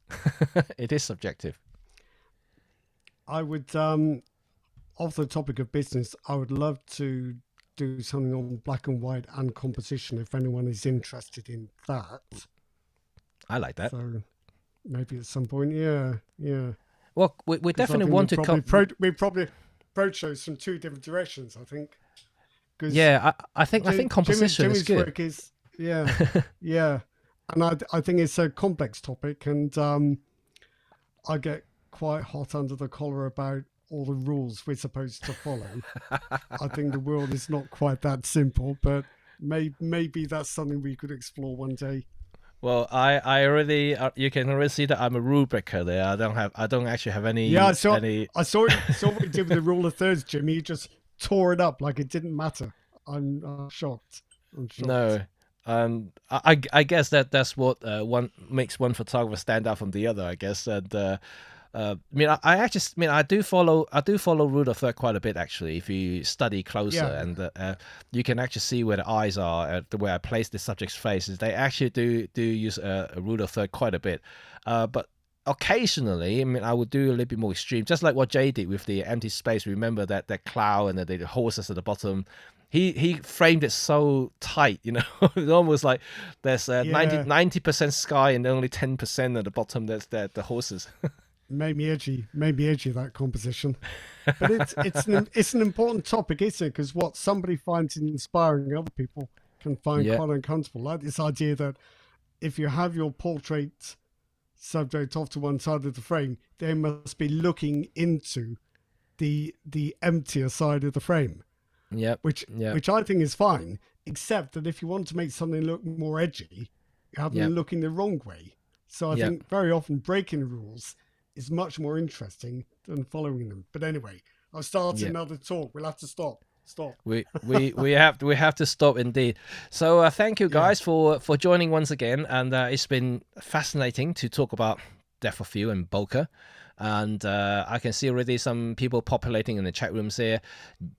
It is subjective. I would, off the topic of business, I would love to do something on black and white and composition if anyone is interested in that. I like that. So maybe at some point, yeah. Well, we definitely want to come. We probably approach those from two different directions, I think. Yeah, I think composition is good. Work is, yeah, and I think it's a complex topic, and I get quite hot under the collar about all the rules we're supposed to follow. I think the world is not quite that simple, but maybe that's something we could explore one day. Well, I already you can already see that I'm a rule breaker there. I don't actually have any. Yeah, I saw what you did with the rule of thirds, Jimmy. You just tore it up like it didn't matter. I'm shocked. No, I guess that's what one makes one photographer stand out from the other. I guess, and I do follow rule of third quite a bit actually. If you study closer, and you can actually see where the eyes are, the way I place the subject's faces. They actually do use a rule of third quite a bit, but occasionally, I would do a little bit more extreme, just like what Jay did with the empty space. Remember that cloud and the horses at the bottom. He framed it so tight, it's almost like there's 90% sky and only 10% at the bottom. That's the horses. Made me edgy, that composition. But it's an important topic, isn't it? Because what somebody finds inspiring, other people can find quite uncomfortable. Like this idea that if you have your portrait subject off to one side of the frame, they must be looking into the emptier side of the frame. Which I think is fine, except that if you want to make something look more edgy, you have them looking the wrong way. So I think very often breaking rules is much more interesting than following them. But anyway, I've started another talk. We'll have to stop. We have to stop indeed. So thank you guys for joining once again, and it's been fascinating to talk about depth of field and bokeh. And I can see already some people populating in the chat rooms here.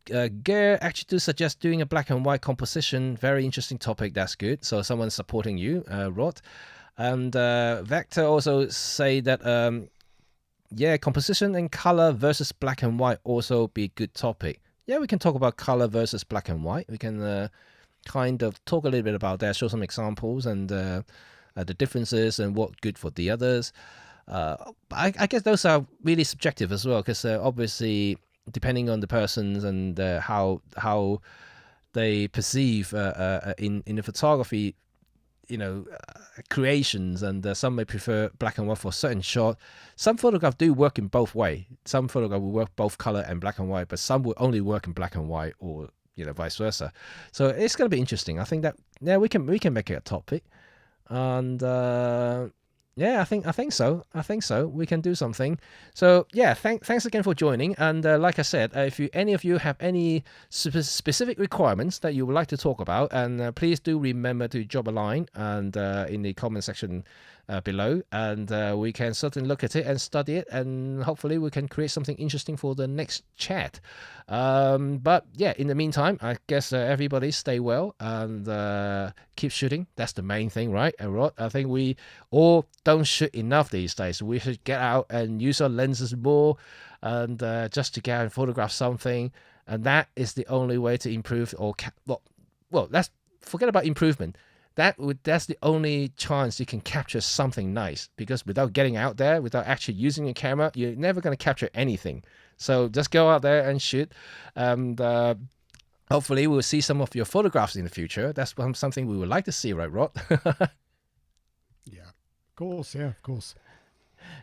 Ger actually do suggest doing a black and white composition. Very interesting topic. That's good. So someone's supporting you, Rod. And Vector also say that composition and color versus black and white also be a good topic. Yeah, we can talk about color versus black and white. We can kind of talk a little bit about that, show some examples and the differences and what good for the others. I guess those are really subjective as well, because obviously depending on the persons and how they perceive in the photography, creations, and some may prefer black and white for a certain shot. Some photographs do work in both way. Some photographs will work both color and black and white, but some will only work in black and white, or vice versa. So it's going to be interesting. I think that we can make it a topic, and I think so. We can do something. So thanks again for joining. And like I said, if any of you have any specific requirements that you would like to talk about, and please do remember to drop a line and in the comment section below, and we can certainly look at it and study it, and hopefully we can create something interesting for the next chat. But in the meantime, I guess everybody stay well and keep shooting. That's the main thing, right? And Rod, I think we all don't shoot enough these days. We should get out and use our lenses more, and just to get out and photograph something. And that is the only way to improve let's forget about improvement. That's the only chance you can capture something nice, because without getting out there, without actually using a camera, you're never going to capture anything. So just go out there and shoot, and hopefully we'll see some of your photographs in the future. That's something we would like to see, right, Rod? Yeah, of course.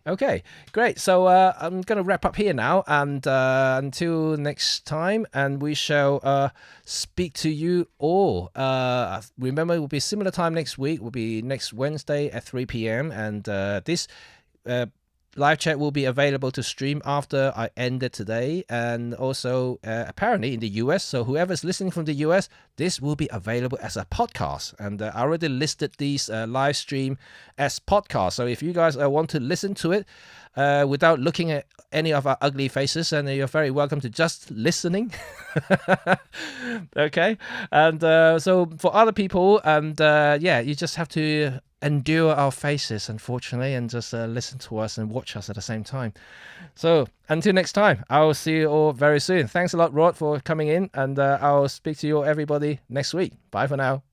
Okay, great. So I'm going to wrap up here now, and until next time, and we shall speak to you all. Remember, it will be similar time next week. It will be next Wednesday at 3 p.m. And this live chat will be available to stream after I end it today, and also apparently in the US. So whoever's listening from the US, this will be available as a podcast, and I already listed these live stream as podcasts. So if you guys want to listen to it without looking at any of our ugly faces, and you're very welcome to just listening. Okay, and so for other people, and you just have to endure our faces, unfortunately, and just listen to us and watch us at the same time. So until next time, I will see you all very soon. Thanks a lot, Rod, for coming in, and I'll speak to you all, everybody, next week. Bye for now.